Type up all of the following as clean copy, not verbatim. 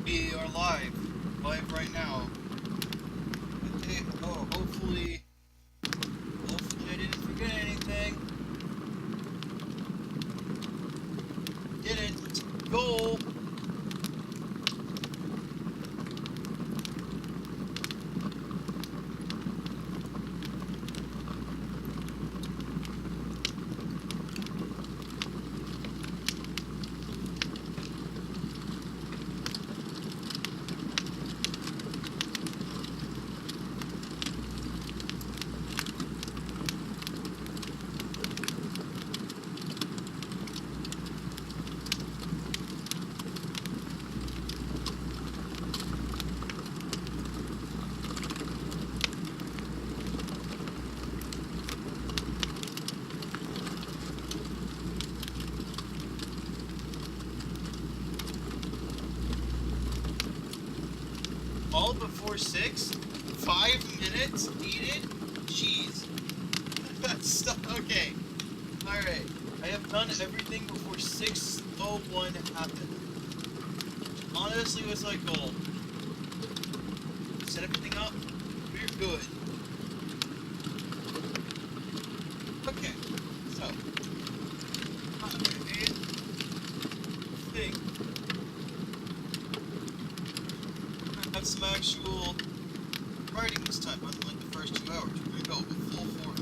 We are live right now. Okay, oh, hopefully I didn't forget anything. Didn't. Let's go. All before 6? 5 minutes needed? Jeez. That's okay. Alright. I have done everything before 6:01 happened. Honestly was my goal. Set everything up. We're good. Okay. So I think I have some actual writing this time, unlike the first 2 hours. We're gonna go with full 4 hours.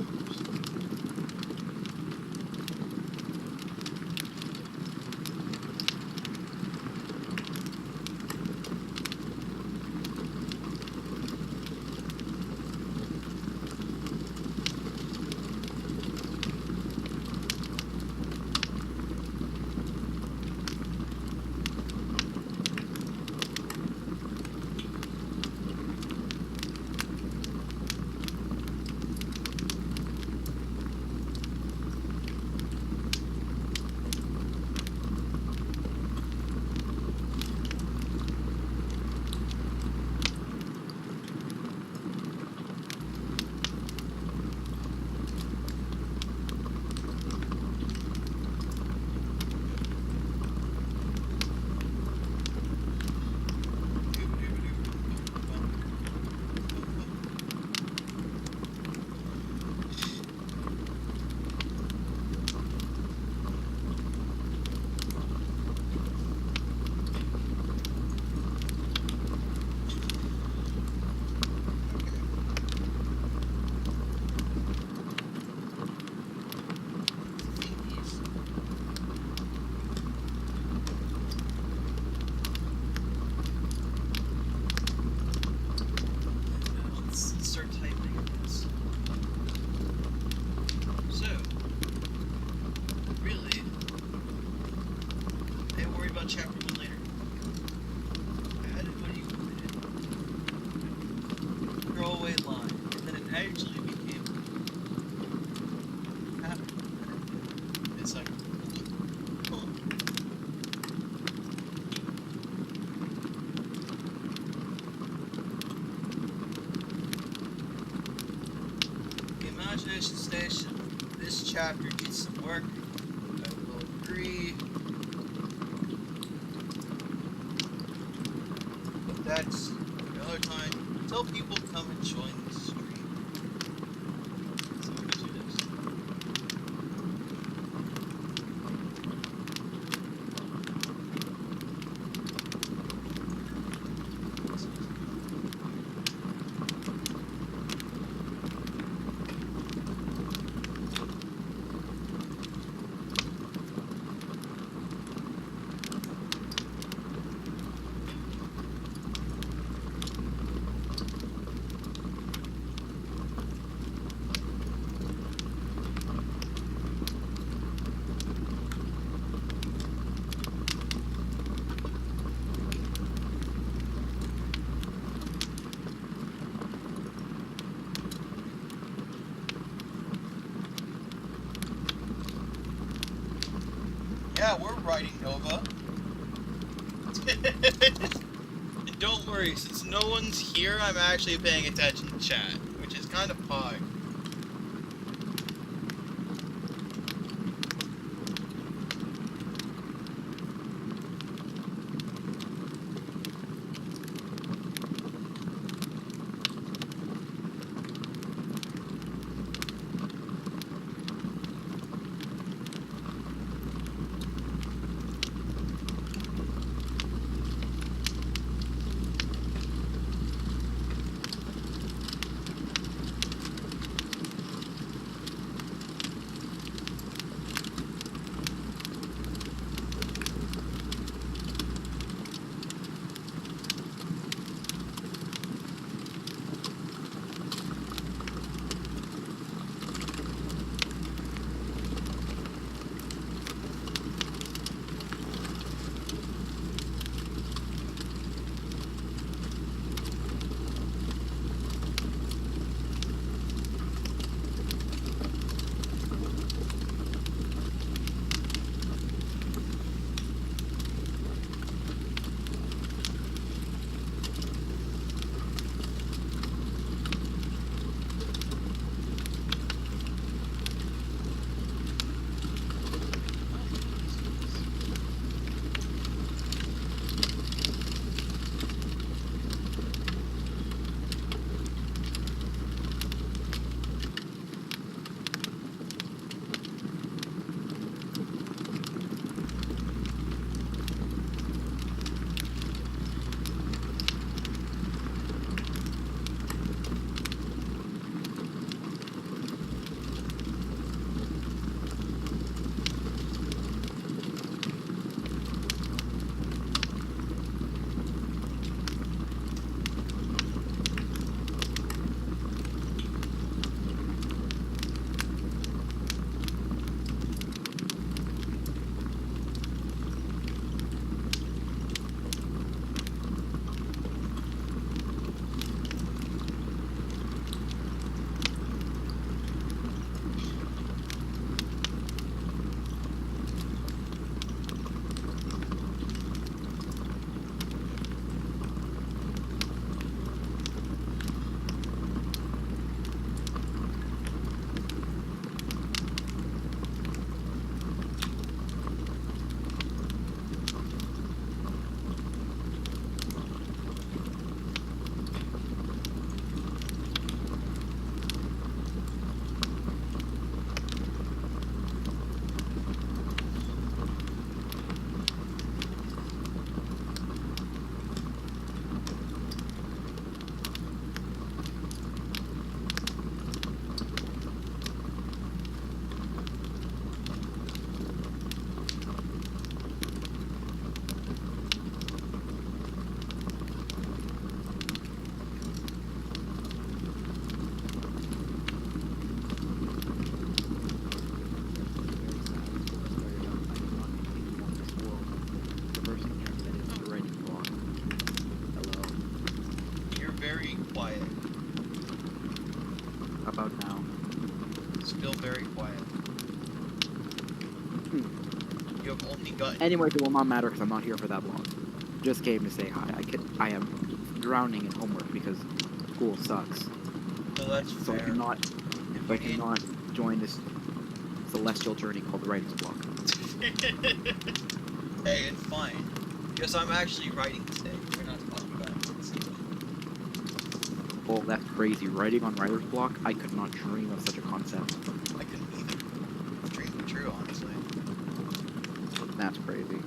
Let's start typing this. So, really, I worry about chapter 1 later. Added what you did. Throwaway line. And then it actually became it's like oh. The Imagination Station. This chapter needs some work. I will agree. But that's another time until people come and join the stream. So we can do this. Yeah, we're writing Nova. And don't worry, since no one's here, I'm actually paying attention to chat, which is kind of pog. quiet. How about now? Still very quiet. You have only gotten... Anyways, it will not matter because I'm not here for that long. Just came to say hi. I am drowning in homework because school sucks. No, that's So fair. I cannot join this celestial journey called the writer's block. Hey, it's fine. Because I'm actually writing today. We're not talking about it. Well, that's crazy. Writing on writer's block, I could not dream of such a concept. I couldn't either. Dream true, honestly. That's crazy.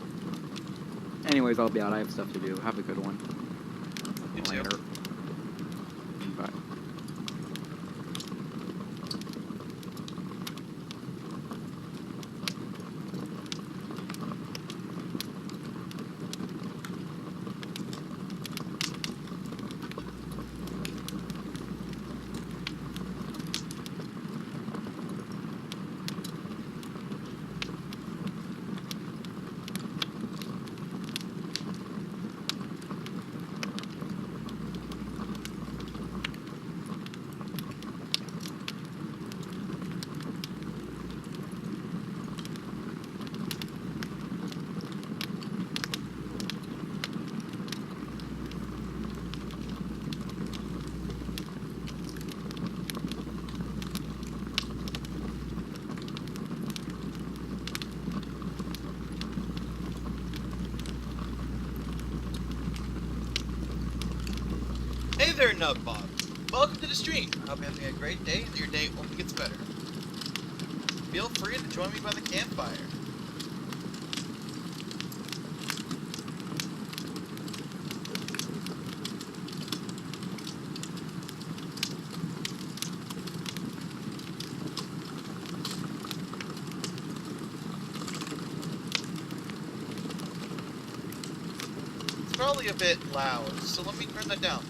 Anyways, I'll be out. I have stuff to do. Have a good one. You too. Later. Bye. Hey there, Nubbob. Welcome to the stream. I hope you're having a great day and your day only gets better. Feel free to join me by the campfire. It's probably a bit loud, so let me turn that down.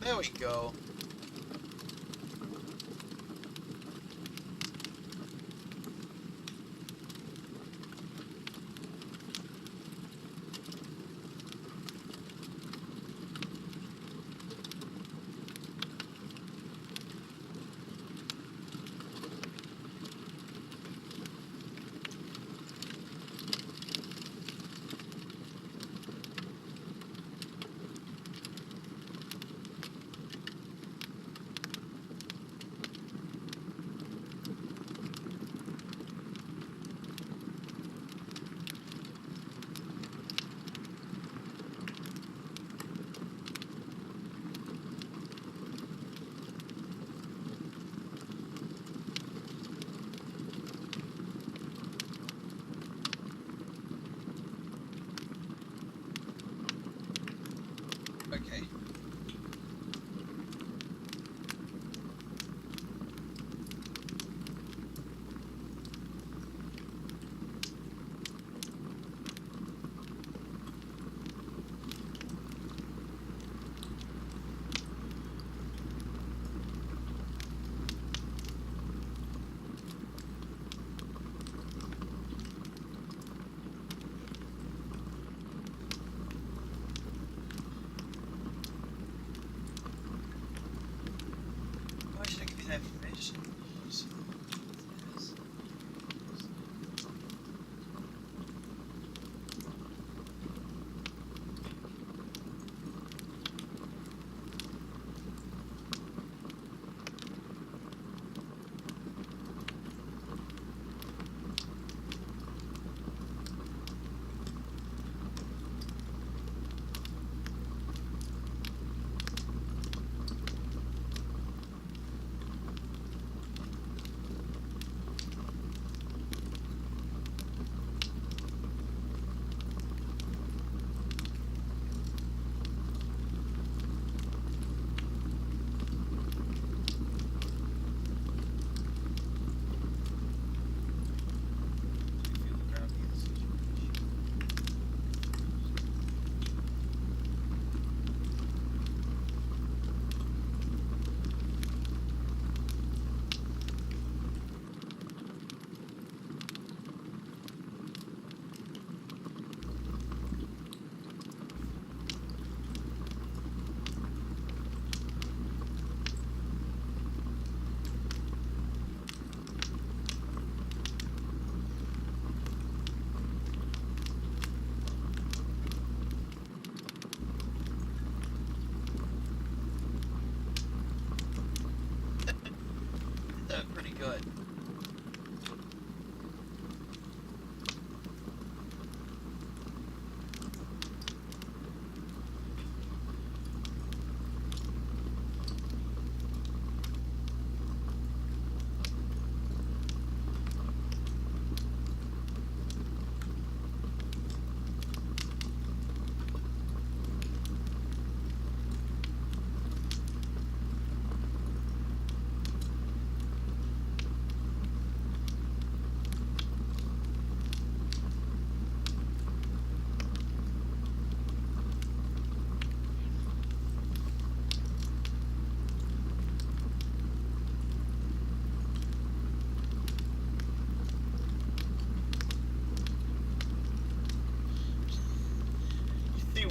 There we go.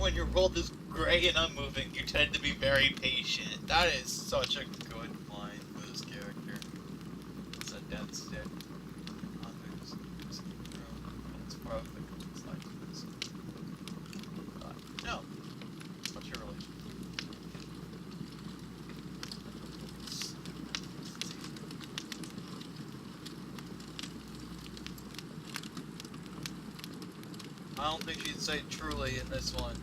when your world is gray and unmoving, you tend to be very patient. That is such a good line for this character. It's a death stick. It's perfect. It's like this. No. What's your relation? I don't think she'd say truly in this one.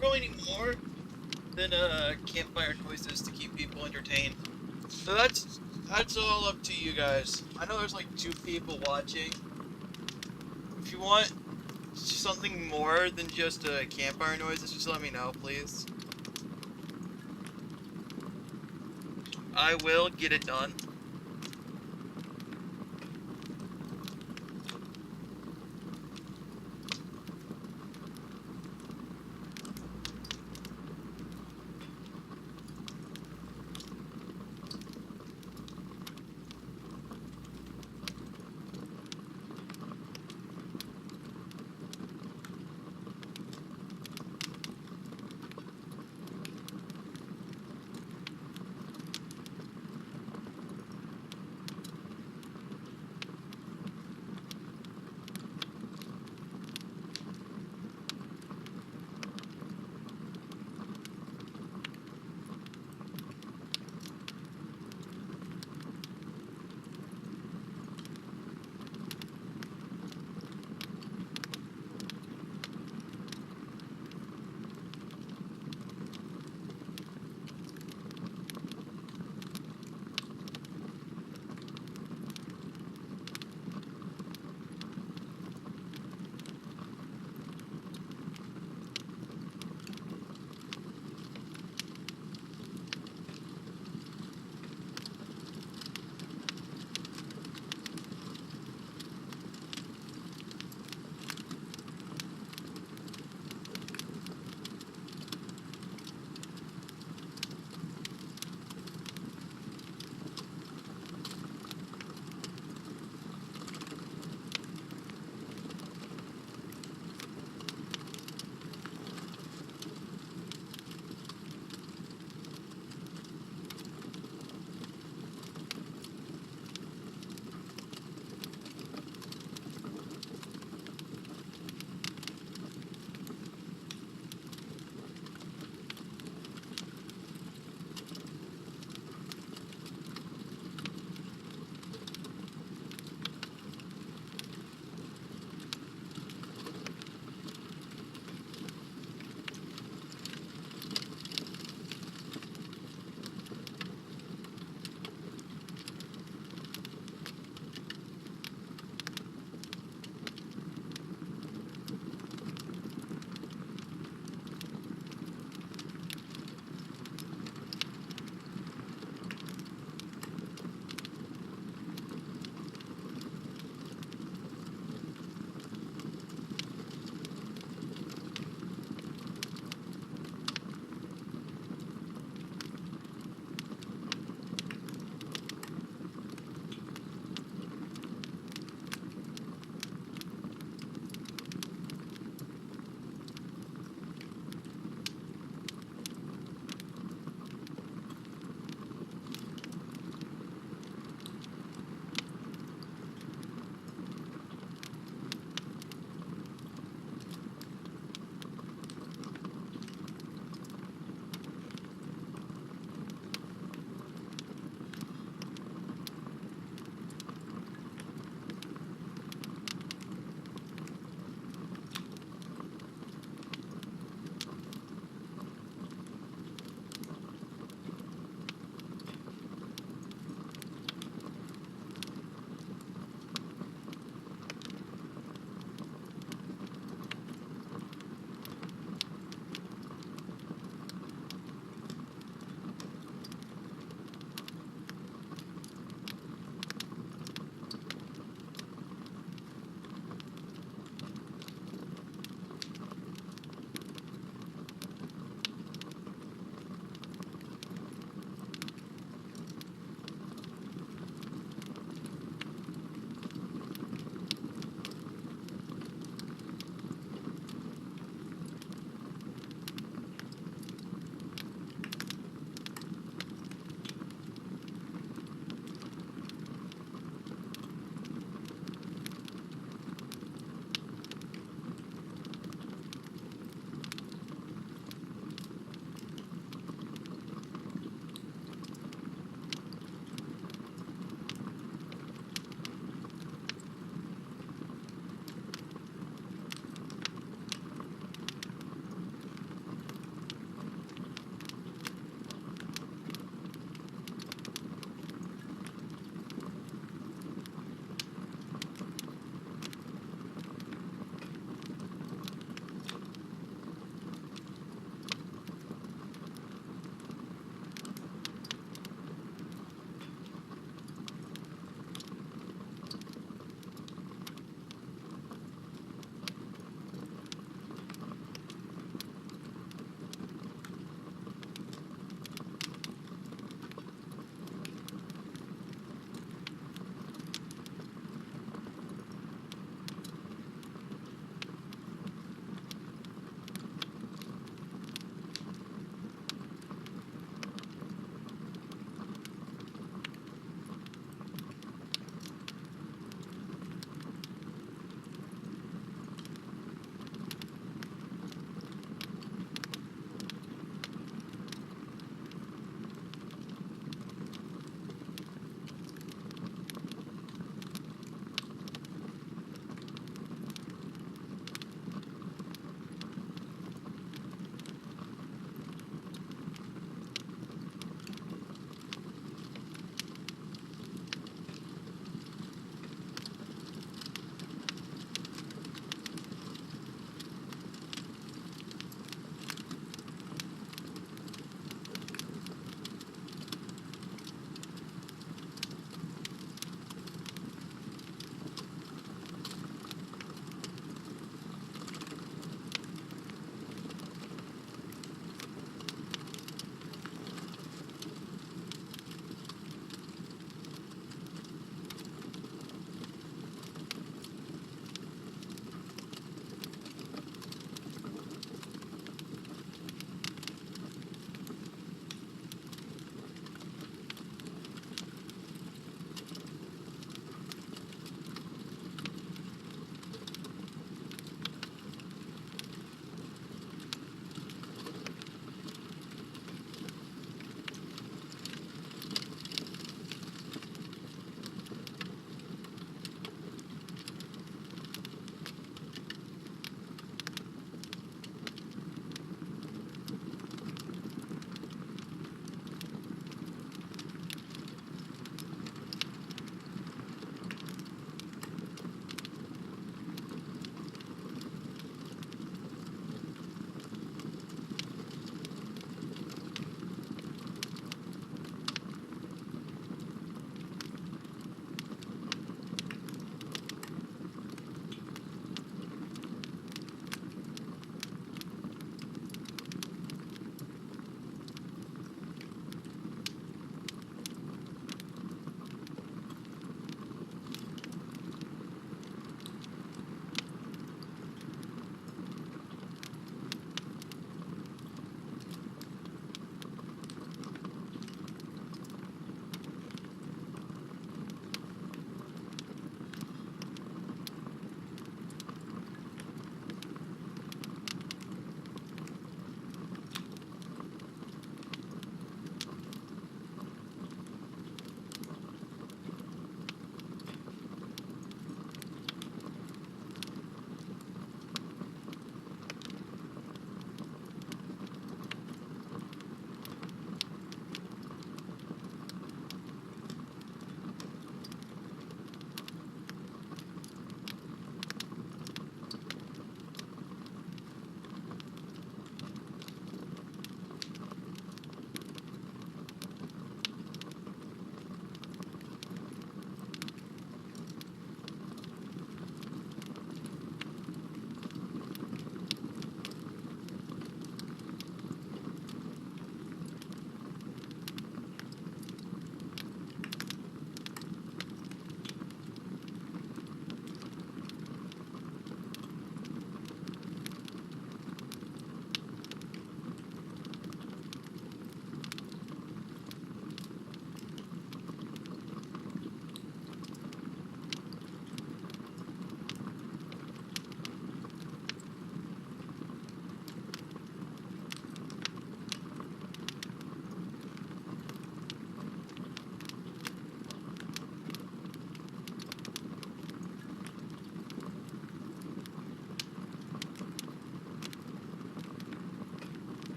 Really need more than campfire noises to keep people entertained. So that's all up to you guys. I know there's like 2 people watching. If you want something more than just campfire noises, just let me know, please. I will get it done.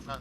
Huh.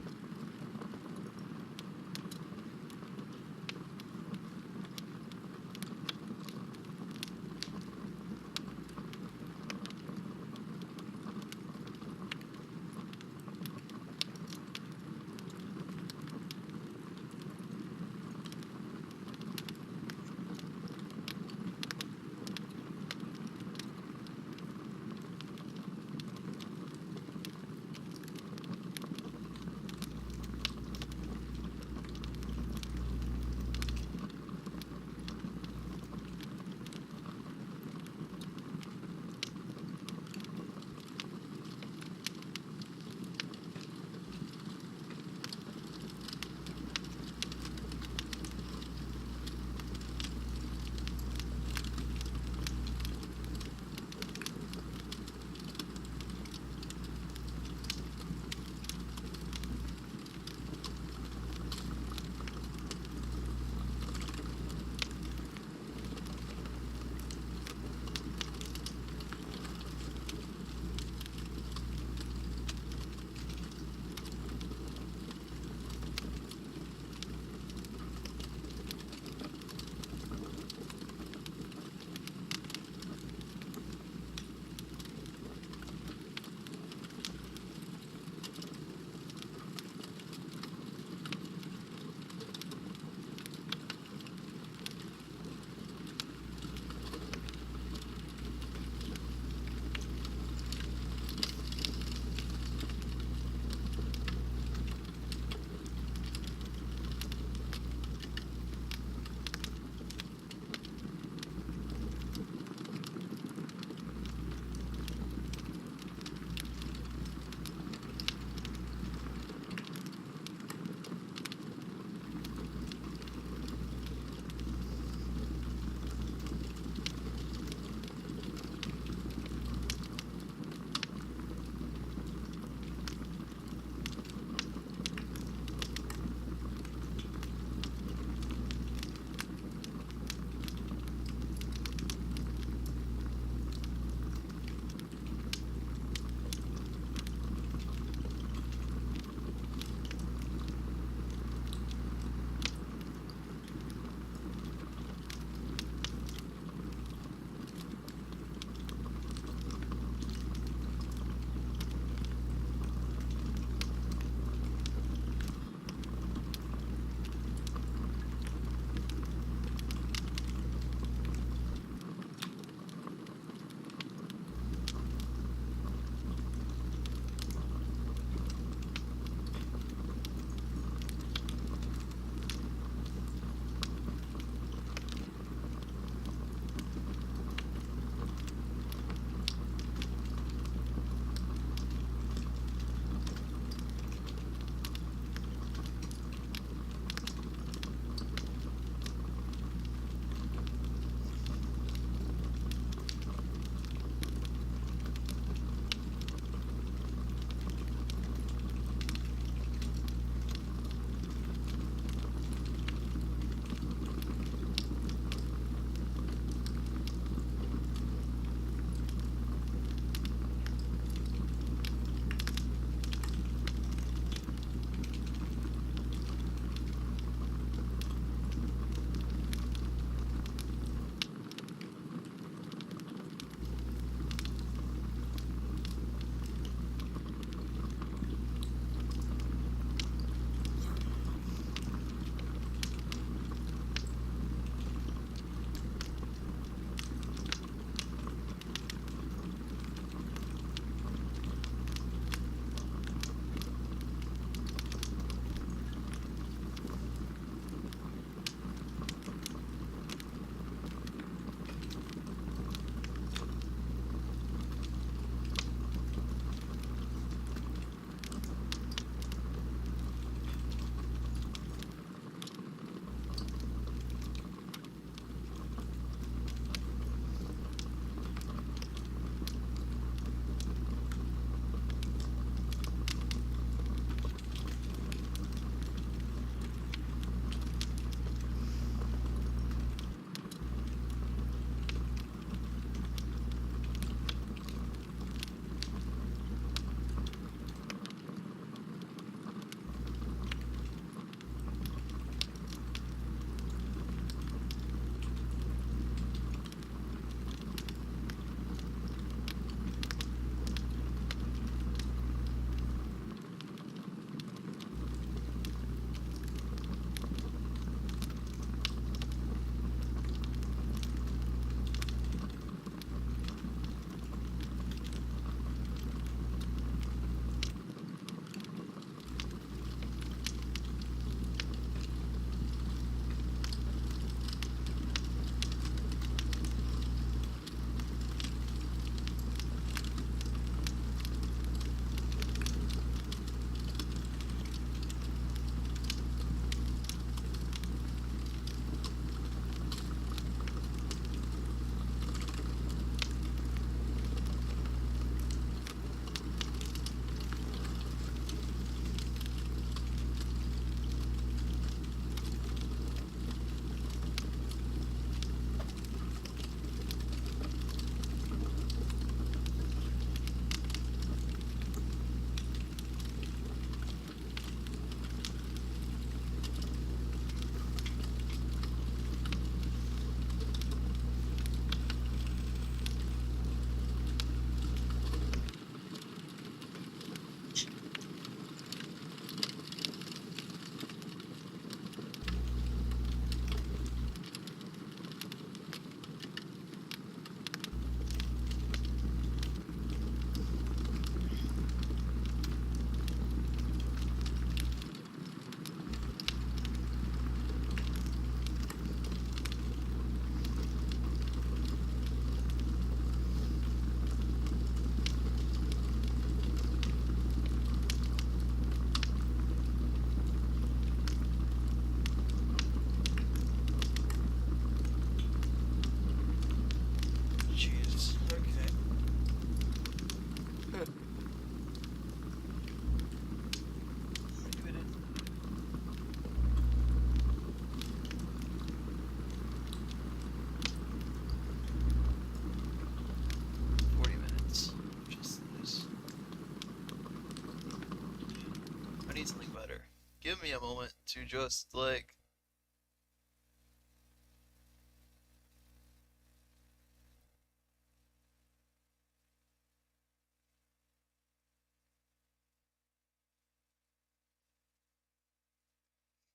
give me a moment to just like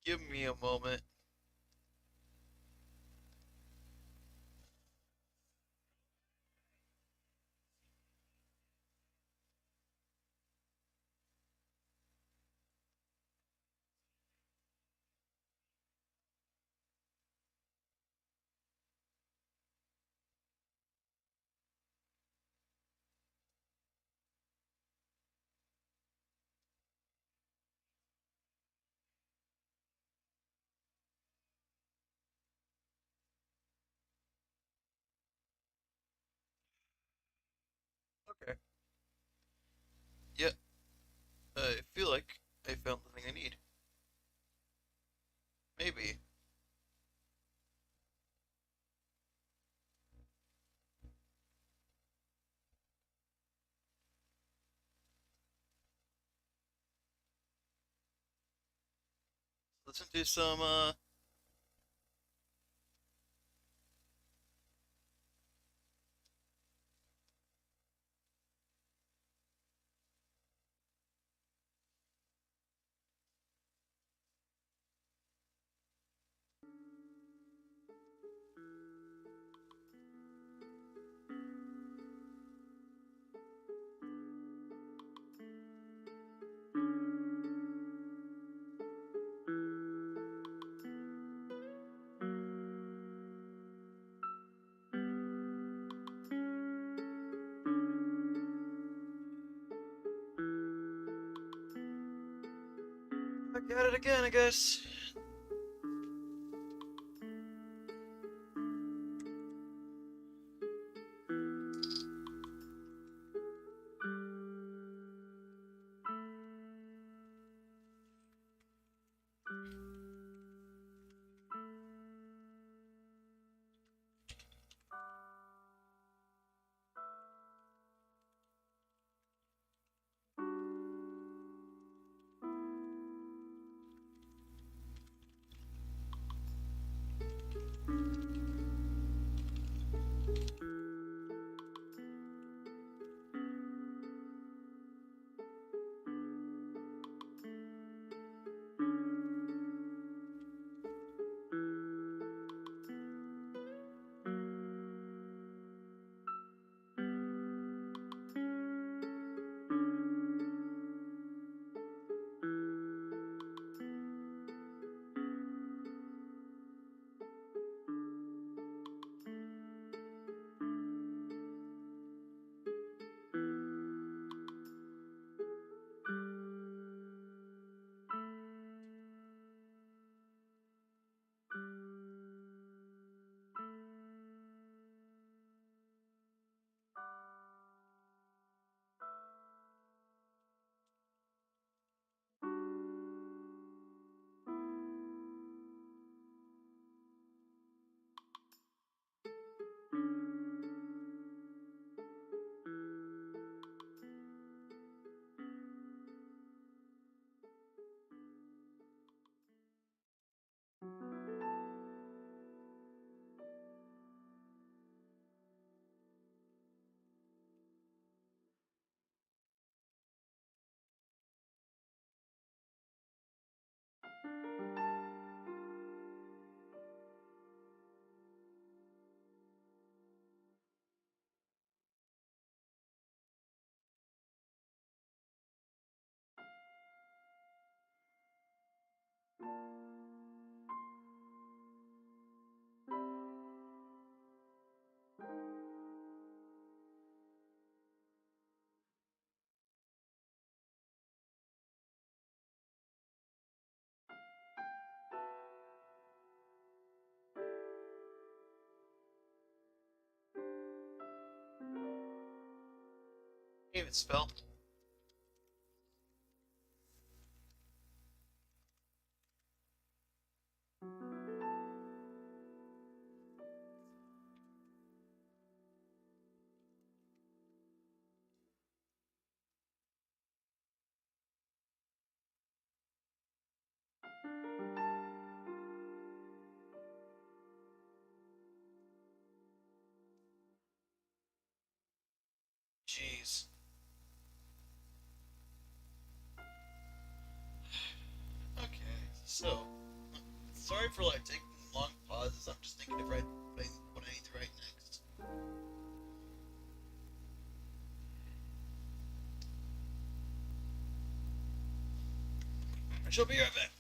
give me a moment. Okay. Yeah, I feel like I found the thing I need. Maybe. Listen to some back at it again, I guess. Even spell. jeez. Okay, so sorry for like taking long pauses. I'm just thinking of what I need to write next. I shall be right back.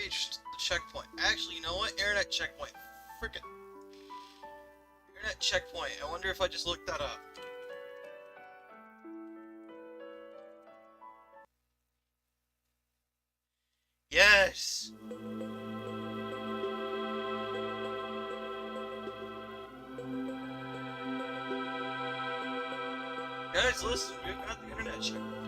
reached the checkpoint. Actually, you know what? Internet checkpoint. Frickin'. Internet checkpoint. I wonder if I just looked that up. Yes! Guys, listen, we've got the internet checkpoint.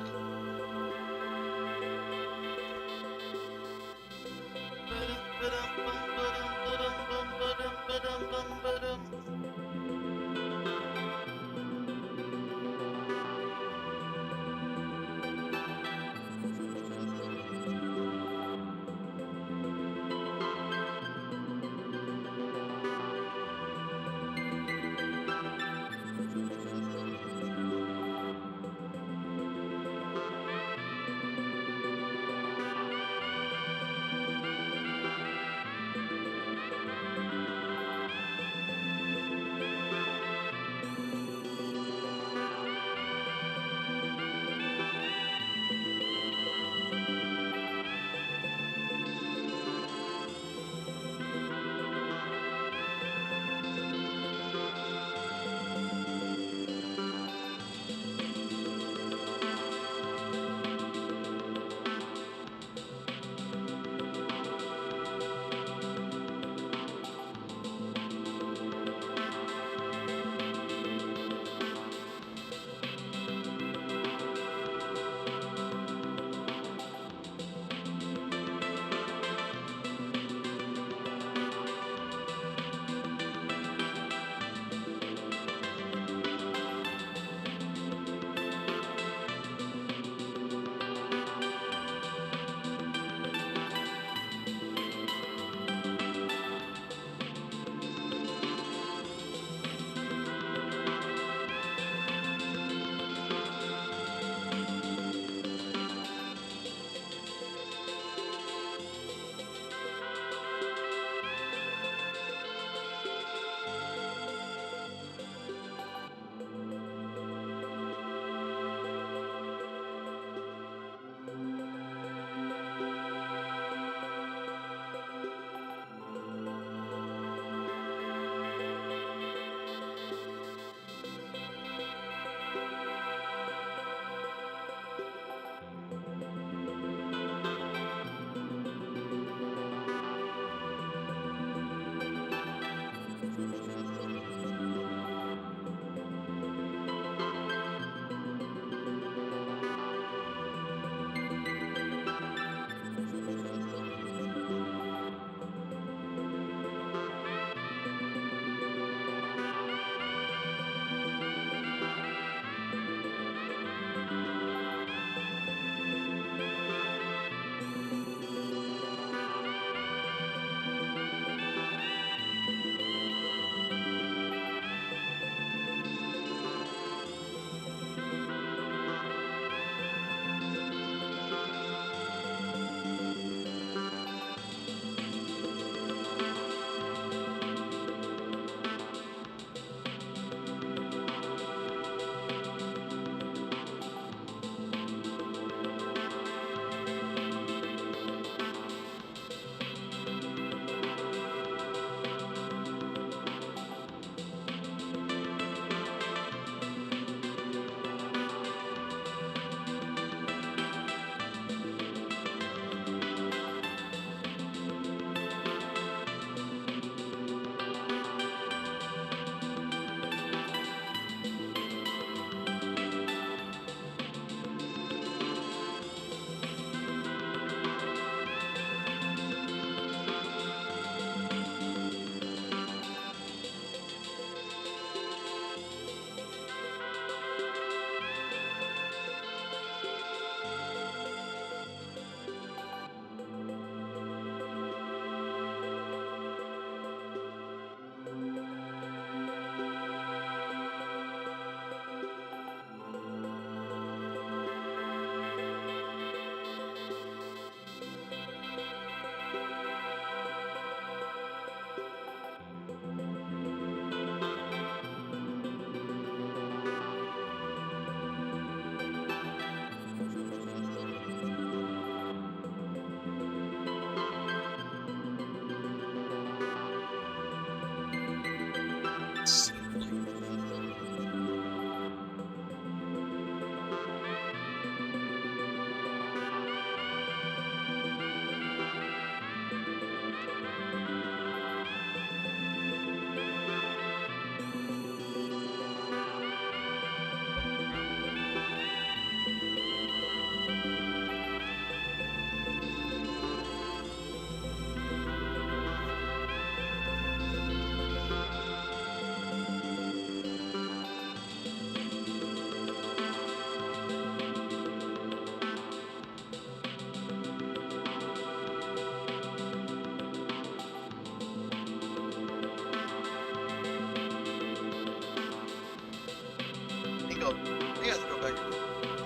We have to go back.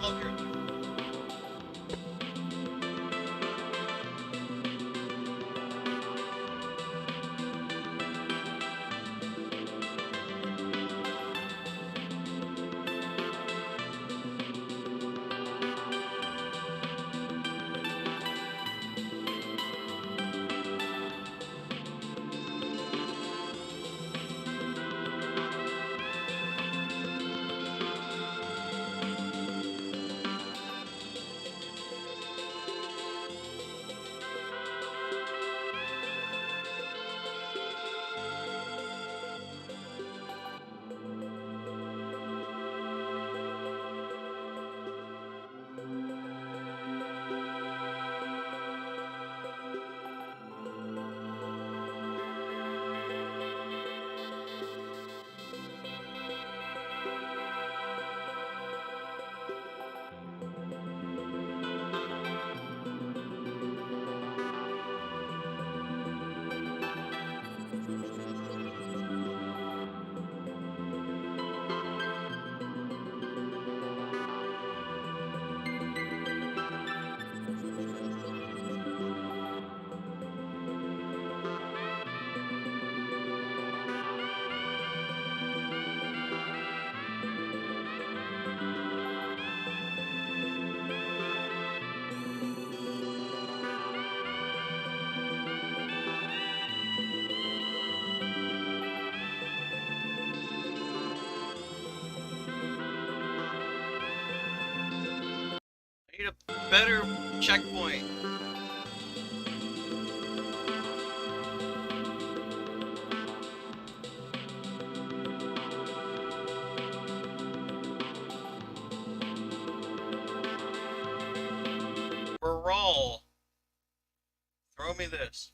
Oh, here. I need a better checkpoint. We're all. Throw me this.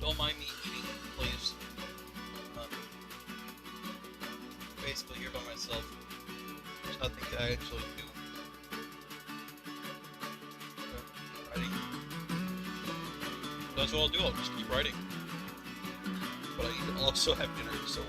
Don't mind me eating, please. Um, basically here by myself. There's nothing that I actually do. Writing. That's what I'll do, I'll just keep writing. But I need to also have dinner, so...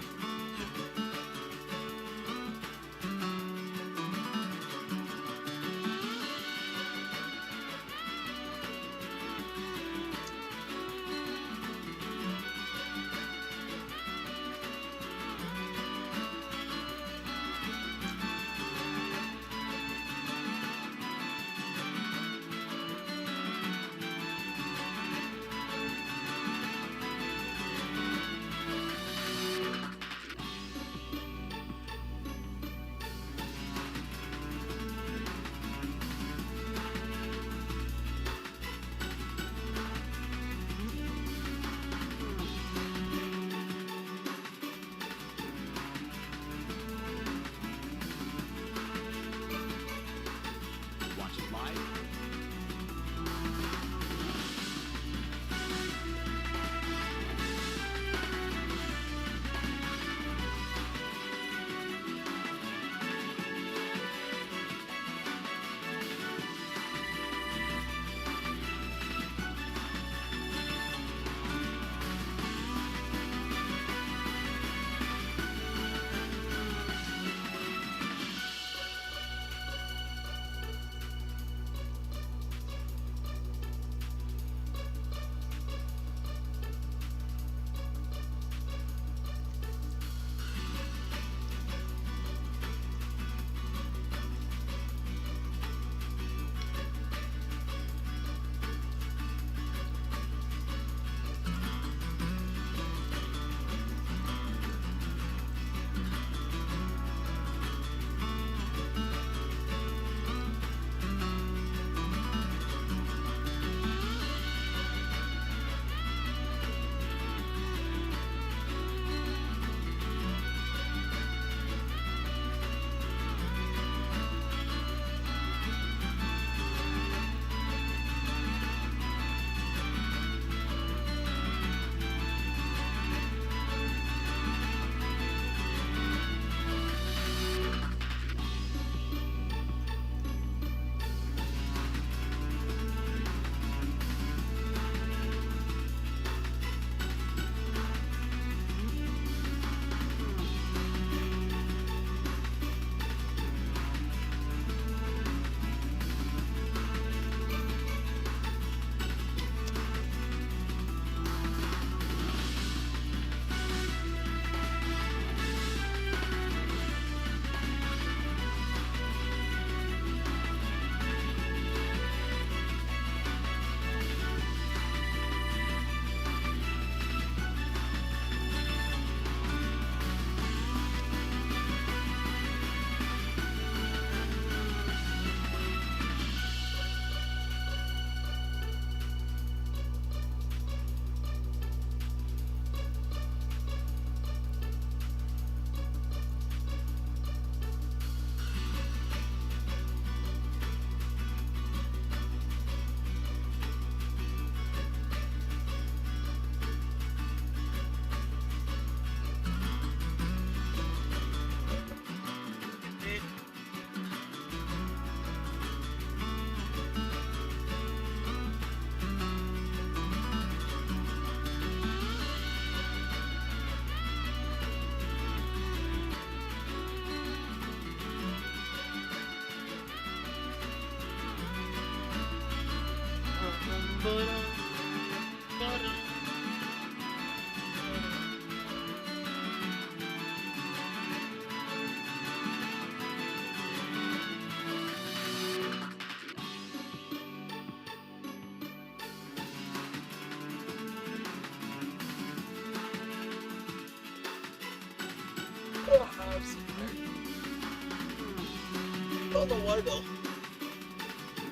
Don't know why though.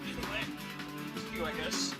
Anyway, it's you, I guess.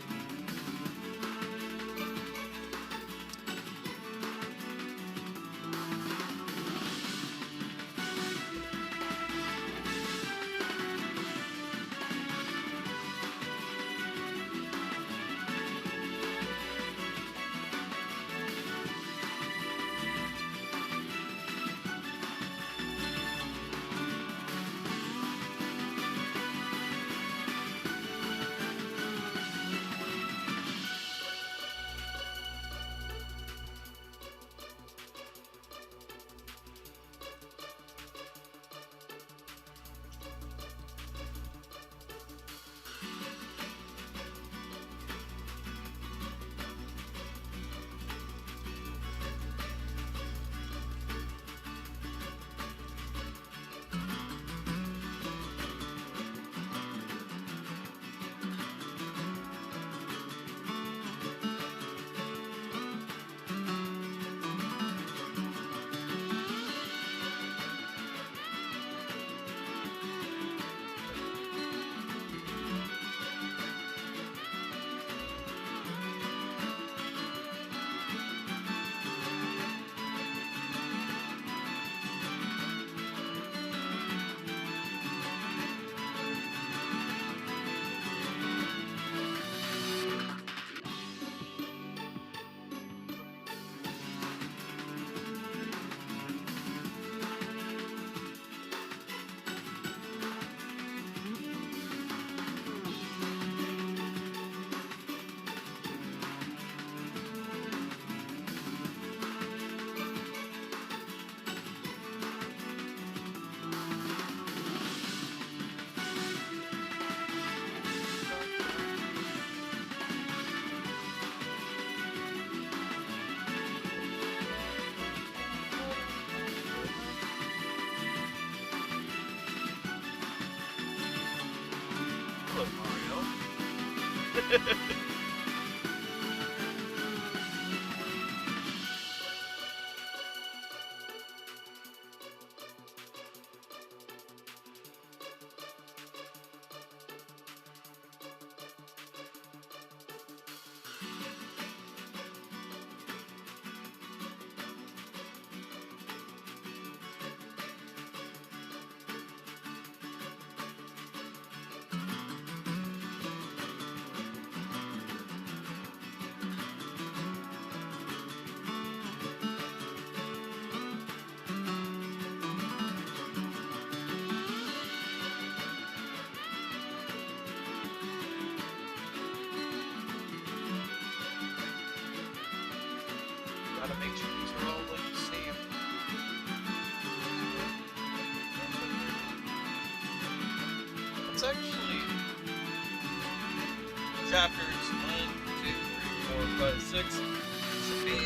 Hello, Mario. Gotta make sure these are all like the same. It's actually chapters 1, 2, 3, 4, 5, 6. Should be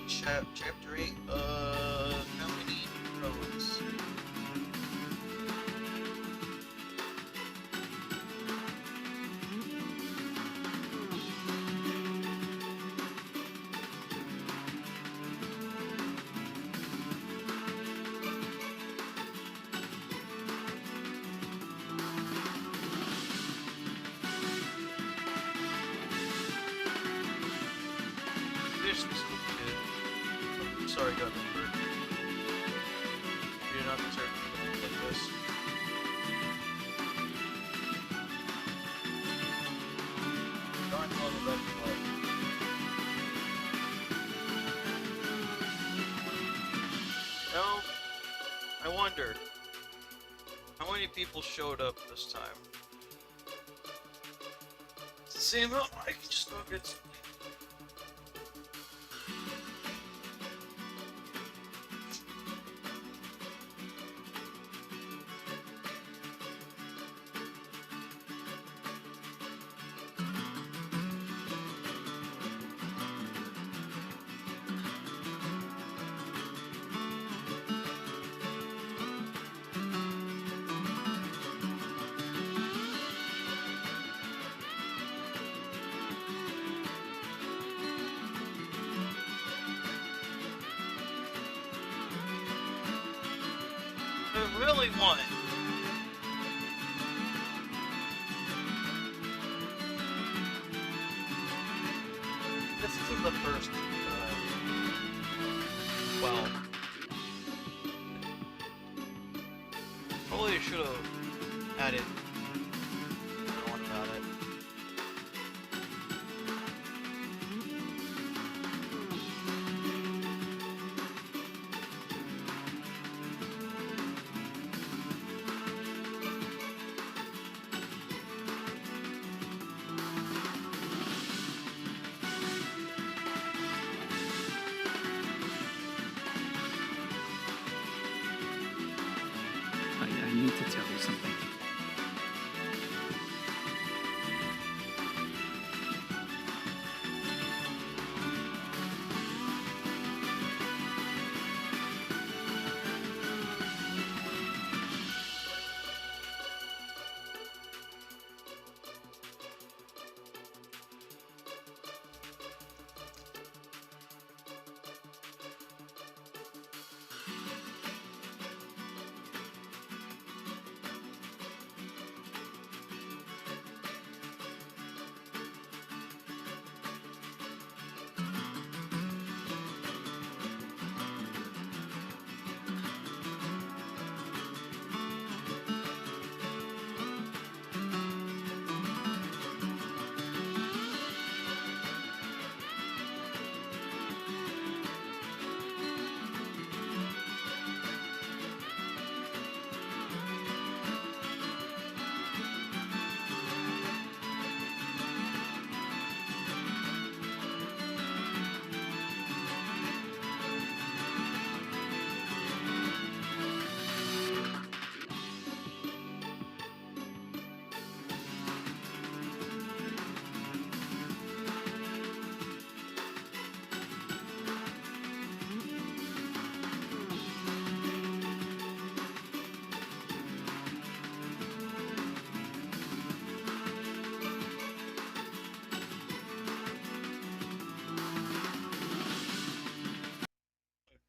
chapter 8 of how many roads? This was good. I'm sorry, I got hurt. You did not deserve to look like this. Darn level that blood. Now, I wonder how many people showed up this time. It's the same amount. I can just go get some. I really want Probably should have added one about it. I need to tell you something.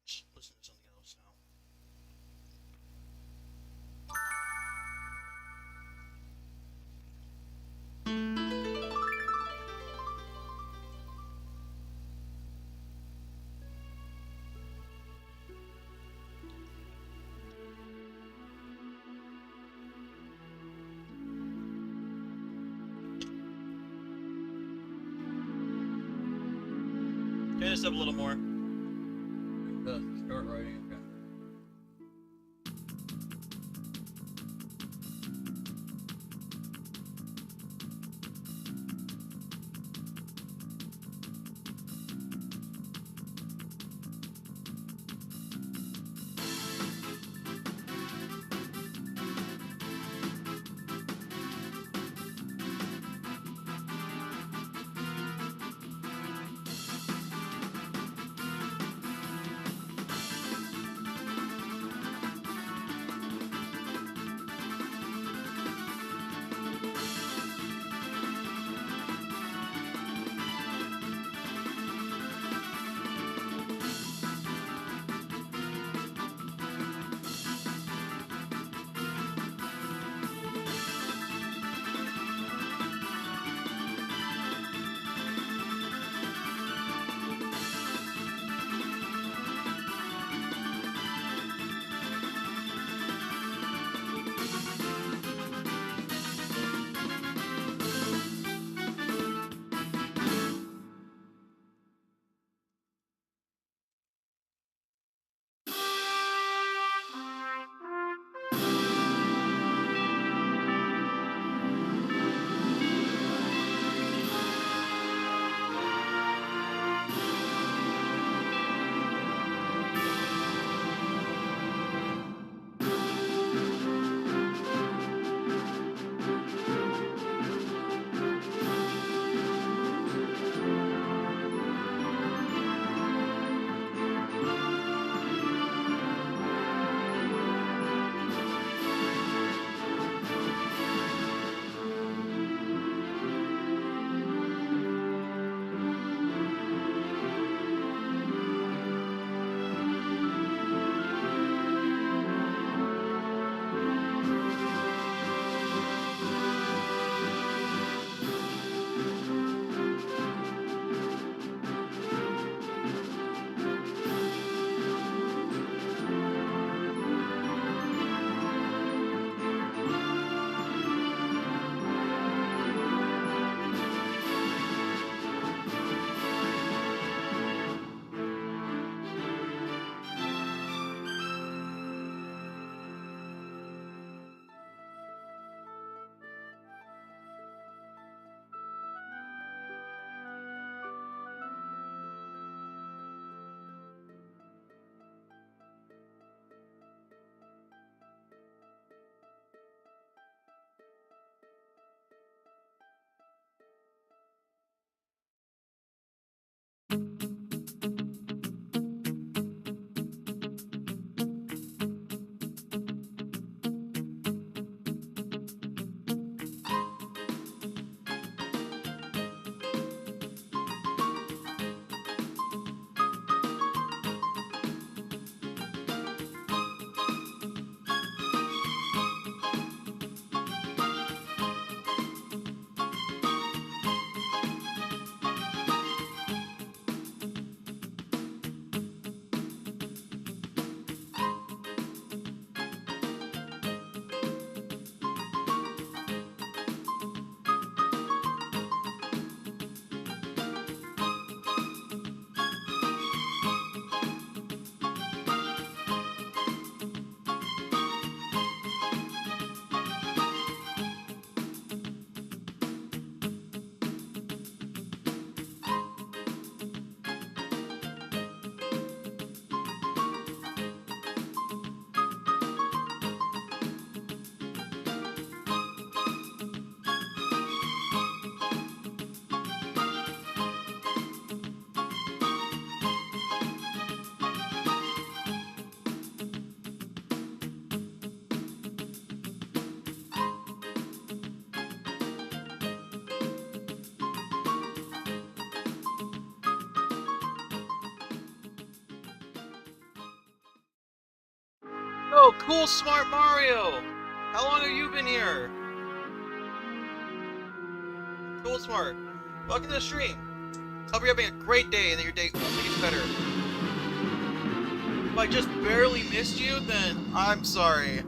Just listen to something else now. Turn this up a little more. Start writing. Okay. Oh, cool, smart Mario! How long have you been here? Cool, smart. Welcome to the stream. Hope you're having a great day and that your day only gets better. If I just barely missed you, then I'm sorry.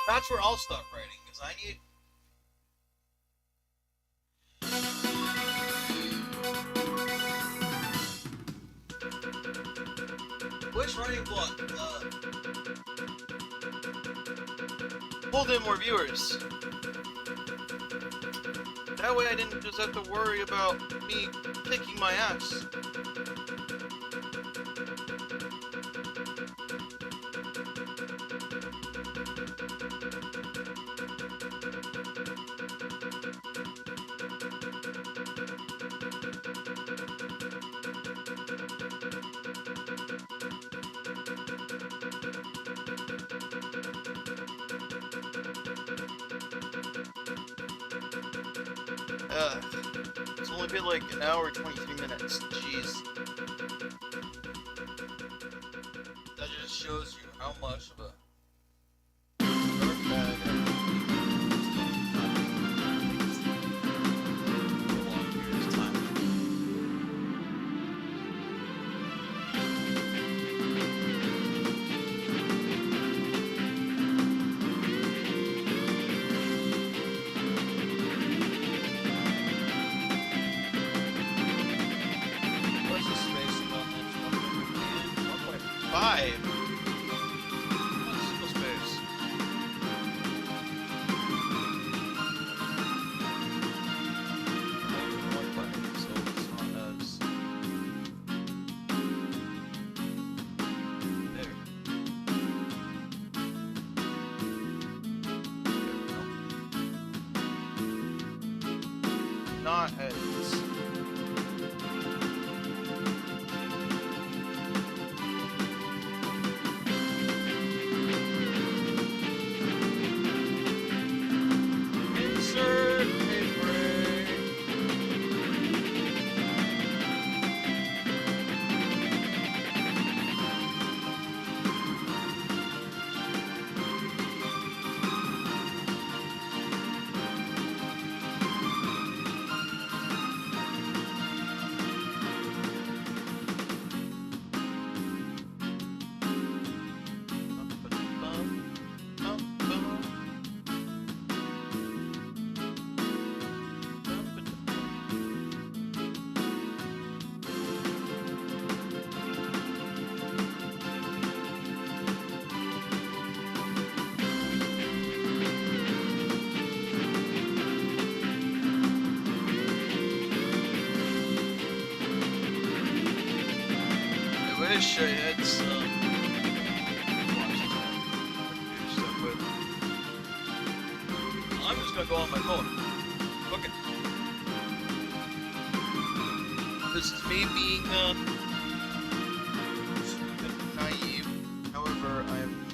That's where I'll stop writing, because I need... Which writing block? Pulled in more viewers. That way I didn't just have to worry about me kicking my ass. It's only been like an hour 23 minutes. Jeez. That just shows you how much of a dirtbag a long period of time. What's the space about this? 1.5. What's single space? One button, so it's not as there. Not as insert a break. just show you. It's I'm just gonna go on my phone. Okay. This is me being naive. However, I'm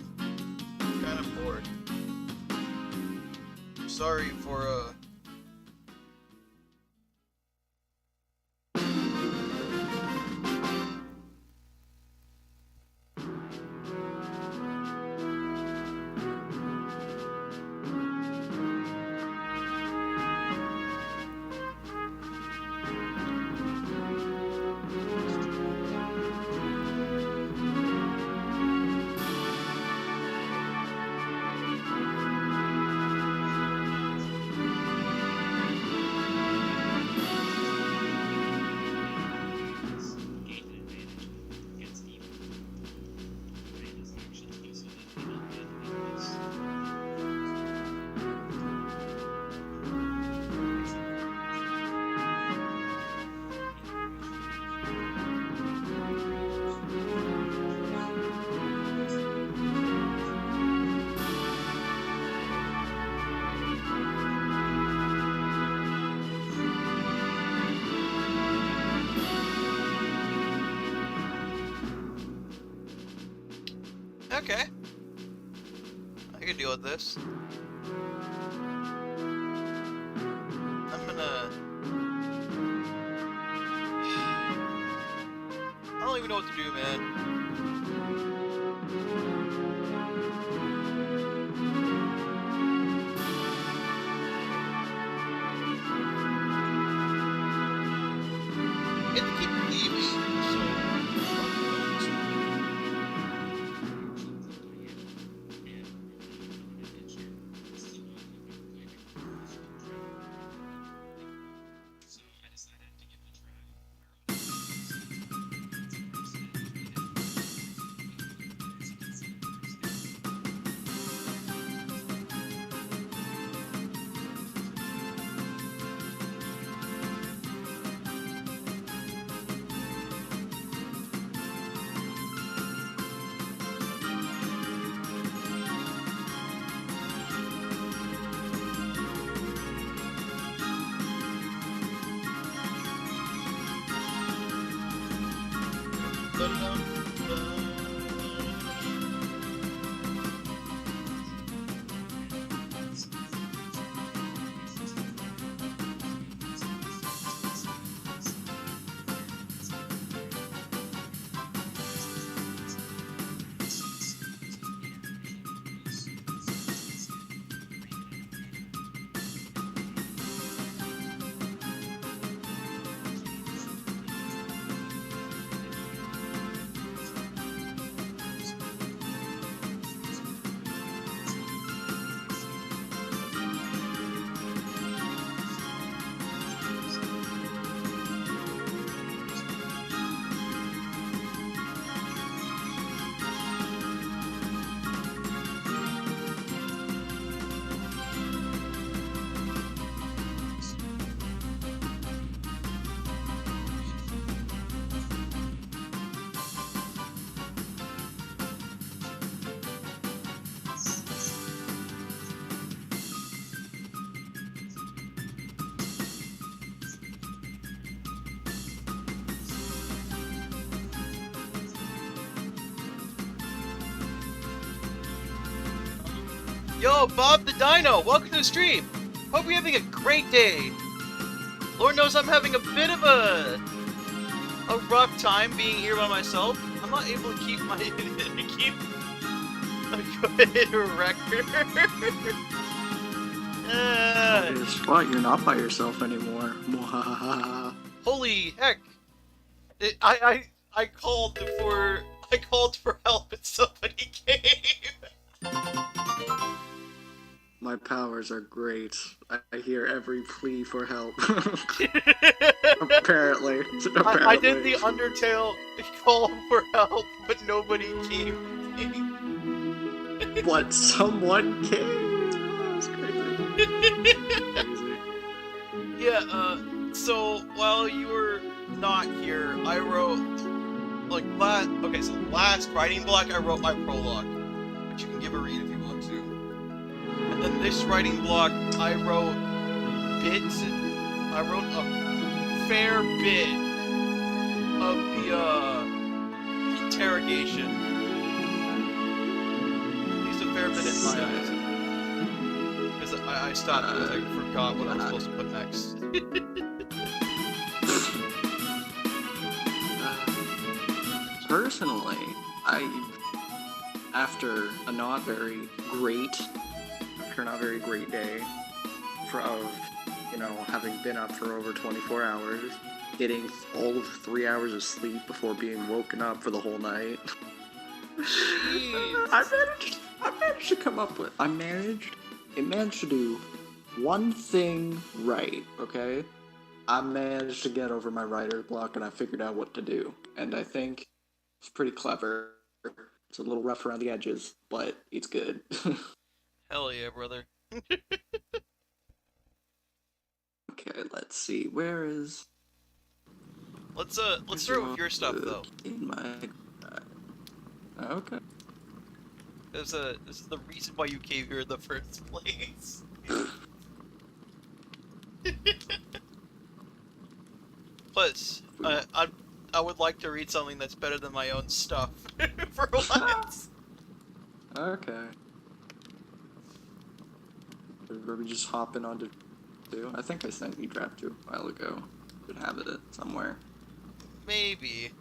kind of bored. Sorry for okay. I can deal with this. I'm gonna... I don't even know what to do, man. It keep leaving, so... Yo, Bob the Dino, welcome to the stream. Hope you're having a great day. Lord knows I'm having a bit of a rough time being here by myself. I'm not able to keep my keep a good record. Guess what? You're not by yourself anymore. Holy heck! I called for help and somebody came. My powers are great. I hear every plea for help. Apparently. I did the Undertale call for help, but nobody came. But someone came. That's crazy. Crazy. Yeah. So while you were not here, I wrote okay, so last writing block I wrote my prologue, which you can give a read if you want to. And then this writing block I wrote bits. I wrote a fair bit of the interrogation. At least a fair bit in my eyes. Because I stopped because I forgot what I was supposed to put next. Personally, after a not very great day of, having been up for over 24 hours, getting all of 3 hours of sleep before being woken up for the whole night. I managed to come up with, I managed to do one thing right, okay? I managed to get over my writer's block and I figured out what to do. And I think it's pretty clever. It's a little rough around the edges, but it's good. Hell yeah, brother. Okay, let's see. Where is... Let's start with your stuff though. In my... Okay. This is the reason why you came here in the first place. Plus, I would like to read something that's better than my own stuff for once. Okay. Were we just hopping onto 2? I think I sent you draft 2 a while ago. Should have it somewhere. Maybe.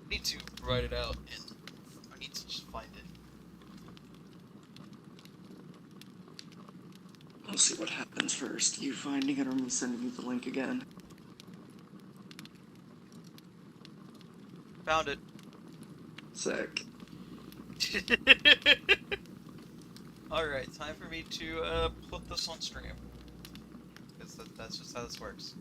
I need to write it out, and I need to just find it. We'll see what happens first. You finding it or me sending you the link again? Found it. Sick. Alright, time for me to put this on stream. Because that's just how this works.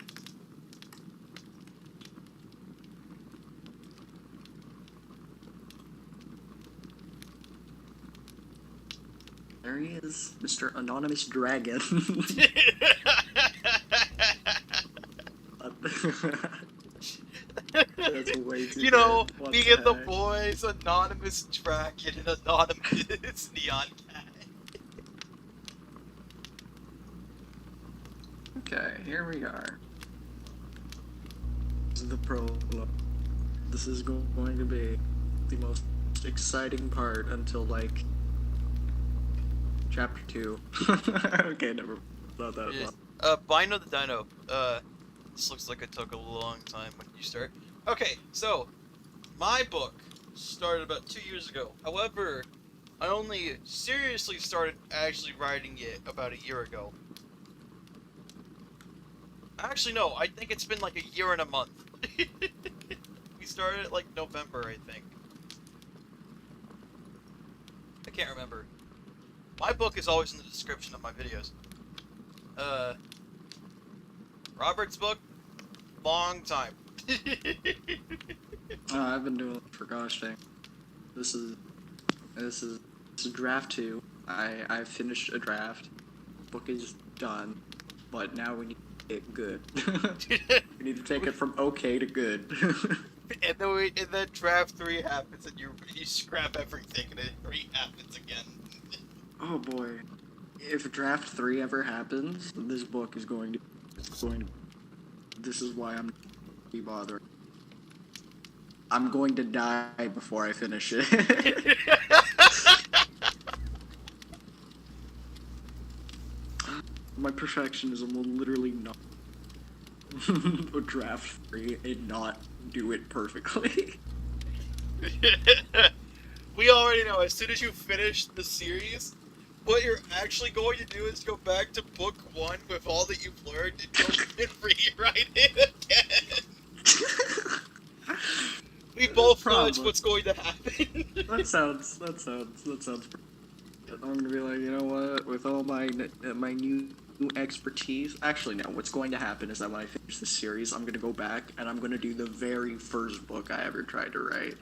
There he is, Mr. Anonymous Dragon. That's way too good. Being in the boys, Anonymous Dragon, and Anonymous Neon Cat. Okay, here we are. This is the prologue. This is going to be the most exciting part until, like, chapter 2. Okay, never thought that long. Bino the Dino. This looks like it took a long time when you start. Okay, so, my book started about 2 years ago. However, I only seriously started actually writing it about a year ago. Actually, no, I think it's been like a year and a month. We started it like November, I think. I can't remember. My book is always in the description of my videos. Robert's book, long time. I've been doing it for gosh dang. This is draft 2. I finished a draft. Book is done, but now we need to get good. We need to take it from okay to good. And then draft 3 happens, and you scrap everything, and it re-happens again. Oh boy, if draft 3 ever happens, this book is going to. This is why I'm not be bothering. I'm going to die before I finish it. My perfectionism will literally not draft 3 and not do it perfectly. We already know, as soon as you finish the series, what you're actually going to do is go back to book 1 with all that you've learned and rewrite it again. We both know that's what's going to happen. That sounds. I'm gonna be like, you know what? With all my new expertise, actually no. What's going to happen is that when I finish this series, I'm gonna go back and I'm gonna do the very first book I ever tried to write.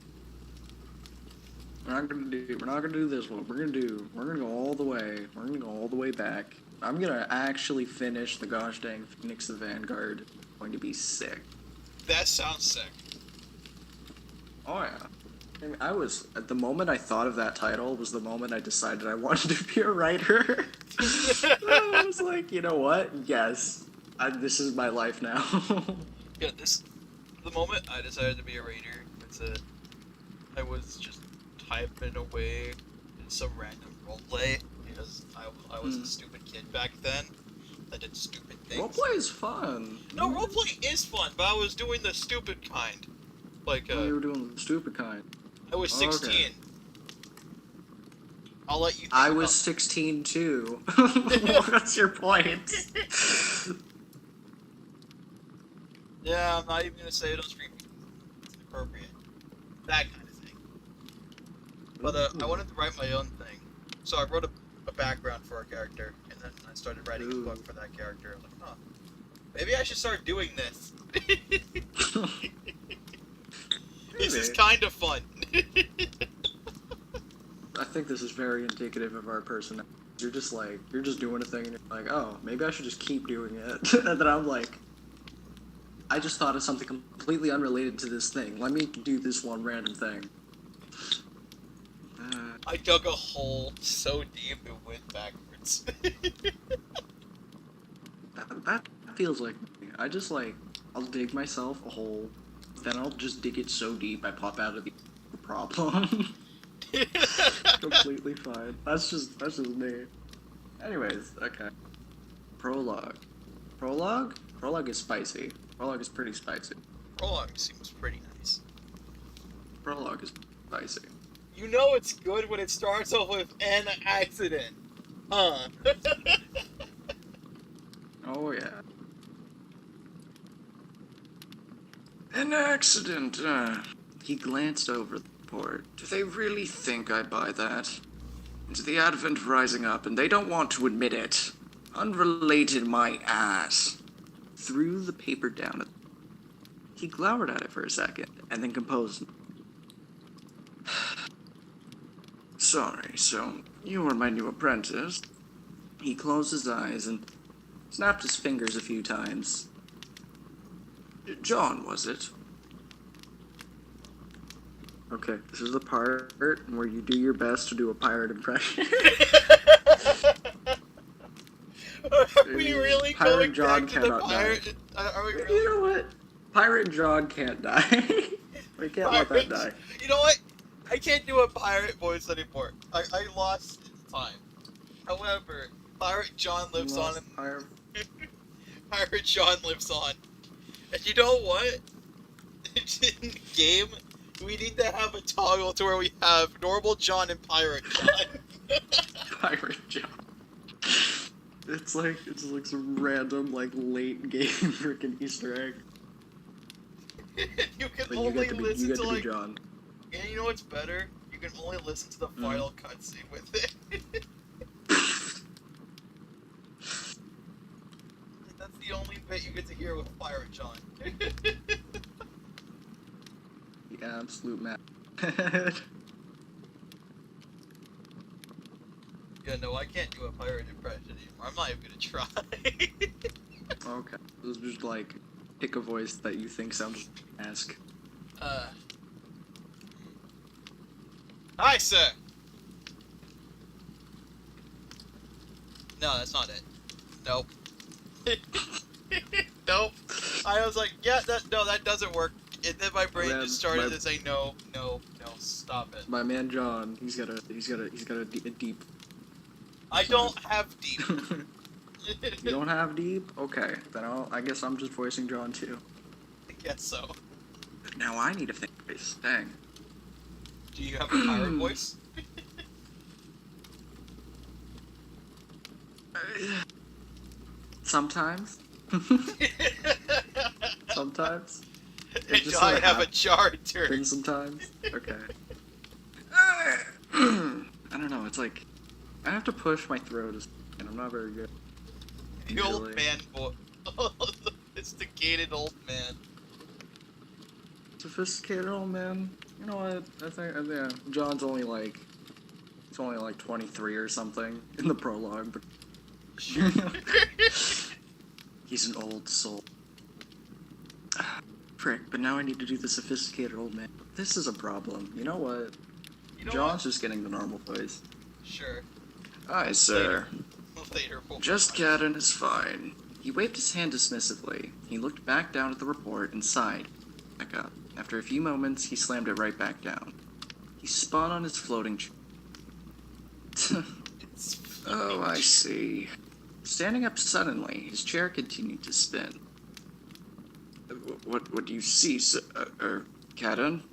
We're not gonna do this one. We're gonna go all the way. We're gonna go all the way back. I'm gonna actually finish the gosh dang Phoenix the Vanguard. It's going to be sick. That sounds sick. Oh yeah. I mean, at the moment I thought of that title was the moment I decided I wanted to be a writer. I was like, you know what? Yes, this is my life now. Yeah, the moment I decided to be a raider, I was just typing away in some random roleplay because I was a stupid kid back then. I did stupid things. Roleplay is fun. No, roleplay is fun, but I was doing the stupid kind. Like, Oh, you were doing the stupid kind. I was 16. Okay. I'll let you think I about was that. 16 too. What's your point? Yeah, I'm not even gonna say it on stream. It's inappropriate. That kind of thing. But I wanted to write my own thing. So I wrote a background for a character, and then I started writing a book for that character. I'm like, huh, maybe I should start doing this. This is kind of fun. I think this is very indicative of our personality. You're just doing a thing and you're like, oh, maybe I should just keep doing it. And then I'm like, I just thought of something completely unrelated to this thing. Let me do this one random thing. I dug a hole so deep it went backwards. That feels like me. I'll dig myself a hole, then I'll just dig it so deep I pop out of the problem. Completely fine. That's just me. Anyways, okay. Prologue. Prologue is spicy. Prologue is pretty spicy. Prologue seems pretty nice. Prologue is spicy. You know it's good when it starts off with an accident. Huh. Oh yeah. An accident. He glanced over the report. Do they really think I buy that? It's the Advent rising up, and they don't want to admit it. Unrelated my ass. Threw the paper down. He glowered at it for a second, and then composed. Sorry, so you were my new apprentice. He closed his eyes and snapped his fingers a few times. John, was it? Okay, this is the part where you do your best to do a pirate impression. Are we really Pirate going John back to the cannot pirate? Are we really? You know what? Pirate John can't die. We can't let that die. You know what? I can't do a pirate voice anymore. I lost time. However, Pirate John lives on. Pirate John lives on. And you know what? In the game, we need to have a toggle to where we have normal John and Pirate John. Pirate John. It's like some random late game freaking Easter egg. You can But only you listen get to to be John. And you know what's better? You can only listen to the final cutscene with it. That's the only bit you get to hear with Pirate John. The absolute mad. Yeah, no, I can't do a pirate impression anymore. I'm not even gonna try. Okay. This is just pick a voice that you think sounds ask. Hi, sir! No, that's not it. Nope. Nope. I was like, yeah, that doesn't work. And then my brain just started to say, no, stop it. My man John, he's got a deep. I don't have deep. You don't have deep? Okay, then I guess I'm just voicing John too. I guess so. Now I need a fake voice. Dang. Do you have a pirate voice? Sometimes. Sometimes. Do I have a charter? Then sometimes. Okay. I don't know. It's like I have to push my throat, and I'm not very good. The old man voice. The sophisticated old man. Sophisticated old man. You know what? I think yeah, John's only he's only 23 or something in the prologue, but he's an old soul. Frick, but now I need to do the sophisticated old man. This is a problem. You know what? You know John's just getting the normal voice. Sure. Aye, sir. Later. Just Cadden is fine. He waved his hand dismissively. He looked back down at the report and sighed. Back up. After a few moments, he slammed it right back down. He spun on his floating Oh, I see. Standing up suddenly, his chair continued to spin. What do you see, sir? Cadden?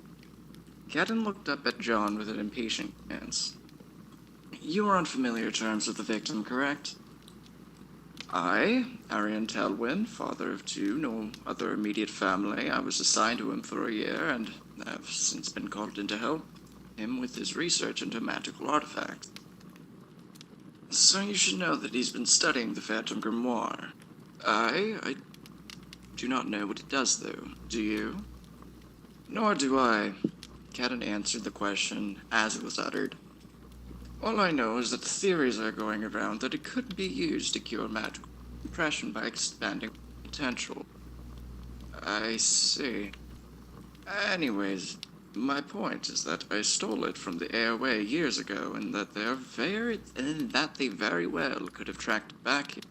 Cadden looked up at John with an impatient glance. You are on familiar terms with the victim, correct? I, Arian Telwyn, father of two, no other immediate family. I was assigned to him for a year, and have since been called in to help him with his research into magical artifacts. So you should know that he's been studying the Phantom Grimoire. I do not know what it does, though. Do you? Nor do I. Cadden answered the question as it was uttered. All I know is that theories are going around that it could be used to cure magical impression by expanding potential. I see. Anyways, my point is that I stole it from the airway years ago, and that they very well could have tracked it back here.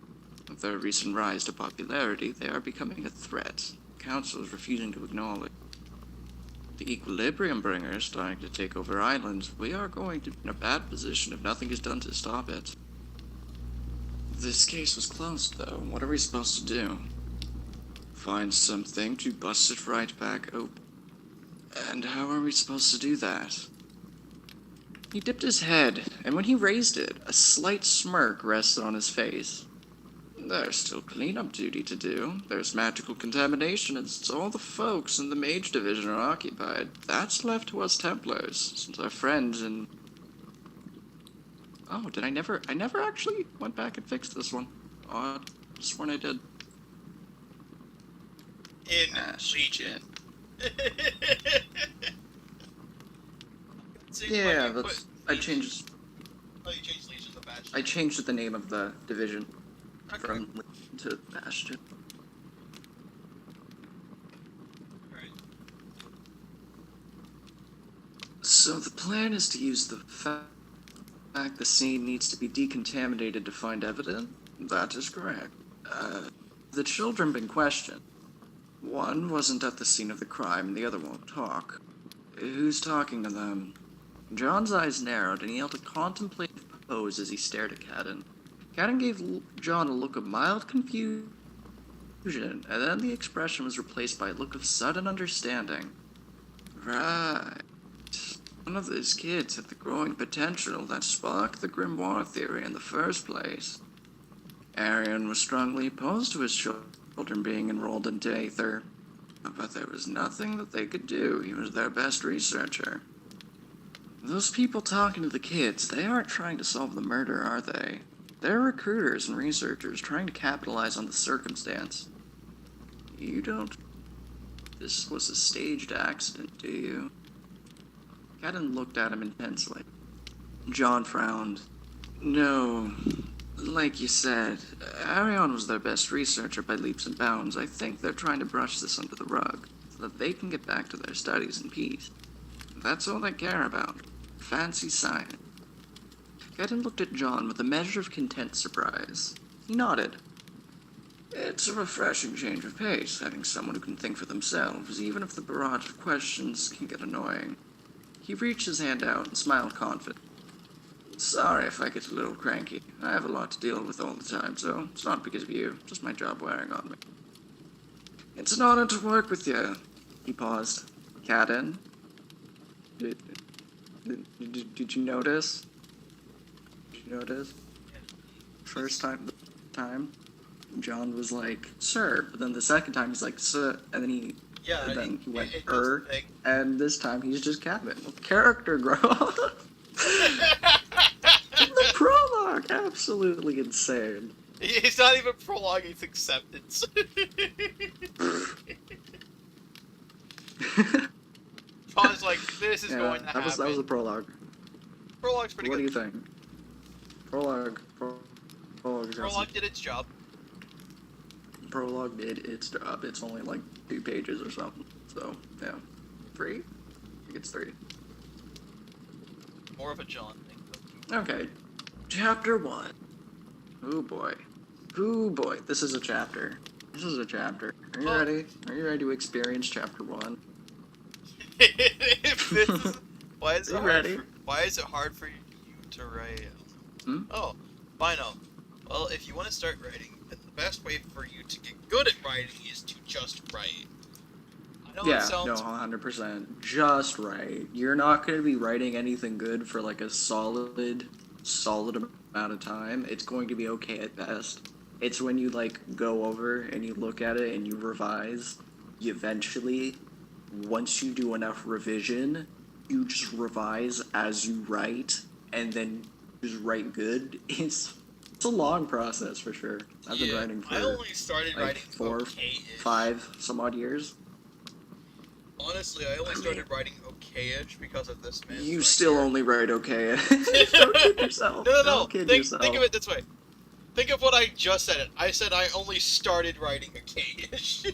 With their recent rise to popularity, they are becoming a threat. The Council is refusing to acknowledge. The Equilibrium Bringer is starting to take over islands. We are going to be in a bad position if nothing is done to stop it. This case was closed, though. What are we supposed to do? Find something to bust it right back open. And how are we supposed to do that? He dipped his head, and when he raised it, a slight smirk rested on his face. There's still cleanup duty to do. There's magical contamination, and since all the folks in the Mage Division are occupied, that's left to us Templars, since our friends in... Oh, I never actually went back and fixed this one. Oh, I sworn I did. In Legion. Yeah, I changed... Oh, you changed Legion to Bastion? I changed the name of the division. Okay. From to Bastion. Alright. So the plan is to use the fact the scene needs to be decontaminated to find evidence? That is correct. The children been questioned. One wasn't at the scene of the crime, and the other won't talk. Who's talking to them? John's eyes narrowed, and he held a contemplative pose as he stared at Cadden. Cadden gave John a look of mild confusion, and then the expression was replaced by a look of sudden understanding. Right. One of those kids had the growing potential that sparked the Grimoire theory in the first place. Arian was strongly opposed to his children being enrolled into Aether, but there was nothing that they could do. He was their best researcher. Those people talking to the kids, they aren't trying to solve the murder, are they? They're recruiters and researchers trying to capitalize on the circumstance. You don't... This was a staged accident, do you? Cadden looked at him intensely. John frowned. No. Like you said, Arion was their best researcher by leaps and bounds. I think they're trying to brush this under the rug, so that they can get back to their studies in peace. That's all they care about. Fancy science. Cadden looked at John with a measure of content surprise. He nodded. It's a refreshing change of pace, having someone who can think for themselves, even if the barrage of questions can get annoying. He reached his hand out and smiled confident. Sorry if I get a little cranky. I have a lot to deal with all the time, so it's not because of you, just my job wearing on me. It's an honor to work with you. He paused. Cadden? Did you notice? Did you notice? First time, John was like, sir, but then the second time he's like, sir, and then he went, and this time he's just Cadden. Character growth. The prologue, absolutely insane. It's not even prologue, it's acceptance. John's like, this is going to happen. That was the prologue. Prologue's pretty good. good. What do you think? Prologue Prologue did its job. prologue did its job. It's only like 2 pages or something. So yeah, 3. I think it's 3. More of a John thing. Okay, chapter 1. Oh boy. Oh boy. This is a chapter. This is a chapter. Are you ready? Are you ready to experience chapter 1? Why is Are it you hard ready? Why is it hard for you to write? Hmm? Oh, Bino. Well, if you want to start writing, then the best way for you to get good at writing is to just write. I know it Yeah, sounds... no, 100%. Just right. You're not going to be writing anything good for like a solid amount of time. It's going to be okay at best. It's when you like go over and you look at it and you revise, you eventually, once you do enough revision, you just revise as you write and then just write good. It's a long process for sure. I've been writing for I only started like writing 4, okay-ish. 5 some odd years. Honestly, I only started writing okay-ish because of this man. You still only write okay. Don't kid yourself. No. Don't kid yourself. Think of it this way. Think of what I just said. I said I only started writing okay-ish.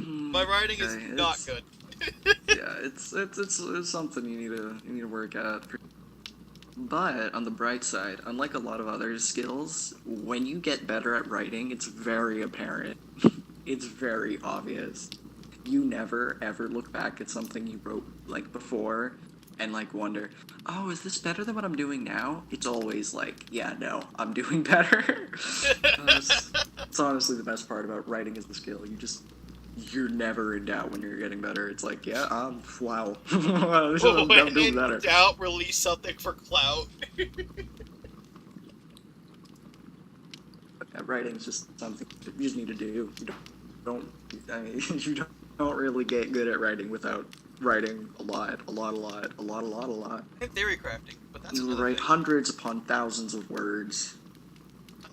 My writing is Okay, not good. Yeah, it's something you need to work at. But on the bright side, unlike a lot of other skills, when you get better at writing, it's very apparent. It's very obvious. You never ever look back at something you wrote like before and like wonder, oh, is this better than what I'm doing now? It's always like, yeah, no, I'm doing better. It's honestly the best part about writing is the skill. You're never in doubt when you're getting better. It's like, yeah, wow. I'm doing better. In doubt, release something for clout. Writing is just something you just need to do. You don't really get good at writing without writing a lot. And theory crafting, but that's You another write thing. hundreds upon thousands of words.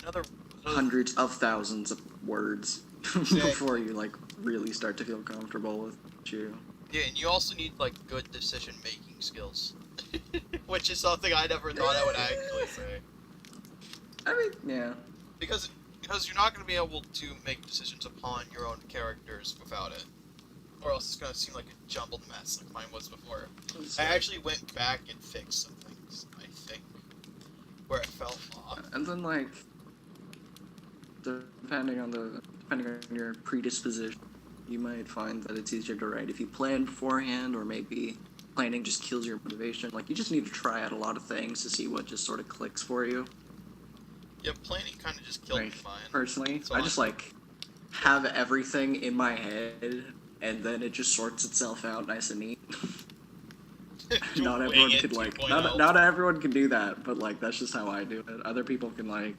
Another Hundreds of thousands of words before you like really start to feel comfortable with you. Yeah, and you also need like good decision making skills, which is something I never thought I would actually say. I mean, yeah. Because you're not going to be able to make decisions upon your own characters without it, or else it's going to seem like a jumbled mess like mine was before. I actually went back and fixed some things, I think, where it fell off. And then like, depending on your predisposition, you might find that it's easier to write if you plan beforehand, or maybe planning just kills your motivation. Like, you just need to try out a lot of things to see what just sort of clicks for you. Yeah, planning kind of just killed Like, mine. personally, So I just like have everything in my head, and then it just sorts itself out nice and neat. Not everyone could like, not everyone can do that, but like that's just how I do it. Other people can like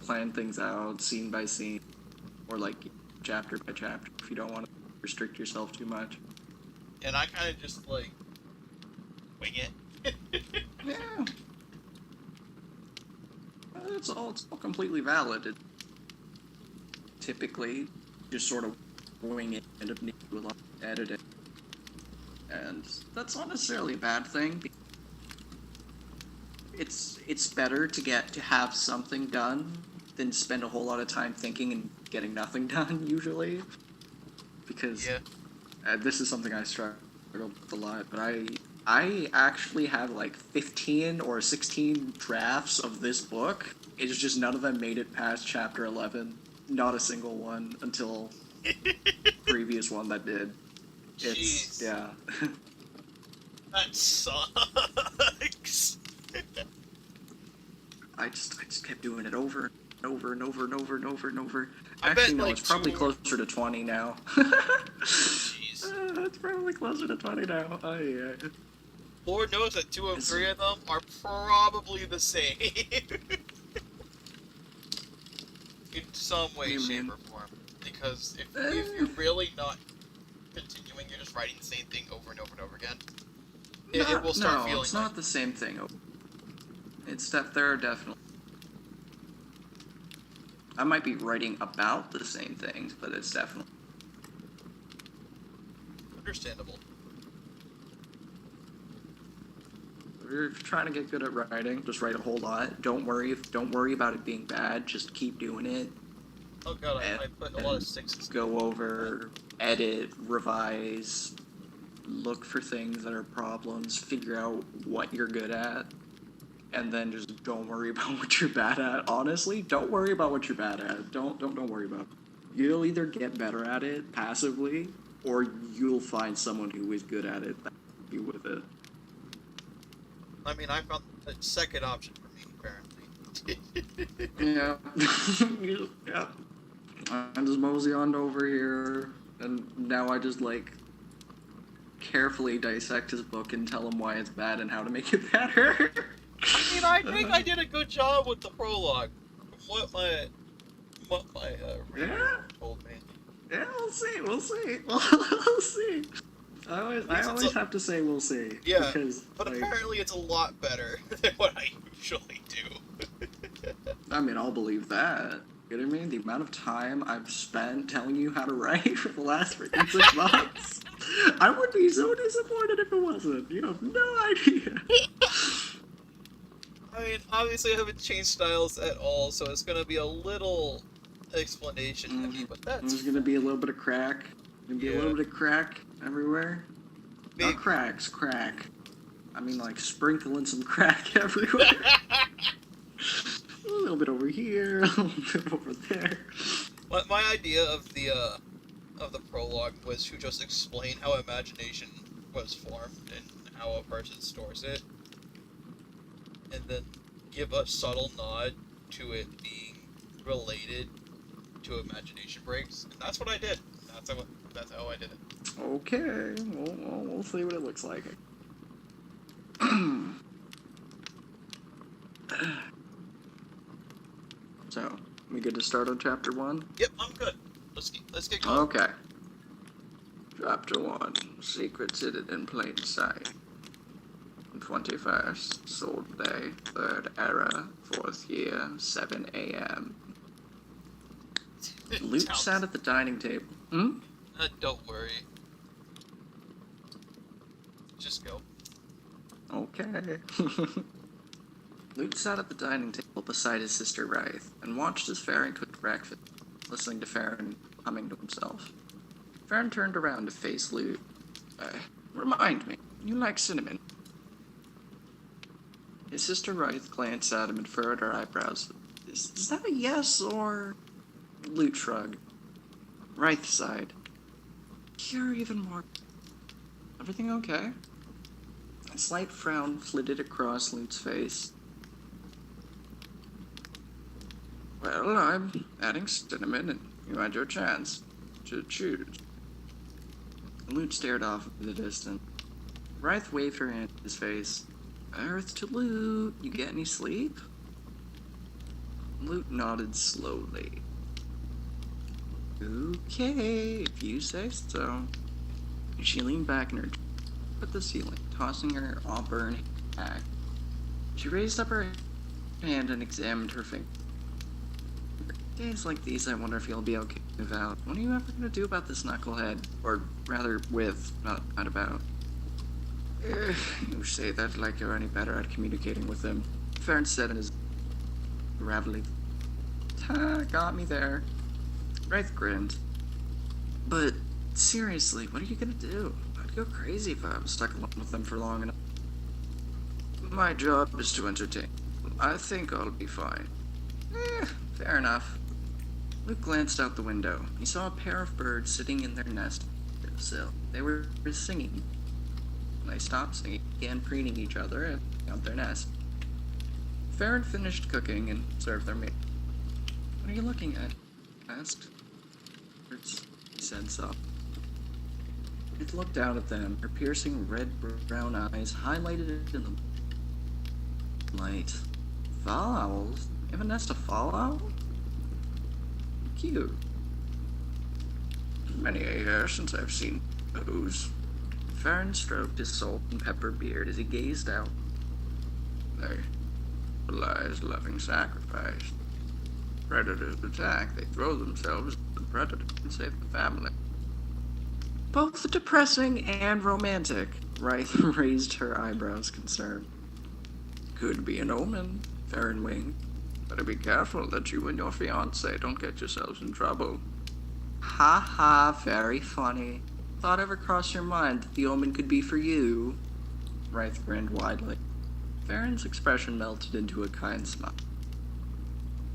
plan things out scene by scene, or like chapter by chapter if you don't want to restrict yourself too much. And I kind of just like wing it. Yeah. It's all completely valid. Typically, just sort of wing it and need to do a lot of editing. And that's not necessarily a bad thing. It's better to have something done than spend a whole lot of time thinking and getting nothing done, usually. Because this is something I struggle with a lot, but I actually have like 15 or 16 drafts of this book. It's just none of them made it past chapter 11. Not a single one until previous one that did. It's, Jeez. yeah. That sucks. I just kept doing it over and over and over and over and over and over. I Actually, bet, no, like, it's probably 2 closer to 20 now. Jeez. It's probably closer to 20 now. Oh, yeah. Lord knows that 2 of 3 of them are probably the same. In some way, shape, or form. Because if you're really not continuing, you're just writing the same thing over and over and over again, it will start feeling it's not the same thing. It's that there are definitely... I might be writing about the same things, but it's definitely... understandable. If you're trying to get good at writing, just write a whole lot. Don't worry about it being bad. Just keep doing it. Oh god, and I put a lot of sixes. go over, edit, revise, look for things that are problems, figure out what you're good at, and then just don't worry about what you're bad at. Honestly, don't worry about what you're bad at. Don't worry about it. You'll either get better at it passively, or you'll find someone who is good at it that can be with it. I mean, I found the second option for me, apparently. Yeah. Yeah. I just mosey on over here, and now I just, like, carefully dissect his book and tell him why it's bad and how to make it better. I mean, I think I did a good job with the prologue, from what my reader told me. Yeah, we'll see. We'll see. I always have to say we'll see. Yeah, because, but like, apparently it's a lot better than what I usually do. I mean, I'll believe that. You know what I mean? The amount of time I've spent telling you how to write for the last freaking 6 months. I would be so disappointed if it wasn't. You have no idea. I mean, obviously I haven't changed styles at all, so it's gonna be a little explanation heavy, but that's... There's gonna be a little bit of crack. Gonna be a little bit of crack everywhere. Maybe. Not cracks, crack. I mean, like, sprinkling some crack everywhere. A little bit over here, a little bit over there. My idea of the prologue was to just explain how imagination was formed and how a person stores it, and then give a subtle nod to it being related to imagination breaks, and that's what I did. That's how I did it. Okay, we'll see what it looks like. So, we good to start on chapter 1? Yep, I'm good. Let's get going. Okay. Chapter 1. Secrets hidden in plain sight. 21st, Soul Day, 3rd Era, 4th Year, 7 a.m. Luke sat at the dining table. Don't worry. Just go. Okay. Luke sat at the dining table beside his sister Wraith and watched as Farron cooked breakfast, listening to Farron humming to himself. Farron turned around to face Luke. Remind me, you like cinnamon? His sister Wraith glanced at him and furrowed her eyebrows. Is that a yes or... Luke shrugged. Wraith sighed. You're even more... Everything okay? A slight frown flitted across Luke's face. Well, I'm adding cinnamon, and you had your chance to choose. Luke stared off into the distance. Wraith waved her hand in his face. Earth to Luke, you get any sleep? Luke nodded slowly. Okay, if you say so. She leaned back in her chair at the ceiling, tossing her auburn back. She raised up her hand and examined her finger. Days like these, I wonder if you'll be okay about. What are you ever gonna do about this knucklehead? Or rather, with, not about. You say that like you're any better at communicating with him. Farron said in his gravelly, got me there. Wraith grinned. But seriously, what are you gonna do? I'd go crazy if I was stuck alone with them for long enough. My job is to entertain. I think I'll be fine. Fair enough. Luke glanced out the window. He saw a pair of birds sitting in their nest at the sill. They were singing. When they stopped singing, began preening each other and out their nest. Farron finished cooking and served their meal. What are you looking at? Asked. He said so. It looked down at them, her piercing red-brown eyes highlighted in the light. Fall owls? You have a nest of fall owls? Cute. Many a year since I've seen those. Farron stroked his salt and pepper beard as he gazed out. They symbolize loving sacrifice. Predators attack, they throw themselves at the predator and save the family. Both depressing and romantic. Wraith raised her eyebrows concerned. Could be an omen, Farron winked. Better be careful that you and your fiancé don't get yourselves in trouble. Ha ha, very funny. Thought ever crossed your mind that the omen could be for you? Wraith grinned widely. Farron's expression melted into a kind smile.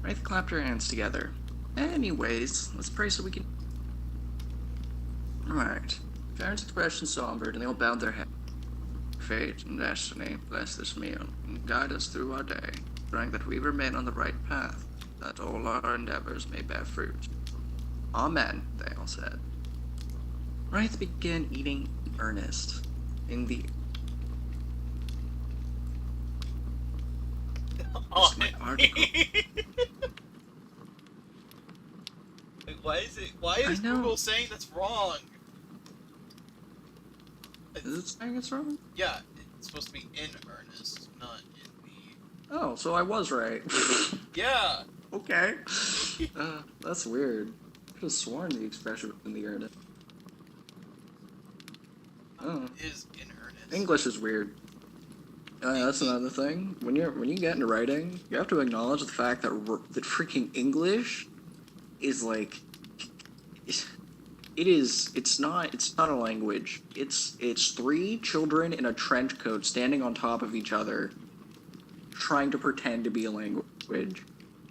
Wraith clapped her hands together. Anyways, let's pray so we can... Right. Farron's expression sombered, and they all bowed their heads. Fate and destiny bless this meal and guide us through our day, praying that we remain on the right path, that all our endeavors may bear fruit. Amen, they all said. Wraith began eating in earnest. In the... Oh, my article. Why is Google saying that's wrong? Is it saying it's wrong? Yeah, it's supposed to be in earnest, not in the... Oh, so I was right. Yeah! Okay. That's weird. I could have sworn the expression was in the earnest. Oh. It is in earnest. English is weird. That's another thing. When you get into writing, you have to acknowledge the fact that freaking English is like... It's not a language. It's three children in a trench coat standing on top of each other trying to pretend to be a language.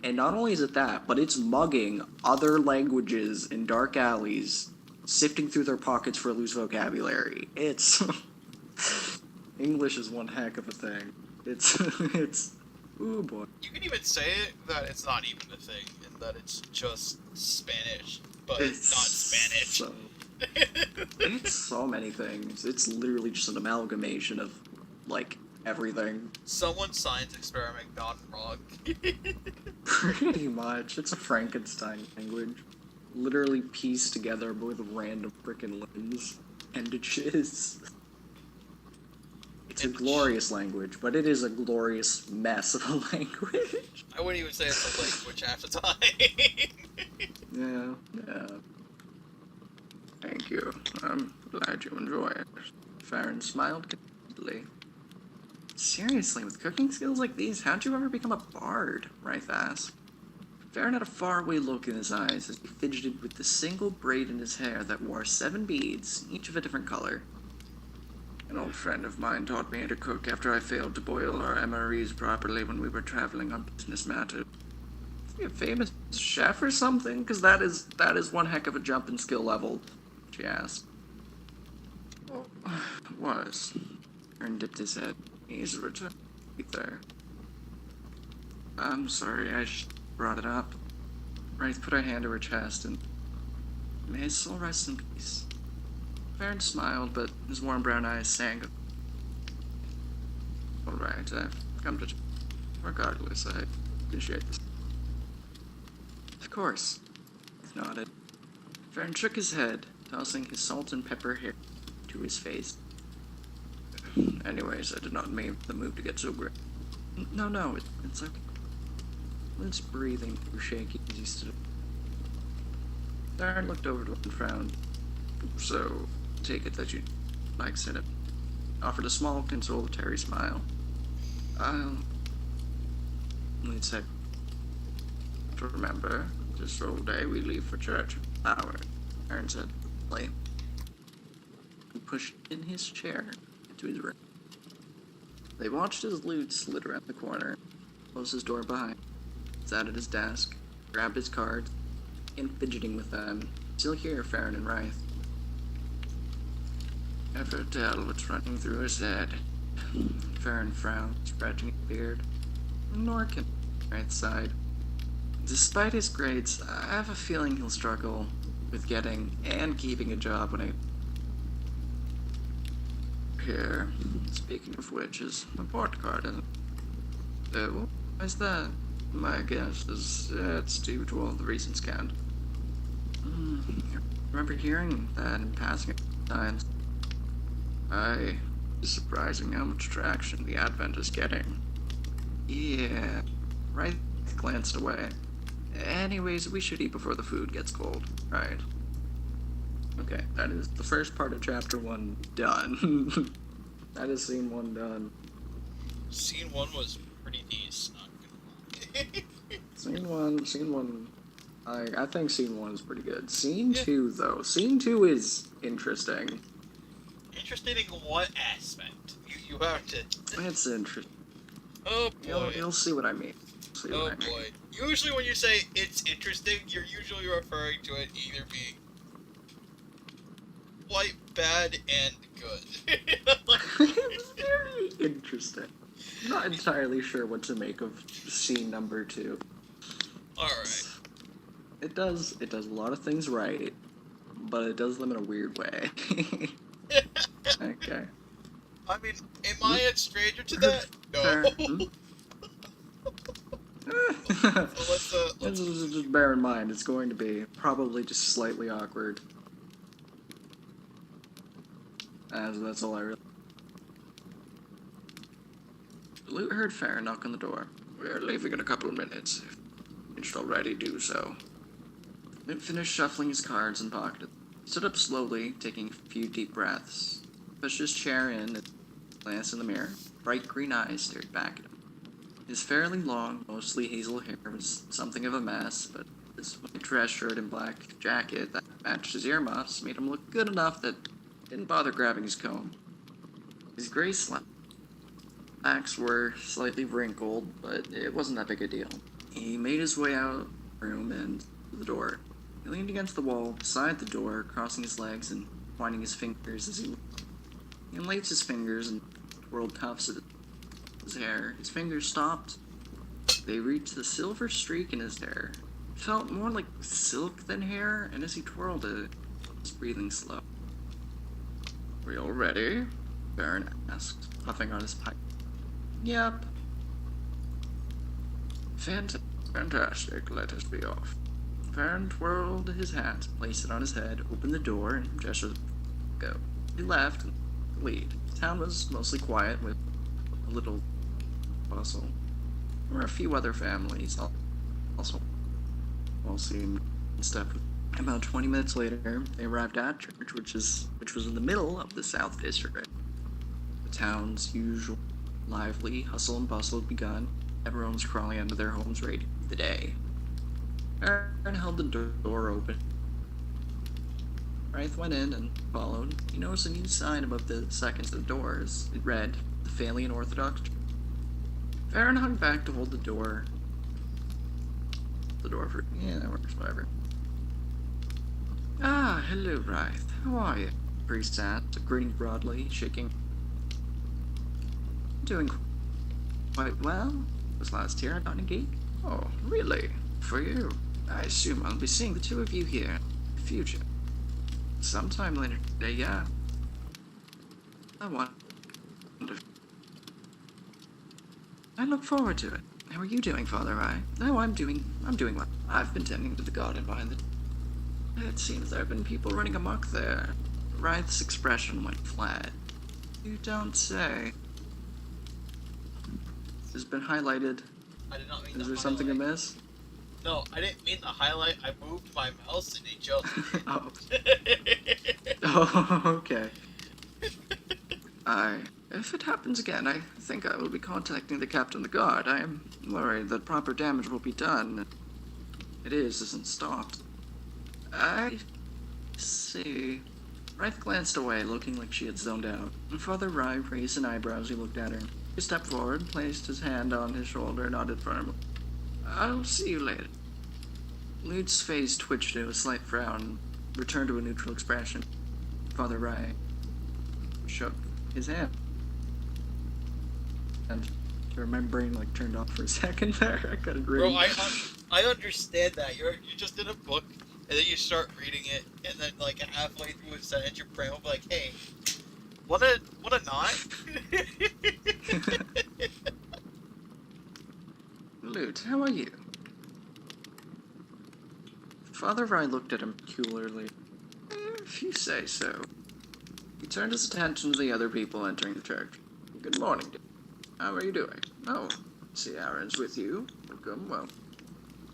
And not only is it that, but it's mugging other languages in dark alleys, sifting through their pockets for loose vocabulary. It's... English is one heck of a thing. It's... Ooh, boy. You can even say it that it's not even a thing, and that it's just Spanish, but it's not Spanish. It's so many things. It's literally just an amalgamation of, like, everything. Someone's science experiment gone wrong. Pretty much. It's a Frankenstein language. Literally pieced together with random frickin' limbs. Appendages. It's a glorious language, but it is a glorious mess of a language. I wouldn't even say it's a language half the time. Yeah. Thank you. I'm glad you enjoy it. Farron smiled contentedly. Seriously, with cooking skills like these, how'd you ever become a bard? Wraith asked. Farron had a faraway look in his eyes as he fidgeted with the single braid in his hair that wore 7 beads, each of a different color. An old friend of mine taught me how to cook after I failed to boil our MREs properly when we were traveling on business matters. Is he a famous chef or something? Because that is one heck of a jump in skill level, she asked. Well, was. Aaron dipped his head. He's returned there. I'm sorry, I brought it up. Wraith put her hand to her chest and... May his soul rest in peace. Farron smiled, but his warm brown eyes sank. Alright, I've come to... Regardless, I appreciate this. Of course. He nodded. Farron shook his head, tossing his salt and pepper hair to his face. Anyways, I did not mean the move to get so great. No, it's okay. Lynn's breathing too shaky as he stood up. Farron looked over to him and frowned. So, take it that you like set up. Offered a small, consolatory smile. Lynn said, to remember, this whole day we leave for church. Hour. Aaron said, late. He pushed in his chair into his room. They watched as Lute slid around the corner, closed his door behind, sat at his desk, grabbed his cards, and fidgeting with them. Still hear Farron and Wraith. Never tell what's running through his head. Farron frowned, scratching his beard. Nor can Wraith sighed. Despite his grades, I have a feeling he'll struggle with getting and keeping a job when Here, speaking of which, is a port card, isn't it? Why is that? My guess is it's due to all the recent scandal. I remember hearing that in passing at times. It's surprising how much traction the Advent is getting. Yeah, Wraith glanced away. Anyways, we should eat before the food gets cold, right? Okay, that is the first part of chapter 1 done. That is scene 1 done. Scene 1 was pretty decent, not gonna lie. Scene one. I think scene one is pretty good. Scene Yeah. two, though. Scene two is interesting. Interesting in what aspect? You have to. It's interesting. Oh boy. You'll see what I mean. Oh boy. Usually when you say it's interesting, you're usually referring to it either being quite bad and good. It's very interesting. I'm not entirely sure what to make of scene number two. Alright. It does a lot of things right, but it does them in a weird way. Okay. I mean, am I a stranger to that? Fair. No. So let's Just bear in mind, it's going to be probably just slightly awkward. That's all I really. Luke heard Farron knock on the door. We're leaving in a couple of minutes. You should already do so. Luke finished shuffling his cards and pocketed. He stood up slowly, taking a few deep breaths. Pushed his chair in and glanced in the mirror. Bright green eyes stared back at him. His fairly long, mostly hazel hair was something of a mess, but his white dress shirt and black jacket that matched his earmuffs made him look good enough that he didn't bother grabbing his comb. His gray slacks were slightly wrinkled, but it wasn't that big a deal. He made his way out of the room and to the door. He leaned against the wall beside the door, crossing his legs and pointing his fingers as he unlaced his fingers and twirled tufts of his hair. His fingers stopped. They reached the silver streak in his hair. It felt more like silk than hair, and as he twirled it, his breathing slowed. "We all ready?" Baron asked, puffing on his pipe. "Yep." Fantastic, let us be off." Baron twirled his hat, placed it on his head, opened the door, and gestured to go. He left and lead. The town was mostly quiet, with a little bustle. There were a few other families also all seemed in step. About 20 minutes later, they arrived at church, which was in the middle of the South District. The town's usual lively hustle and bustle had begun. Everyone was crawling into their homes ready for the day. Aaron held the door open. Wraith went in and followed. He noticed a new sign above the second set of doors. It read, "The Phalian Orthodox." Farron hung back to hold the door. That works, whatever. "Ah, hello, Wraith. How are you?" The priest asked, grinning broadly, shaking. "Doing quite well. Was last year I got engaged." "Oh, really? For you? I assume I'll be seeing the two of you here in the future. Sometime later today, yeah. I wonder. I look forward to it. How are you doing, Father Eye?" "Oh, I'm doing well. I've been tending to the garden behind the... It seems there have been people running amok there." Wraith's expression went flat. "You don't say." This has been highlighted. I did not mean Is the there something highlight. amiss? No, I didn't mean the highlight. I moved my mouse and it just did. Oh. Oh, okay. If it happens again, I think I will be contacting the captain of the guard. I am worried that proper damage will be done. It isn't stopped. I see. Wraith glanced away, looking like she had zoned out. Father Rye raised an eyebrow as he looked at her. He stepped forward, placed his hand on his shoulder, and nodded firmly. "I'll see you later." Lude's face twitched to a slight frown, returned to a neutral expression. Father Rye shook his hand. And my brain turned off for a second there. I couldn't read. Bro, I understand that. You're just in a book, and then you start reading it, and then halfway through a sentence, your brain will be like, "Hey, wanna not?" Lude, how are you? Father Rye looked at him peculiarly. If you say so. He turned his attention to the other people entering the church. "Good morning, Dave. How are you doing?" "Oh, see Aaron's with you. Welcome, well."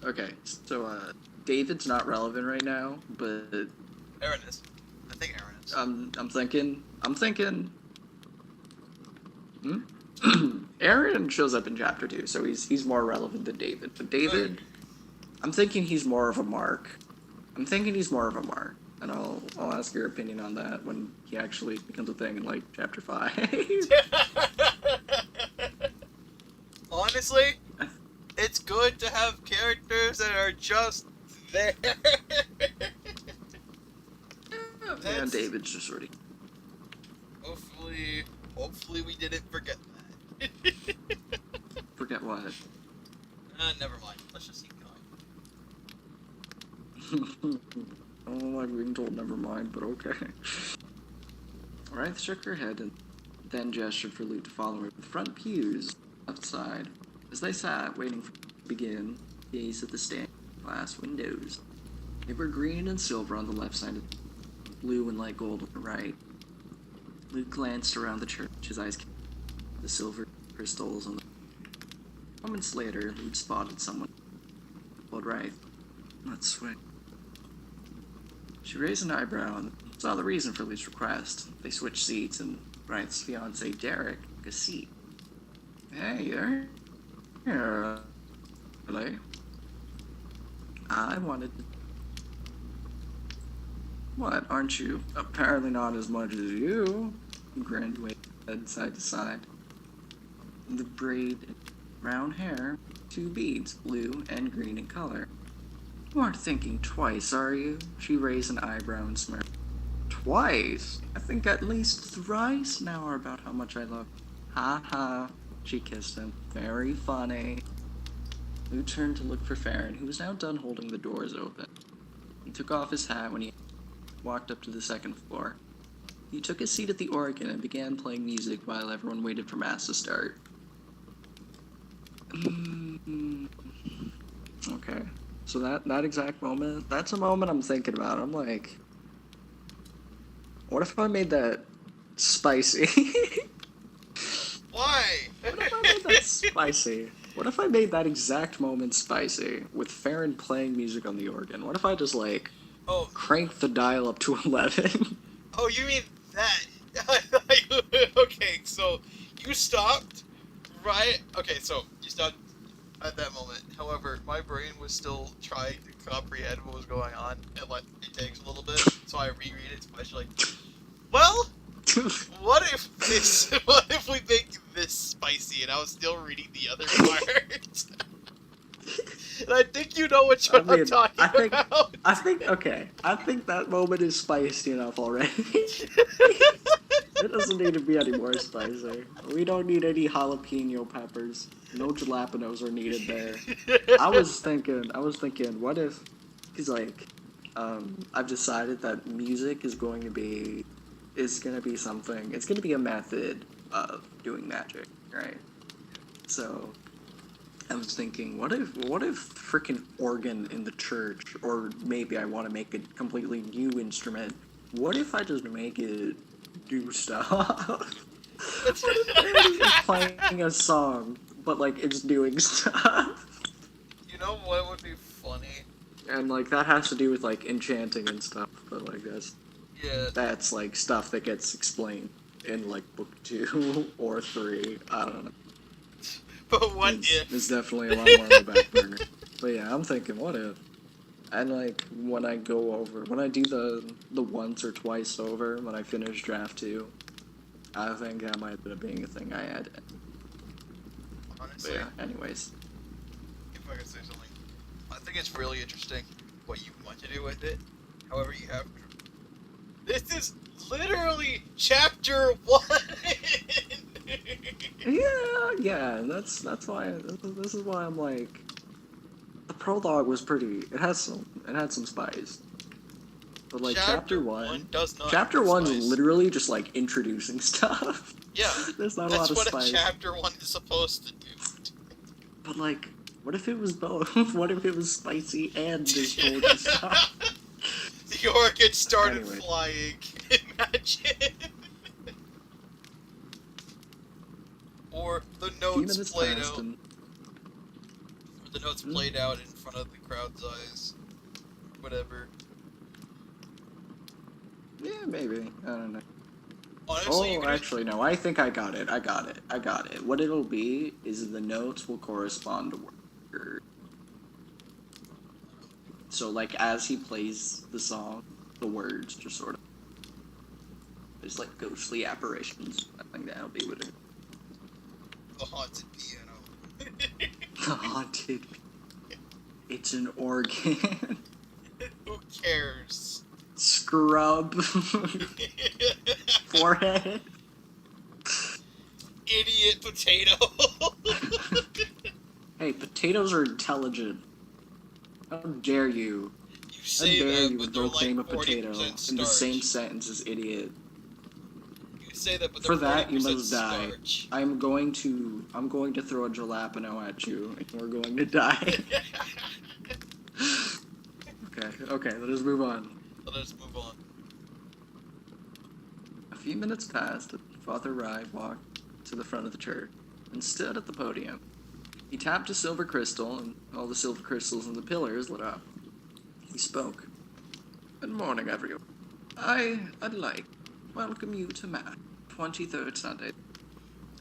Okay, so, David's not relevant right now, but... Aaron is. I think Aaron is. I'm thinking... Aaron shows up in chapter 2, so he's more relevant than David. But David... I'm thinking he's more of a Mark. And I'll ask your opinion on that when he actually becomes a thing in like chapter 5. Honestly, it's good to have characters that are just there. Man, David's just already. Hopefully we didn't forget that. Forget what? Never mind. Let's just keep going. I don't like being told never mind, but okay. Wraith shook her head and then gestured for Luke to follow her to the front pews outside. As they sat, waiting for it to begin, gazed at the stained glass windows. They were green and silver on the left side, blue and light gold on the right. Luke glanced around the church, his eyes came to the silver crystals on the... Moments later, Luke spotted someone called Wraith. Let's swing. She raised an eyebrow and saw the reason for Luke's request. They switched seats, and Wraith's fiance, Derek, took a seat. Hey, you're here, really? I wanted to... What, aren't you? Apparently not as much as you. He grinned, waving his head side to side. The braid and brown hair, 2 beads, blue and green in color. You aren't thinking twice, are you? She raised an eyebrow and smirked. Twice? I think at least thrice now about how much I love you. Ha ha. She kissed him. Very funny. Lou turned to look for Farron, who was now done holding the doors open. He took off his hat when he walked up to the second floor. He took his seat at the organ and began playing music while everyone waited for Mass to start. Okay. So that exact moment, that's a moment I'm thinking about. I'm like, what if I made that spicy? Why? What if I made that spicy? What if I made that exact moment spicy with Farron playing music on the organ? What if I just like cranked the dial up to 11? Oh, you mean that? Okay, so you stopped, right? Okay, so you stopped at that moment. However, my brain was still trying to comprehend what was going on, and like it takes a little bit, so I reread it twice. Like, well, what if we make this spicy? And I was still reading the other part. And I think you know what I'm talking about. I think that moment is spicy enough already. It doesn't need to be any more spicy. We don't need any jalapeno peppers. No jalapenos are needed there. I was thinking, what if he's like, I've decided that music is going to be something. It's going to be a method of doing magic, right? So I was thinking, what if freaking organ in the church, or maybe I want to make a completely new instrument. What if I just make it do stuff? What if it's playing a song, but like it's doing stuff? You know what would be funny? And like that has to do with like enchanting and stuff, but like that's like stuff that gets explained in like book 2 or 3. I don't know. But what if? It's definitely a lot more on the back burner. But yeah, I'm thinking, what if? And like when I do the once or twice over when I finish draft 2, I think that might end up being a thing I add. Honestly, but yeah. Anyways, if I could say something, I think it's really interesting what you want to do with it. However, you have. This is literally chapter 1. yeah. That's why. This is why I'm like. The prologue was pretty. It had some spice. But like chapter one does not. Chapter 1's literally just like introducing stuff. Yeah. There's not a lot of spice. That's what a chapter 1 is supposed to do. But like, what if it was both? What if it was spicy and this golden stuff? The orchid started flying. Imagine. Or the notes played out. The notes played out in front of the crowd's eyes. Whatever. Yeah, maybe. I don't know. Honestly, actually, no. I think I got it. What it'll be is the notes will correspond to words. So like as he plays the song, the words just sort of there's like ghostly apparitions. I think that'll be what it. The haunted piano. The haunted. It's an organ. Who cares? Scrub. Forehead. Idiot potato. Hey, potatoes are intelligent. How dare you? You How say dare that, you but they're invoke name a like 40% potato starch. in the same sentence as idiot? You say that, but For they're that, you 40% must die. starch. I'm going to throw a jalapeno at you, and we're going to die. Okay, let us move on. Let us move on. A few minutes passed, and Father Rye walked to the front of the church and stood at the podium. He tapped a silver crystal, and all the silver crystals in the pillars lit up. He spoke. Good morning, everyone. I'd like to welcome you to Mass, 23rd Sunday.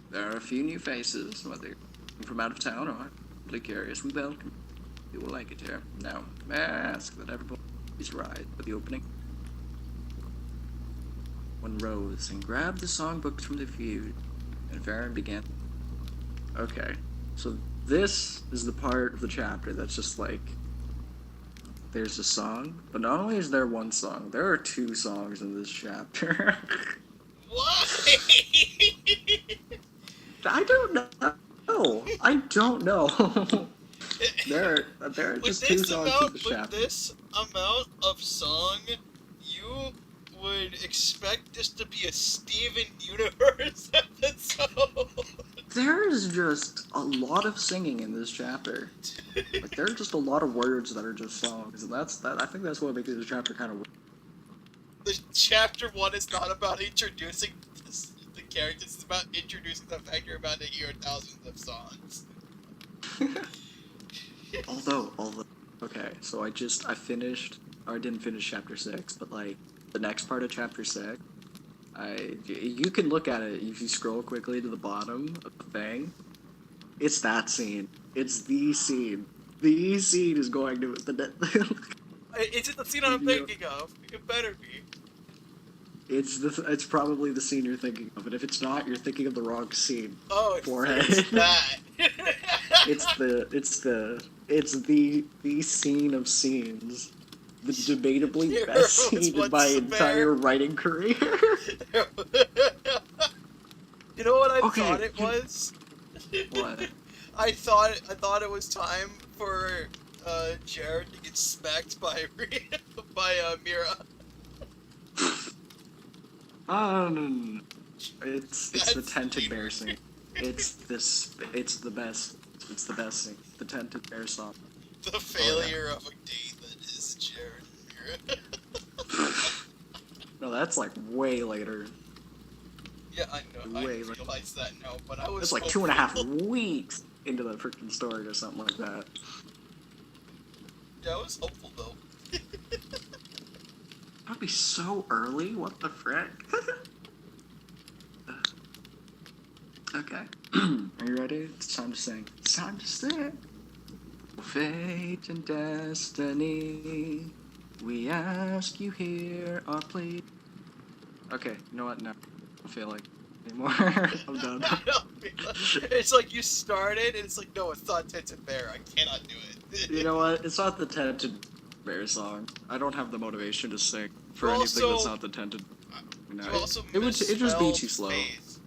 There are a few new faces, whether you're from out of town or simply curious. We welcome you. You will like it here. Now, may I ask that everybody please rise for the opening? One rose and grabbed the songbook from the feud, and Farron began. Okay, so this is the part of the chapter that's just like, there's a song, but not only is there one song, there are two songs in this chapter. Why? I don't know. I don't know. there are just two songs in this With chapter. this amount of song, you would expect this to be a Steven Universe episode. There's just a lot of singing in this chapter. Like there are just a lot of words that are just songs, and I think that's what makes this chapter kind of weird. The chapter 1 is not about introducing the characters, it's about introducing the fact you're about to hear thousands of songs. although, okay, so I finished, or I didn't finish chapter 6, but like the next part of chapter 6, you can look at it if you scroll quickly to the bottom of the thing. It's that scene. It's the scene. The scene is going to the. Is it the scene I'm thinking of? It better be. It's probably the scene you're thinking of, and if it's not, you're thinking of the wrong scene. Oh, Forehead. it's that. It's the scene of scenes. The debatably best scene in my entire writing career. You know what I Okay, thought it was? What? I thought it was time for Jared to get smacked by Mira. It's the That's tented bear weird. scene. It's the best. It's the best scene. The tented bear song. The failure of a date that is Jared and Mira. No, that's like way later. Yeah, I know. I Way realized that now, but I was. It's like hopeful. 2.5 weeks into the freaking story or something like that. Yeah, I was hopeful though. That'd be so early. What the frick? Okay. Are you ready? It's time to sing. It's time to sing. Fate and destiny, we ask you hear our plea. Okay, you know what? No, I don't feel like it anymore. I'm done. I don't feel like- It's like you started, and it's like, no, it's not Tented Bear. I cannot do it. You know what? It's not the tented bear song. I don't have the motivation to sing for anything Also, that's not the tented. You No, also it would just be misspelled too slow. faith,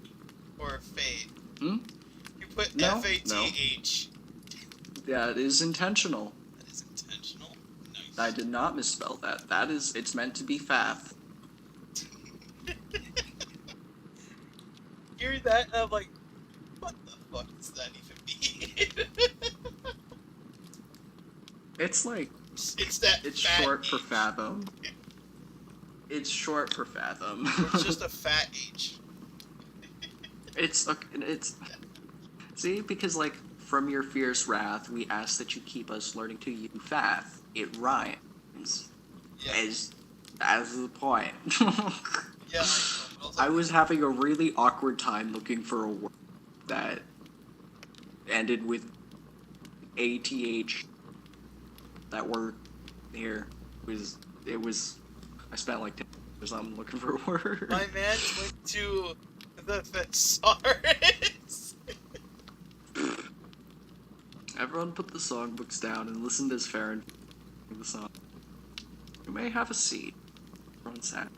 or fate. Hmm? You put No, F-A-T-H. Yeah, it is intentional. That is intentional. Nice. I did not misspell that. It's meant to be fath. Hear that, and I'm like, what the fuck does that even mean? It's like, it's that it's fat short for H. fathom. It's short for fathom. It's just a fat H. It's see, because like from your fierce wrath, we ask that you keep us learning to you fath. It rhymes. Yeah. As the point. Yeah. I was having a really awkward time looking for a word that ended with ATH. That word here. It was. I spent like 10 years. I'm looking for a word. My man went to the thesaurus. Everyone put the songbooks down and listened as Farron sang the song. You may have a seat. Everyone sat.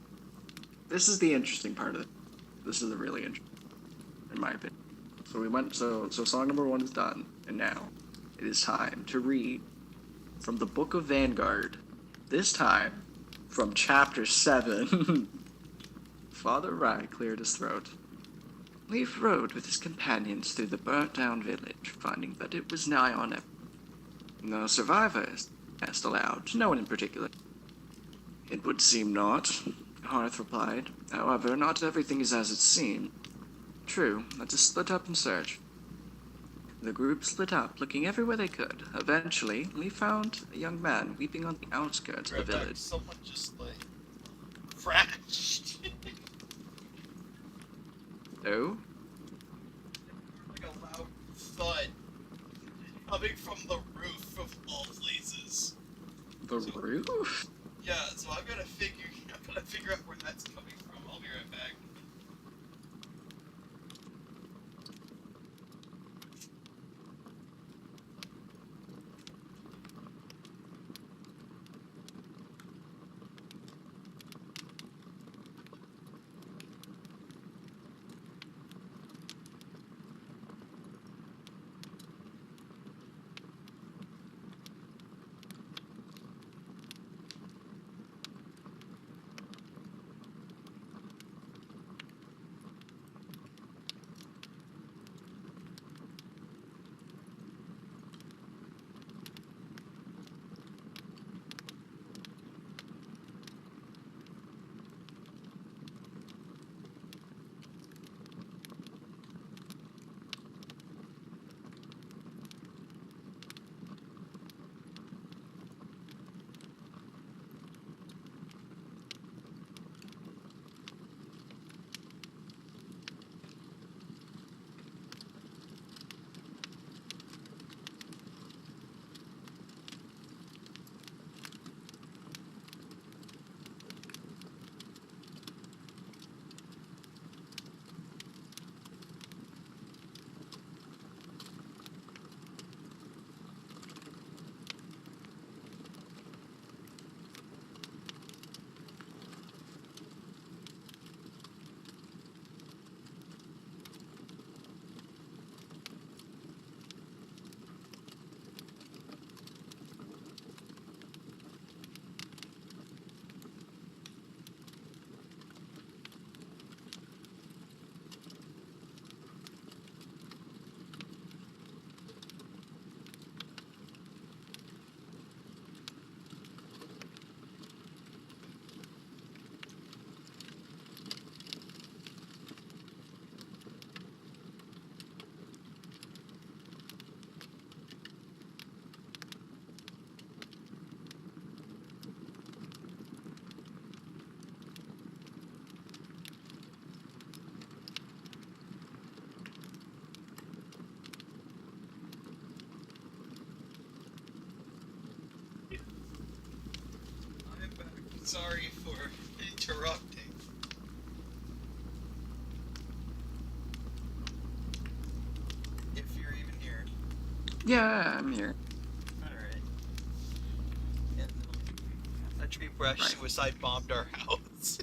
This is the interesting part of it. This is the really interesting, in my opinion. So we went. So song number 1 is done, and now it is time to read from the Book of Vanguard. This time, from Chapter 7. Father Rye cleared his throat. Leaf rode with his companions through the burnt-down village, finding that it was nigh on empty. No survivors, asked aloud, no one in particular. It would seem not, Hearth replied. However, not everything is as it seemed. True, let us split up and search. The group split up, looking everywhere they could. Eventually, Lee found a young man weeping on the outskirts of the village. Someone just crashed. Oh? Like a loud thud coming from the roof of all places. The roof? Yeah, so I'm gonna figure out where that's coming from. I'll be right back. I'm back. Sorry for interrupting. If you're even here. Yeah, I'm here. Alright. And that tree brush suicide bombed our house.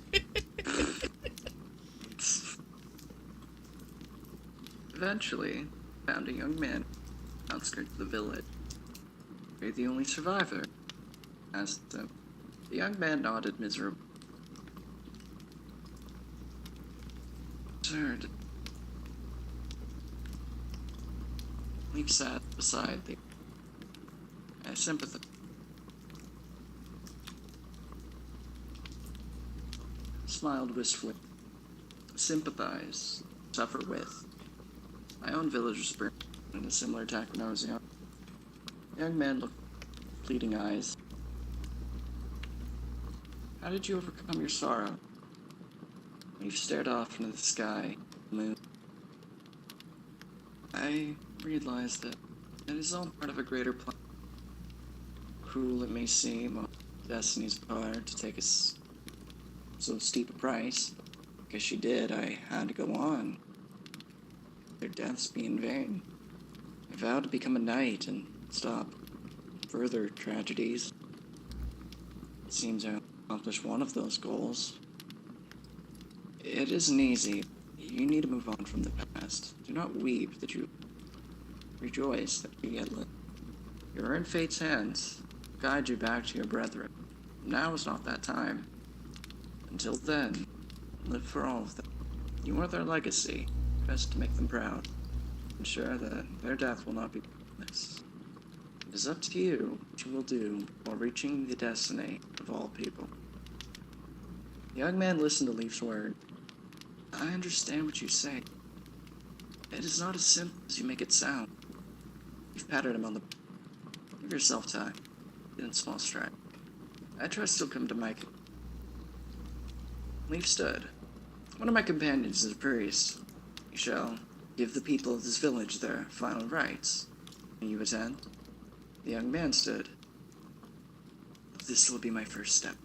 Eventually, found a young man outskirts of the village. Are you the only survivor? Asked him. The young man nodded miserably. Turned. Leaf sat beside the. I sympathize. Smiled wistfully. Sympathize. Suffer with. My own village was burned in a similar attack when I was young. The young man looked with pleading eyes. How did you overcome your sorrow? Leaf stared off into the sky, the moon. I realized that it is all part of a greater plan. cruel it may seem on Destiny's part to take so steep a price, because she did, I had to go on. Their deaths be in vain. I vowed to become a knight and stop further tragedies. It seems I accomplished one of those goals. It isn't easy. You need to move on from the past. Do not weep that you rejoice that you yet live. You're in fate's hands. Guide you back to your brethren. Now is not that time. Until then, live for all of them. You are their legacy. Best to make them proud. Ensure that their death will not be this. It is up to you what you will do while reaching the destiny of all people. The young man listened to Leaf's word. I understand what you say. It is not as simple as you make it sound. You've patted him on the... Give yourself time. In small stride. I trust you'll come to my... Leaf stood. One of my companions is a priest. You shall give the people of this village their final rites. Will you attend? The young man stood. This will be my first step.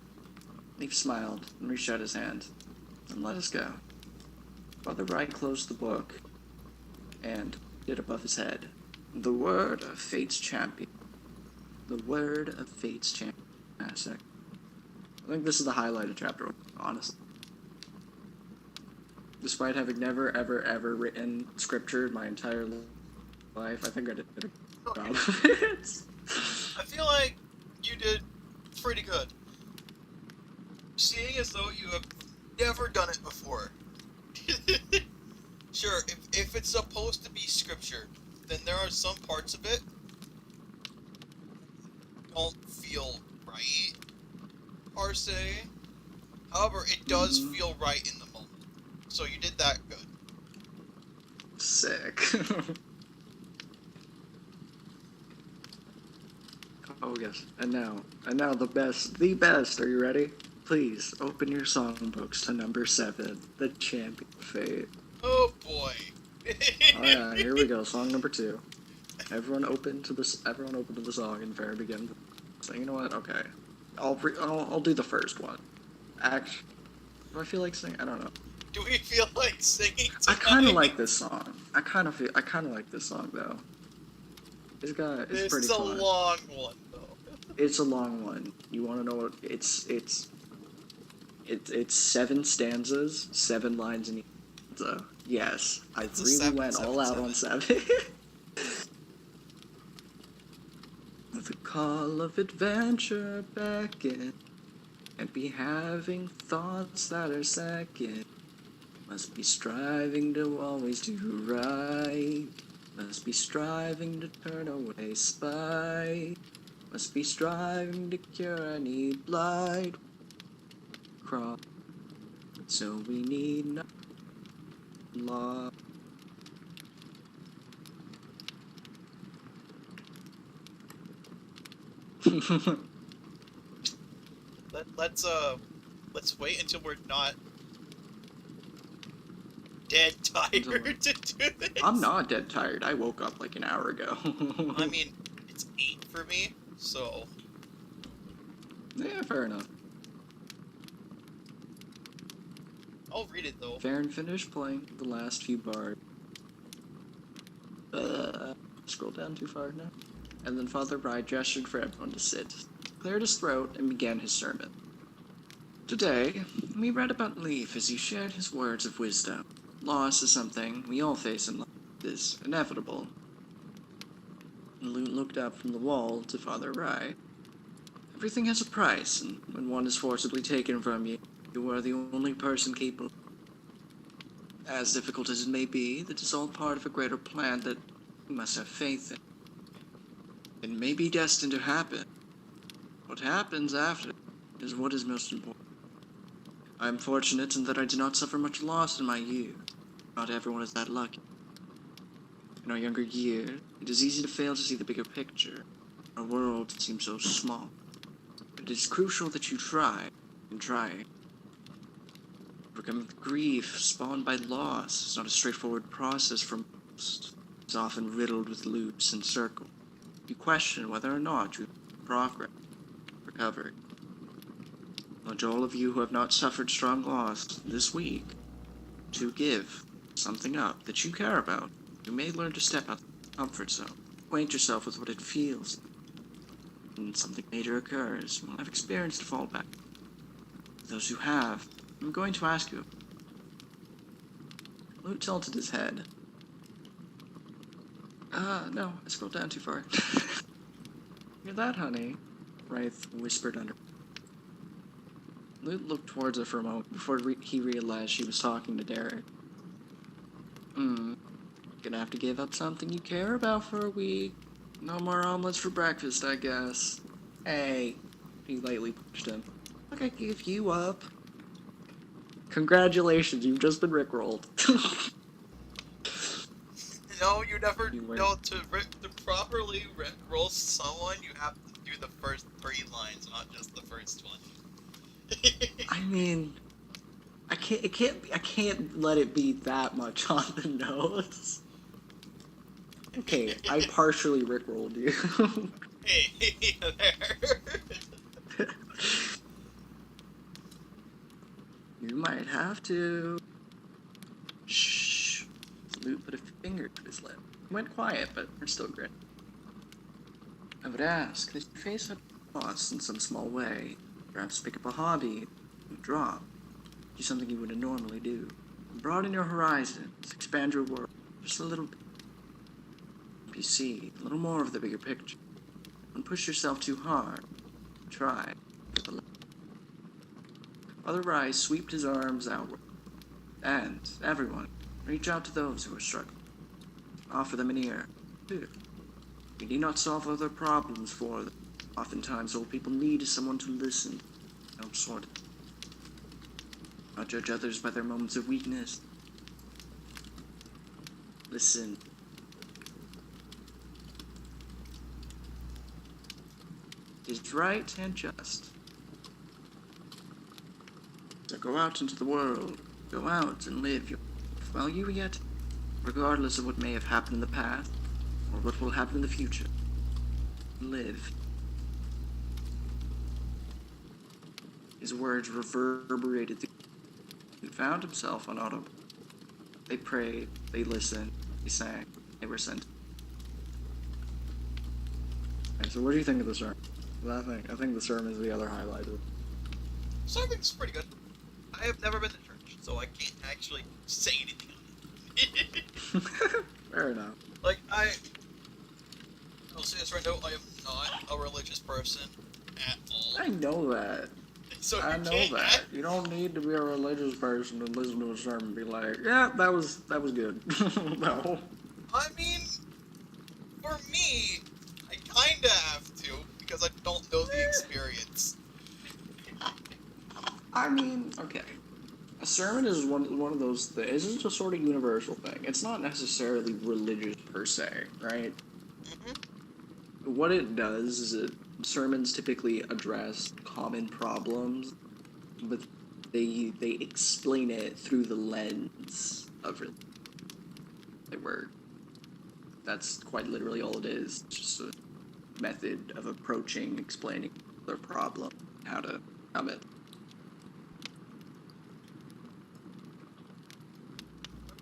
Leaf smiled and reached out his hand. Then let us go. Father Wright closed the book and did above his head. The word of fate's champion. The word of fate's champion. I think this is the highlighted chapter, honestly. Despite having never, ever, ever written scripture my entire life, I think I did a good job of it. I feel like you did pretty good. Seeing as though you have never done it before. Sure, if it's supposed to be scripture, then there are some parts of it don't feel right, per se. However, it does feel right in the moment. So you did that good. Sick. Oh yes, and now the best. Are you ready? Please open your songbooks to number 7, the Champion of Fate. Oh boy. Oh yeah, here we go. Song number 2. Everyone open to the song in the very beginning. So you know what? Okay, I'll do the first one. Actually, do I feel like singing? I don't know. Do we feel like singing tonight? I kind of like this song. I kind of like this song though. It's pretty fun. It's a long one though. It's a long one. You want to know what? It's 7 stanzas, 7 lines in each stanza. Yes, I really went all out on 7. The call of adventure beckon, and be having thoughts that are second. Must be striving to always do right. Must be striving to turn away spite. Must be striving to cure any blight. Cross. So we need no law. Let's wait until we're not dead tired to do this. I'm not dead tired. I woke up like an hour ago. I mean, it's 8 for me, so... Yeah, fair enough. I'll read it, though. Farron finished playing the last few bars. Scroll down too far now. And then Father Bride gestured for everyone to sit, cleared his throat, and began his sermon. Today, we read about Leaf as he shared his words of wisdom. Loss is something we all face in life. It is inevitable. Loot looked up from the wall to Father Rye. Everything has a price, and when one is forcibly taken from you, you are the only person capable. As difficult as it may be, that is all part of a greater plan that we must have faith in. It may be destined to happen. What happens after is what is most important. I am fortunate in that I did not suffer much loss in my youth. Not everyone is that lucky. In our younger years, it is easy to fail to see the bigger picture. Our world seems so small. But it is crucial that you try and try. Overcoming grief spawned by loss is not a straightforward process for most. It's often riddled with loops and circles. You question whether or not you progress, recovery. I urge all of you who have not suffered strong loss this week to give something up that you care about. You may learn to step out of the comfort zone, acquaint yourself with what it feels. When something major occurs, you will have experience to fall back. For those who have, I'm going to ask you. Luke tilted his head. No, I scrolled down too far. Hear that, honey? Wraith whispered under. Luke looked towards her for a moment before he realized she was talking to Derek. Gonna have to give up something you care about for a week. No more omelets for breakfast, I guess. Hey, he lightly pushed him. Look, I gave you up. Congratulations, you've just been rickrolled. No, you never You were- know to properly roll someone. You have to do the first 3 lines, not just the first one. I mean, I can't let it be that much on the nose. Okay, I partially rickrolled you. Hey, there. You might have to. Shh. Luke put a finger to his lip. He went quiet, but we're still grinning. I would ask that you face up loss in some small way. Perhaps pick up a hobby, draw, do something you wouldn't normally do. Broaden your horizons, expand your world just a little bit. You see a little more of the bigger picture. Don't push yourself too hard. Try. Father Rice swept his arms outward. And, everyone, reach out to those who are struggling. Offer them an ear, too. You need not solve other problems for them. Oftentimes, all people need is someone to listen, help sort it. Not judge others by their moments of weakness. Listen. It is right and just. So go out into the world. Go out and live your life while you yet, regardless of what may have happened in the past, or what will happen in the future. Live. His words reverberated through. He found himself on auto. They prayed, they listened, they sang, they were sent. Okay, so what do you think of the sermon? I think the sermon is the other highlight of it. Sermon's pretty good. I have never been to church, so I can't actually say anything on it. Fair enough. Like, I'll say this right now, I am not a religious person at all. I know that. So I you know can't that. You don't need to be a religious person to listen to a sermon and be like, yeah, that was good. No. I mean, for me, I kinda have to, because I don't know the experience. I mean, okay. A sermon is one of those things. It's just a sort of universal thing. It's not necessarily religious per se, right? Mm-hmm. What it does is sermons typically address common problems, but they explain it through the lens of religion. That's quite literally all it is. It's just a method of approaching, explaining their problem, how to come it.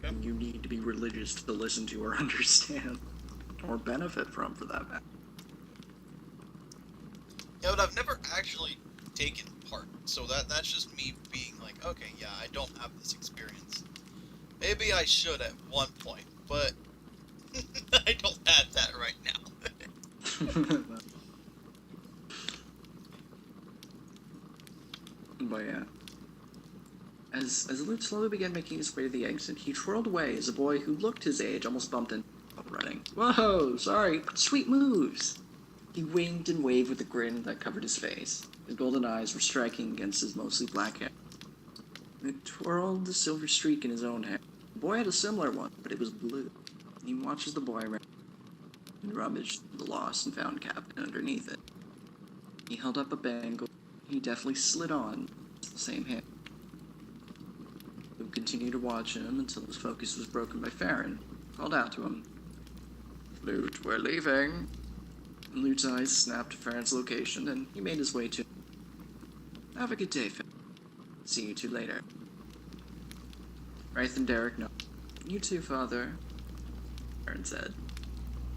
Okay. You need to be religious to listen to or understand, or benefit from, for that matter. Yeah, but I've never actually taken part, so that's just me being like, okay, yeah, I don't have this experience. Maybe I should at one point, but I don't have that right now. But yeah. As Luke slowly began making his way to the exit, he twirled away as a boy who looked his age almost bumped into him running. Whoa, sorry, sweet moves! He winked and waved with a grin that covered his face. His golden eyes were striking against his mostly black hair. Luke twirled the silver streak in his own hair. The boy had a similar one, but it was blue. He watched as the boy ran and rummaged the lost and found cabinet underneath it. He held up a bangle. He definitely slid on the same hand. Luke continued to watch him until his focus was broken by Farron, who called out to him. Luke, we're leaving. Lute's eyes snapped to Farron's location, and he made his way to... Have a good day, Farron. See you two later. Wraith and Derek nodded. You too, Father, Farron said.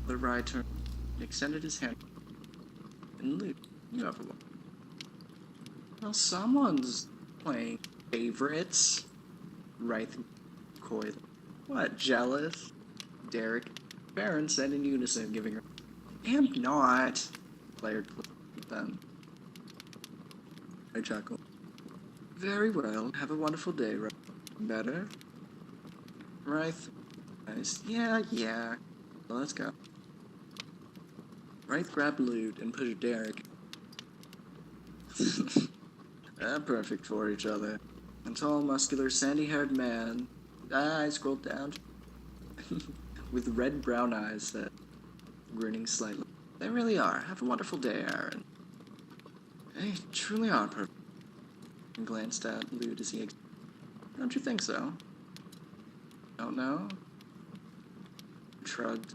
The ride turned and extended his hand. And Lute, you have a one. Well, someone's playing favorites. Wraith coyly. What, jealous? Derek, Farron said in unison, giving her... Am not, declared then. I chuckled. Very well, have a wonderful day, Wraith. Better? Wraith, nice. Yeah. Well, let's go. Wraith grabbed Lute and pushed Derek. Perfect for each other. A tall, muscular, sandy-haired man. I scrolled down. With red-brown eyes that... Grinning slightly. They really are. Have a wonderful day, Aaron. They truly are perfect. And glanced at Lute as he... Don't you think so? Don't know? Shrugged.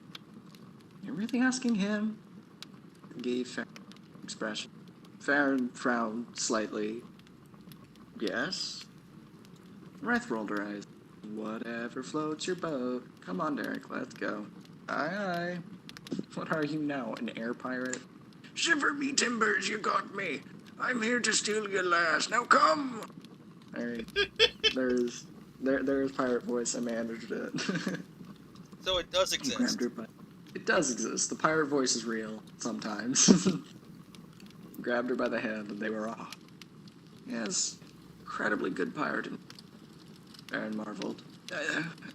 You're really asking him? Gave Farron an expression. Farron frowned slightly. Yes? Wraith rolled her eyes. Whatever floats your boat. Come on, Derek, let's go. Aye. What are you now, an air pirate? Shiver me timbers, you got me. I'm here to steal your lass. Now come! Alright. There's pirate voice. I managed it. So it does exist. It does exist. The pirate voice is real sometimes. Grabbed her by the hand and they were off. Yes, incredibly good pirate. Farron marveled.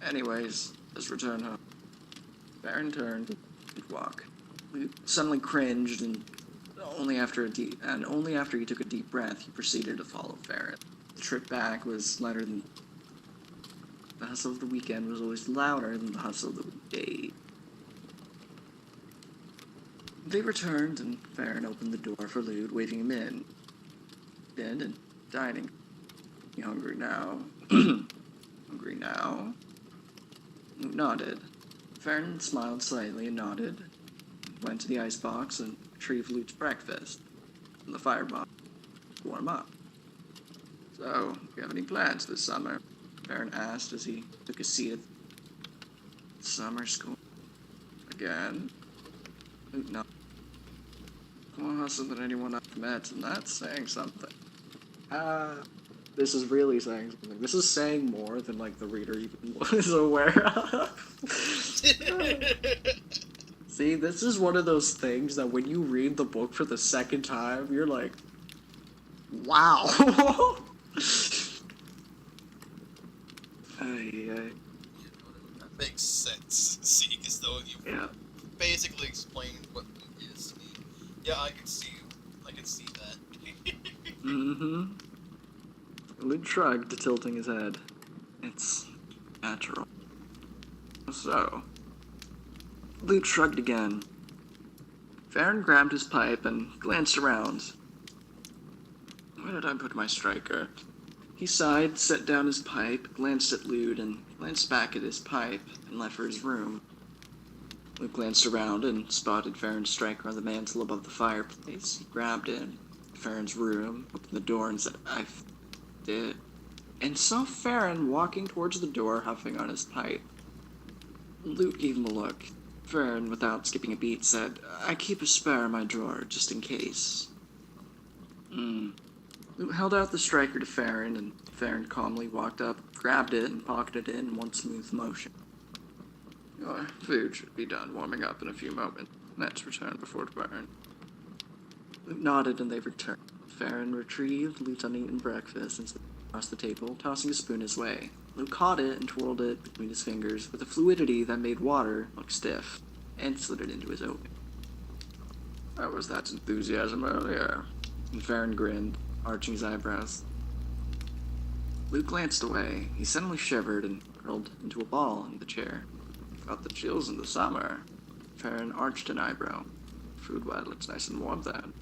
Anyways, let's return home. Farron turned and walked. He suddenly cringed and only after he took a deep breath, he proceeded to follow Farron. The trip back was lighter than... The hustle of the weekend was always louder than the hustle of the weekday. They returned, and Farron opened the door for Lute, waving him in. And dining. You hungry now? Hungry now? Lute nodded. Farron smiled slightly and nodded. Went to the icebox and retrieved Lute's breakfast from the firebox to warm up. So, do you have any plans this summer? Farron asked as he took a seat at summer school. Again? Lute nodded. More hustle than anyone I've met, and that's saying something. This is really saying something. This is saying more than, like, the reader even was aware of. See, this is one of those things that when you read the book for the second time, you're like, wow. That makes sense, seeing as though you basically explained what it is to me. Yeah, I can see that. Mm-hmm. Luke shrugged, tilting his head. It's natural. So, Luke shrugged again. Farron grabbed his pipe and glanced around. Where did I put my striker? He sighed, set down his pipe, glanced at Luke, and glanced back at his pipe, and left for his room. Luke glanced around and spotted Farron's striker on the mantel above the fireplace. He grabbed it. Farron's room, opened the door, and said, I did. And saw Farron walking towards the door, huffing on his pipe. Luke gave him a look. Farron, without skipping a beat, said, I keep a spare in my drawer, just in case. Luke held out the striker to Farron, and Farron calmly walked up, grabbed it, and pocketed it in one smooth motion. Your food should be done warming up in a few moments. Let's return before departing. Luke nodded, and they returned. Farron retrieved Luke's uneaten breakfast and sat across the table, tossing a spoon his way. Luke caught it and twirled it between his fingers with a fluidity that made water look stiff, and slid it into his oatmeal. Where was that enthusiasm earlier? And Farron grinned, arching his eyebrows. Luke glanced away. He suddenly shivered and curled into a ball in the chair. Got the chills in the summer. Farron arched an eyebrow. Food while it's nice and warm then.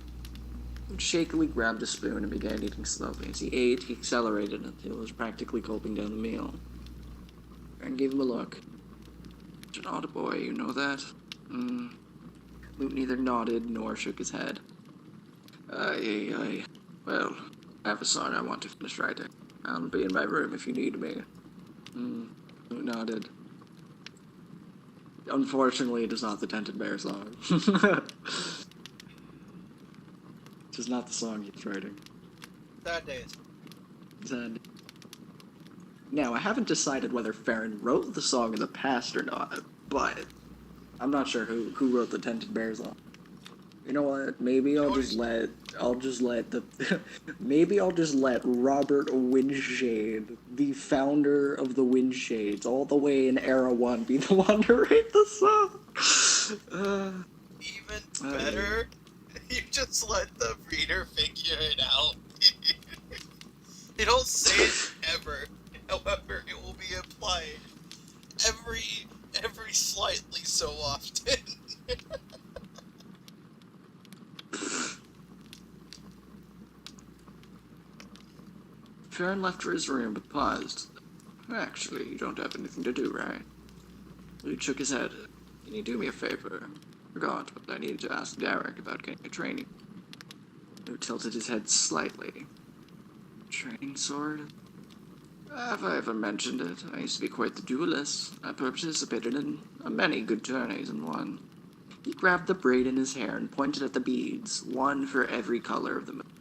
Luke shakily grabbed a spoon and began eating slowly. As he ate, he accelerated until he was practically gulping down the meal. Farron gave him a look. Such an odd boy, you know that? Luke neither nodded nor shook his head. Well, I have a song I want to finish writing. I'll be in my room if you need me. Luke nodded. Unfortunately, it is not the Dented Bear song. It is not the song he's writing. Sad days. Sad. Now, I haven't decided whether Farron wrote the song in the past or not, but I'm not sure who wrote the Dented Bear song. You know what? Maybe I'll just let maybe I'll just let Robert Windshade, the founder of the Windshades, all the way in Era 1, be the one to write the song. Even better, you just let the reader figure it out. They don't say it ever. However, it will be applied every slightly so often. Farron left for his room but paused. Actually, you don't have anything to do, right? Luke shook his head. Can you do me a favor? Forgot, but I needed to ask Derek about getting a training. Luke tilted his head slightly. Training sword? Have I ever mentioned it? I used to be quite the duelist. I participated in many good tourneys in one. He grabbed the braid in his hair and pointed at the beads, one for every color of the moon.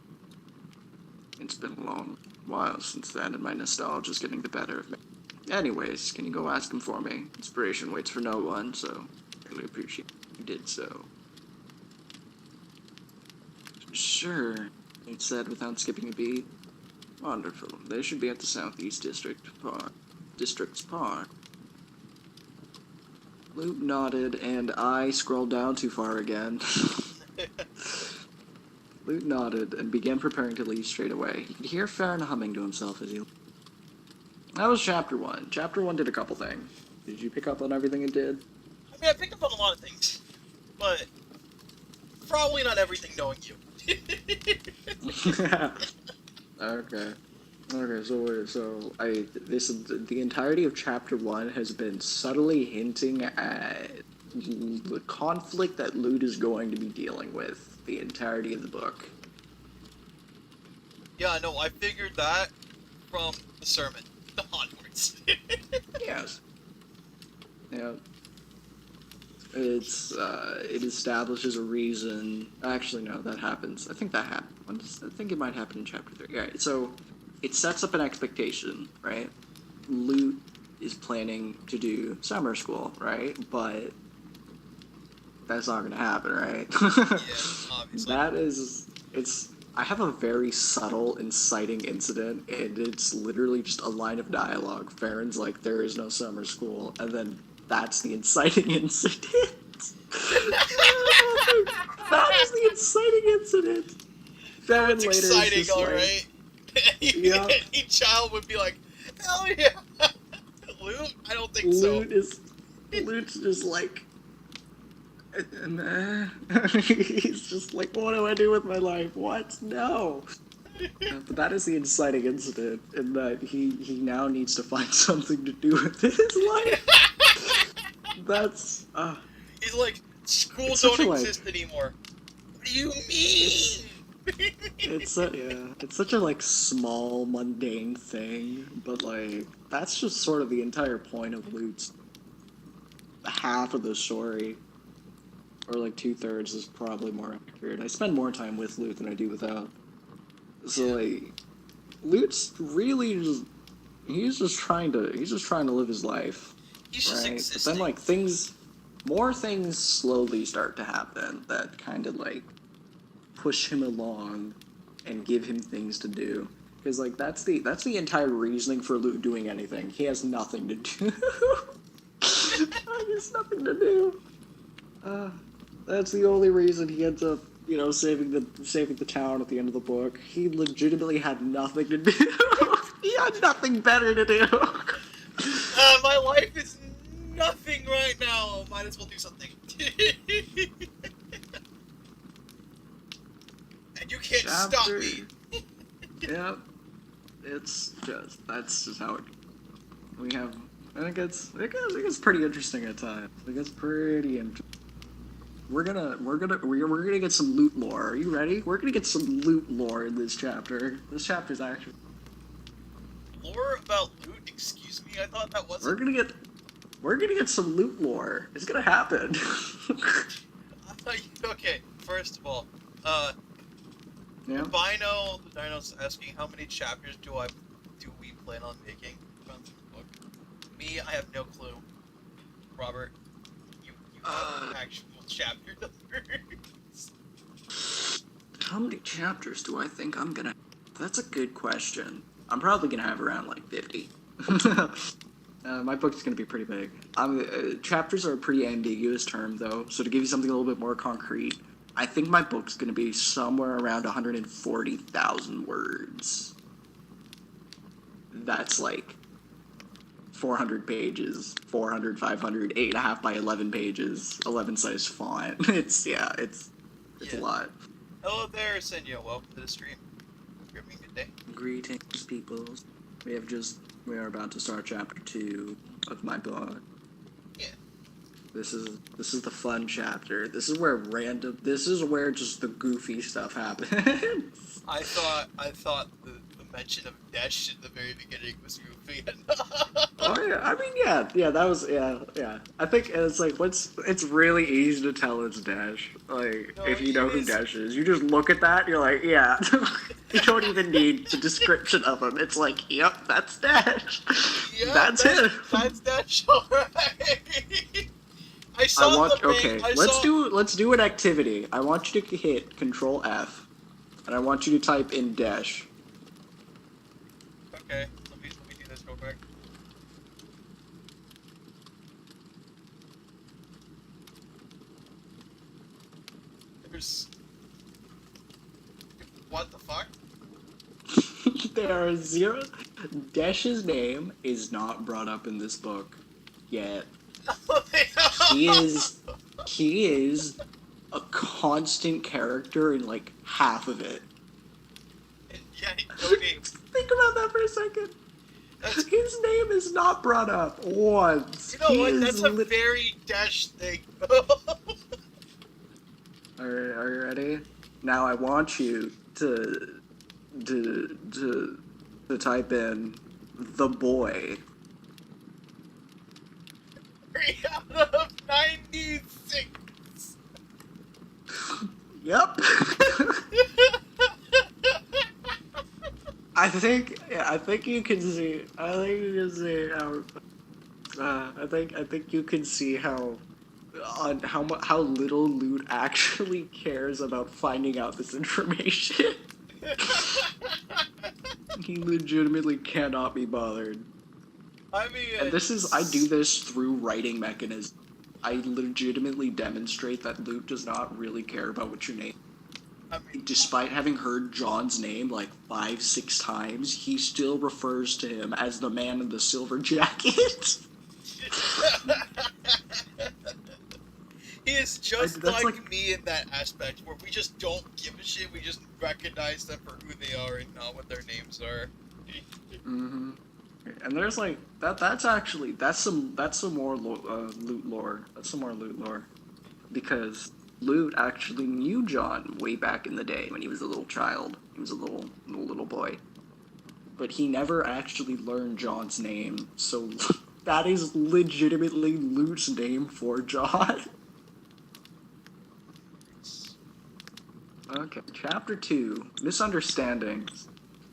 It's been a long while since then, and my nostalgia's getting the better of me. Anyways, can you go ask him for me? Inspiration waits for no one, so I really appreciate you did so. Sure, he said without skipping a beat. Wonderful. They should be at the Southeast District's Park. Luke nodded, and I scrolled down too far again. Luke nodded and began preparing to leave straight away. He could hear Farron humming to himself as he... That was Chapter 1. Chapter 1 did a couple things. Did you pick up on everything it did? I mean, I picked up on a lot of things, but probably not everything knowing you. Okay. The entirety of Chapter 1 has been subtly hinting at the conflict that Luke is going to be dealing with the entirety of the book. Yeah, no, I figured that from the sermon onwards. Yes. Yeah. It establishes a reason. Actually, no, that happens. I think that happened. I think it might happen in Chapter 3. Right. So it sets up an expectation, right? Luke is planning to do summer school, right? But that's not going to happen, right? Yeah, obviously. I have a very subtle, inciting incident, and it's literally just a line of dialogue. Farron's like, there is no summer school, and then that's the inciting incident. That is the inciting incident. Farron It's later exciting, is just alright? Yeah. Any child would be like, hell yeah! Luke? I don't think so. Luke's just like... He's just like, what do I do with my life? What? No. But that is the inciting incident, in that he now needs to find something to do with his life. That's He's like, school it's don't such a, exist anymore. What do you mean? it's such a like small mundane thing, but like that's just sort of the entire point of Luke's half of the story. Or like 2/3 is probably more accurate. I spend more time with Luke than I do without. So like, Luke's really just he's just trying to live his life. He's just right? existing. But then like more things slowly start to happen that kind of like push him along and give him things to do. Because like that's the entire reasoning for Luke doing anything. He has nothing to do. There's nothing to do. That's the only reason he ends up, saving the town at the end of the book. He legitimately had nothing to do. He had nothing better to do. My life is nothing right now. Might as well do something. And you can't stop me. Yeah. That's just how it. We have. I think it's pretty interesting at times. I think it's pretty interesting. we're gonna get some loot lore. Are you ready? We're gonna get some loot lore in this chapter. This chapter's actually. Lore about loot? Excuse me, I thought that wasn't... We're gonna get some loot lore. It's gonna happen. Okay, first of all, Yeah. Dino's asking how many chapters do we plan on making from the book. Me, I have no clue. Robert, you have actual chapter numbers. How many chapters do I think I'm gonna? That's a good question. I'm probably gonna have around like 50. My book's gonna be pretty big. Chapters are a pretty ambiguous term, though. So to give you something a little bit more concrete, I think my book's gonna be somewhere around 140,000 words. That's like 400 pages, 400, 500, 8.5 by 11 pages, 11 size font. It's a lot. Hello there, Senyo. Welcome to the stream. Good day. Greetings, peoples. We are about to start chapter 2 of my book. Yeah. This is the fun chapter. This is where just the goofy stuff happens. I thought the mention of Dash at the very beginning was goofy. Oh yeah, I mean yeah, that was yeah. I think it's like it's really easy to tell it's Dash. Like No, if you know who is. Dash is, you just look at that, and you're like, yeah. You don't even need the description of him. It's like, yep, that's Dash. Yeah, that's him. That's Dash. Alright. I saw Let's do an activity. I want you to hit Control F, and I want you to type in Dash. Okay, let me do this real quick. There's... What the fuck? There are zero. Dash's name is not brought up in this book yet. He is a constant character in like half of it. Yeah, okay. Think about that for a second. His name is not brought up once. You know what? That's a very Dash thing. Are you ready? Now I want you to type in the boy. 3 out of 96. Yep. I think you can see. I think you can see how. I think you can see how little Loot actually cares about finding out this information. He legitimately cannot be bothered. I mean, And I do this through writing mechanism. I legitimately demonstrate that Luke does not really care about what your name. I mean, Despite having heard John's name like 5-6 times, he still refers to him as the man in the silver jacket. he is just That's like me in that aspect, where we just don't give a shit. We just recognize them for who they are and not what their names are. Mm-hmm. And there's like that's some more loot lore. That's some more loot lore, because Loot actually knew John way back in the day when he was a little child. He was a little boy, but he never actually learned John's name. So that is legitimately Loot's name for John. Okay, Chapter 2, Misunderstandings.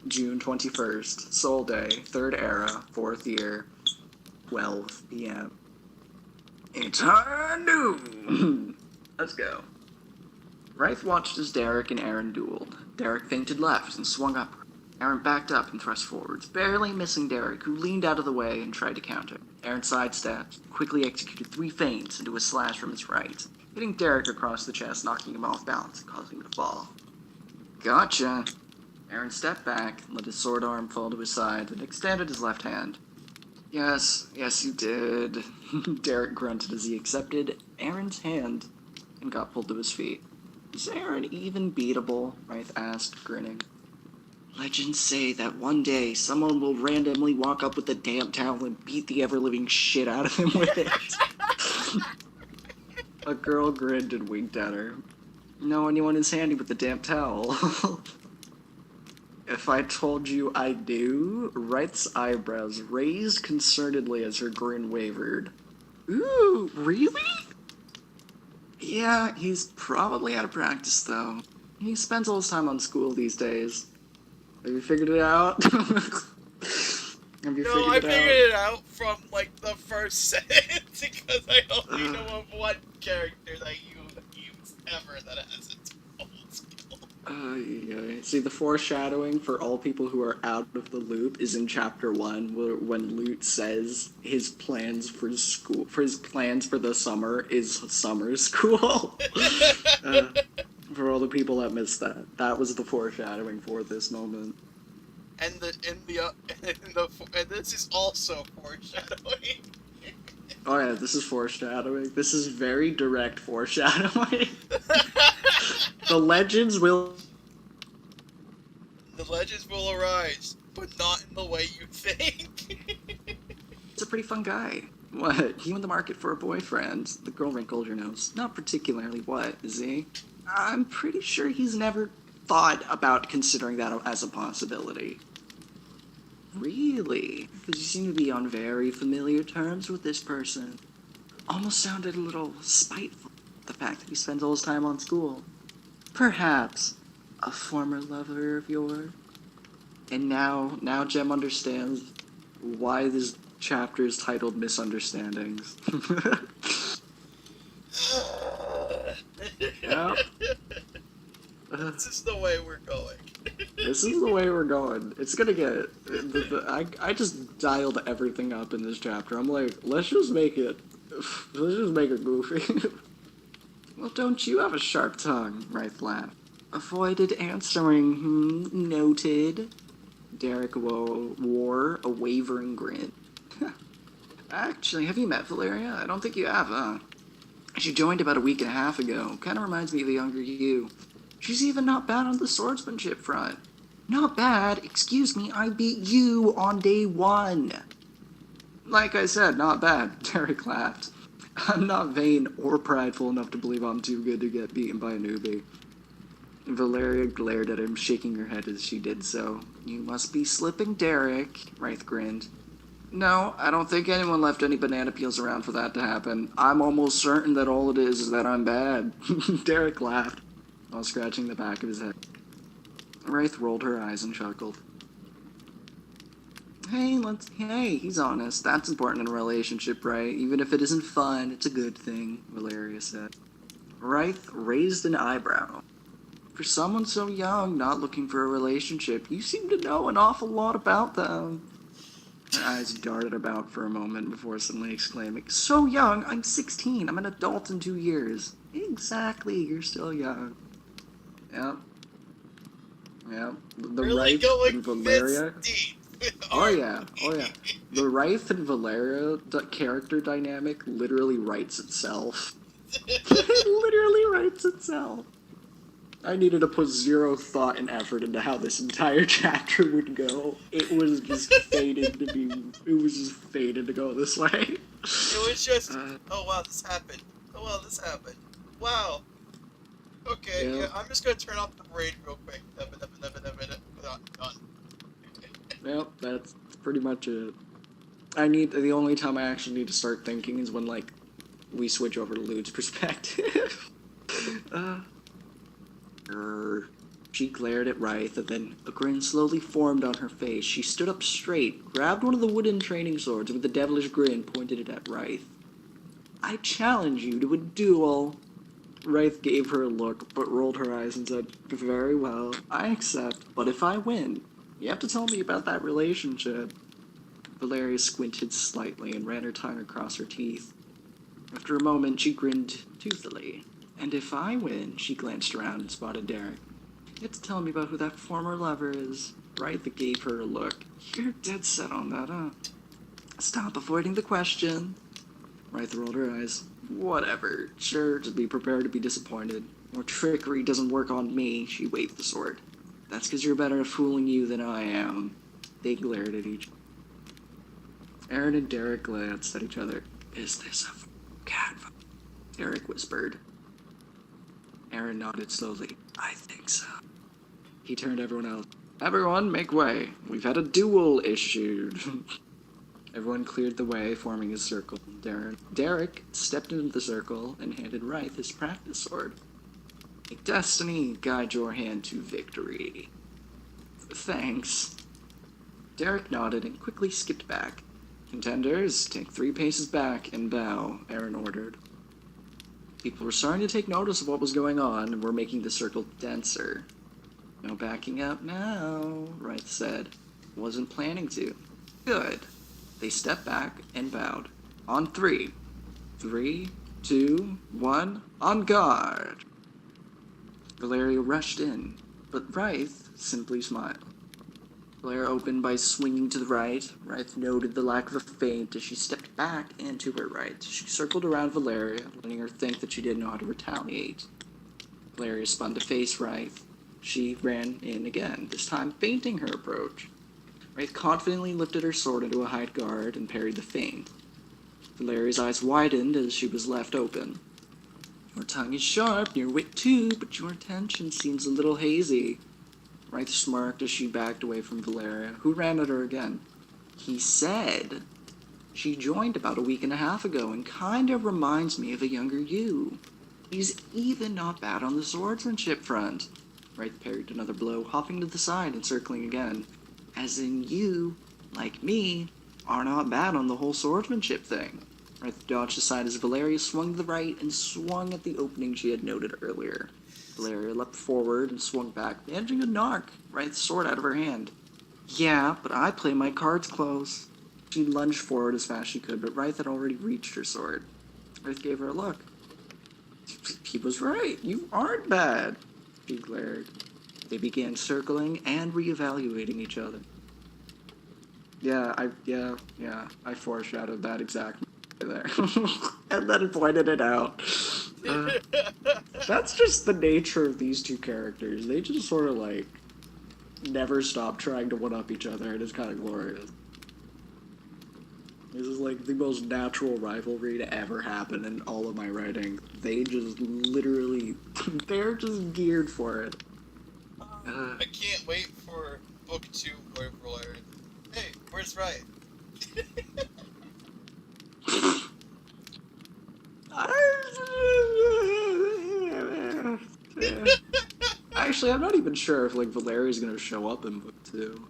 June 21st, Sol Day, 3rd Era, 4th Year, 12 p.m. It's high noon! Let's go. Wraith watched as Derek and Aaron dueled. Derek feinted left and swung upward. Aaron backed up and thrust forwards, barely missing Derek, who leaned out of the way and tried to counter. Aaron sidestepped, quickly executed 3 feints into a slash from his right, hitting Derek across the chest, knocking him off balance and causing him to fall. Gotcha! Aaron stepped back, let his sword arm fall to his side, and extended his left hand. Yes, you did. Derek grunted as he accepted Aaron's hand and got pulled to his feet. Is Aaron even beatable? Wraith asked, grinning. Legends say that one day someone will randomly walk up with a damp towel and beat the ever-living shit out of him with it. A girl grinned and winked at her. No, anyone is handy with the damn towel. If I told you I do, Wright's eyebrows raised concernedly as her grin wavered. Ooh, really? Yeah, he's probably out of practice, though. He spends all his time on school these days. Have you figured it out? Have you No, I figured figured it it out from like the first sentence because I only know of one character that you use ever that has its own skill. Yeah. See, the foreshadowing for all people who are out of the loop is in chapter 1, when Lute says his plans for school, for his plans for the summer is summer school. For all the people that missed that, that was the foreshadowing for this moment. And this is also foreshadowing. Oh yeah, this is foreshadowing. This is very direct foreshadowing. The legends will arise, but not in the way you think. He's a pretty fun guy. What? You in the market for a boyfriend? The girl wrinkled her nose. Not particularly. What, is he? I'm pretty sure he's never thought about considering that as a possibility. Really? Because you seem to be on very familiar terms with this person. Almost sounded a little spiteful, the fact that he spends all his time on school. Perhaps a former lover of yours? And now Jem understands why this chapter is titled Misunderstandings. Yep. This is the way we're going. This is the way we're going. It's gonna get... I just dialed everything up in this chapter. I'm like, let's just make it goofy. Well, don't you have a sharp tongue? Wright laughed. Avoided answering. Noted. Derek wore a wavering grin. Actually, have you met Valeria? I don't think you have, huh? She joined about a week and a half ago. Kinda reminds me of a younger you. She's even not bad on the swordsmanship front. Not bad? Excuse me, I beat you on day 1. Like I said, not bad. Derek laughed. I'm not vain or prideful enough to believe I'm too good to get beaten by a newbie. Valeria glared at him, shaking her head as she did so. You must be slipping, Derek, Wraith grinned. No, I don't think anyone left any banana peels around for that to happen. I'm almost certain that all it is that I'm bad. Derek laughed, while scratching the back of his head. Wraith rolled her eyes and chuckled. Hey, he's honest. That's important in a relationship, right? Even if it isn't fun, it's a good thing, Valeria said. Wraith raised an eyebrow. For someone so young, not looking for a relationship, you seem to know an awful lot about them. Her eyes darted about for a moment before suddenly exclaiming, So young, I'm 16. I'm an adult in 2 years. Exactly, you're still young. Yep. The Really Wraith going and Valeria. deep. Oh yeah. The Wraith and Valeria character dynamic literally writes itself. It literally writes itself. I needed to put zero thought and effort into how this entire chapter would go. It was just fated to go this way. It was just, oh wow, this happened. Oh wow, this happened. Wow. Okay, yeah, I'm just gonna turn off the brain real quick. Done. Yep, that's pretty much it. The only time I actually need to start thinking is when, like, we switch over to Lude's perspective. She glared at Wraith, and then a grin slowly formed on her face. She stood up straight, grabbed one of the wooden training swords, and with a devilish grin pointed it at Wraith. I challenge you to a duel. Wraith gave her a look, but rolled her eyes and said, Very well, I accept, but if I win, you have to tell me about that relationship. Valeria squinted slightly and ran her tongue across her teeth. After a moment, she grinned toothily. And if I win, she glanced around and spotted Derek. You have to tell me about who that former lover is. Wraith gave her a look. You're dead set on that, huh? Stop avoiding the question. Wraith rolled her eyes. Whatever. Sure, just be prepared to be disappointed. More trickery doesn't work on me, she waved the sword. That's because you're better at fooling you than I am. They glared at each other. Aaron and Derek glanced at each other. Is this a cat? Derek whispered. Aaron nodded slowly. I think so. He turned to everyone else. Everyone, make way. We've had a duel issued. Everyone cleared the way, forming a circle. Derek stepped into the circle and handed Wraith his practice sword. May destiny guide your hand to victory. Thanks. Derek nodded and quickly skipped back. Contenders, take 3 paces back and bow, Aaron ordered. People were starting to take notice of what was going on and were making the circle denser. No backing out now, Wraith said. Wasn't planning to. Good. They stepped back and bowed. On 3. 3, 2, 1, on guard! Valeria rushed in, but Wraith simply smiled. Valeria opened by swinging to the right. Wraith noted the lack of a feint as she stepped back and to her right. She circled around Valeria, letting her think that she didn't know how to retaliate. Valeria spun to face Wraith. She ran in again, this time feinting her approach. Wraith confidently lifted her sword into a hide guard and parried the feint. Valeria's eyes widened as she was left open. Your tongue is sharp, your wit too, but your attention seems a little hazy. Wraith smirked as she backed away from Valeria, who ran at her again. He said, she joined about a week and a half ago and kinda reminds me of a younger you. He's even not bad on the swordsmanship front. Wraith parried another blow, hopping to the side and circling again. As in you, like me, are not bad on the whole swordsmanship thing. Wraith dodged aside as Valeria swung to the right and swung at the opening she had noted earlier. Valeria leapt forward and swung back, managing to knock Wraith's sword out of her hand. Yeah, but I play my cards close. She lunged forward as fast as she could, but Wraith had already reached her sword. Wraith gave her a look. He was right. You aren't bad, she glared. They began circling and reevaluating each other. Yeah, I foreshadowed that exact there. And then pointed it out. That's just the nature of these two characters. They just sort of, like, never stop trying to one-up each other, and it's kind of glorious. This is, like, the most natural rivalry to ever happen in all of my writing. They just literally... they're just geared for it. I can't wait for book 2 where we're like, hey, where's Wright? Actually, I'm not even sure if, like, Valeria's gonna show up in book 2.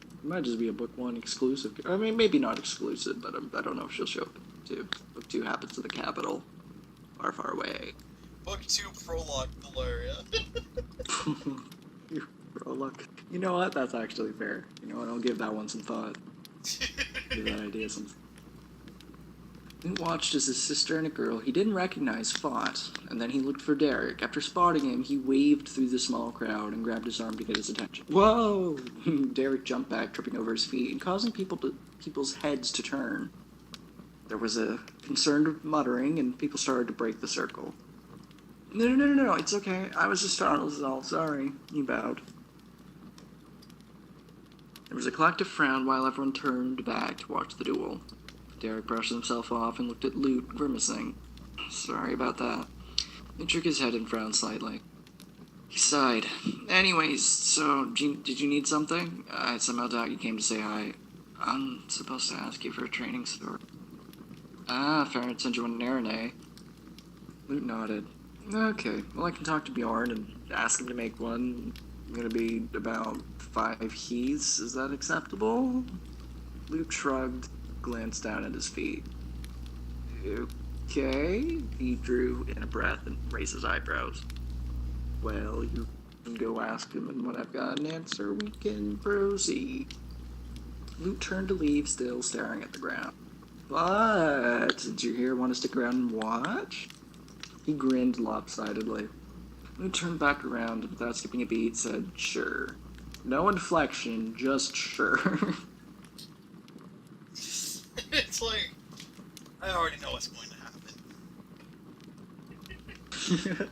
It might just be a book 1 exclusive. I mean, maybe not exclusive, but I don't know if she'll show up in book 2. Book 2 happens in the capital. Far, far away. Book 2 prologue Valeria. Prologue. You know what? That's actually fair. You know what? I'll give that one some thought. Give that idea some... He watched as his sister and a girl he didn't recognize fought, and then he looked for Derek. After spotting him, he waved through the small crowd and grabbed his arm to get his attention. Whoa! Derek jumped back, tripping over his feet and causing people's heads to turn. There was a concerned muttering, and people started to break the circle. No, it's okay. I was just startled, all. Sorry. He bowed. There was a collective frown while everyone turned back to watch the duel. Derek brushed himself off and looked at Lute, grimacing. Sorry about that. He shook his head and frowned slightly. He sighed. Anyways, so, did you need something? I somehow doubt you came to say hi. I'm supposed to ask you for a training sword. Ah, Farron sent you an errand, eh? Lute nodded. Okay, well I can talk to Bjorn and ask him to make one. I'm gonna be about 5 heaths. Is that acceptable? Lute shrugged, glanced down at his feet. Okay. He drew in a breath and raised his eyebrows. Well, you can go ask him, and when I've got an answer, we can proceed. Lute turned to leave, still staring at the ground. But, did you here want to stick around and watch? He grinned lopsidedly. Lute turned back around and without skipping a beat said, sure. No inflection, just sure. It's like, I already know what's going to happen.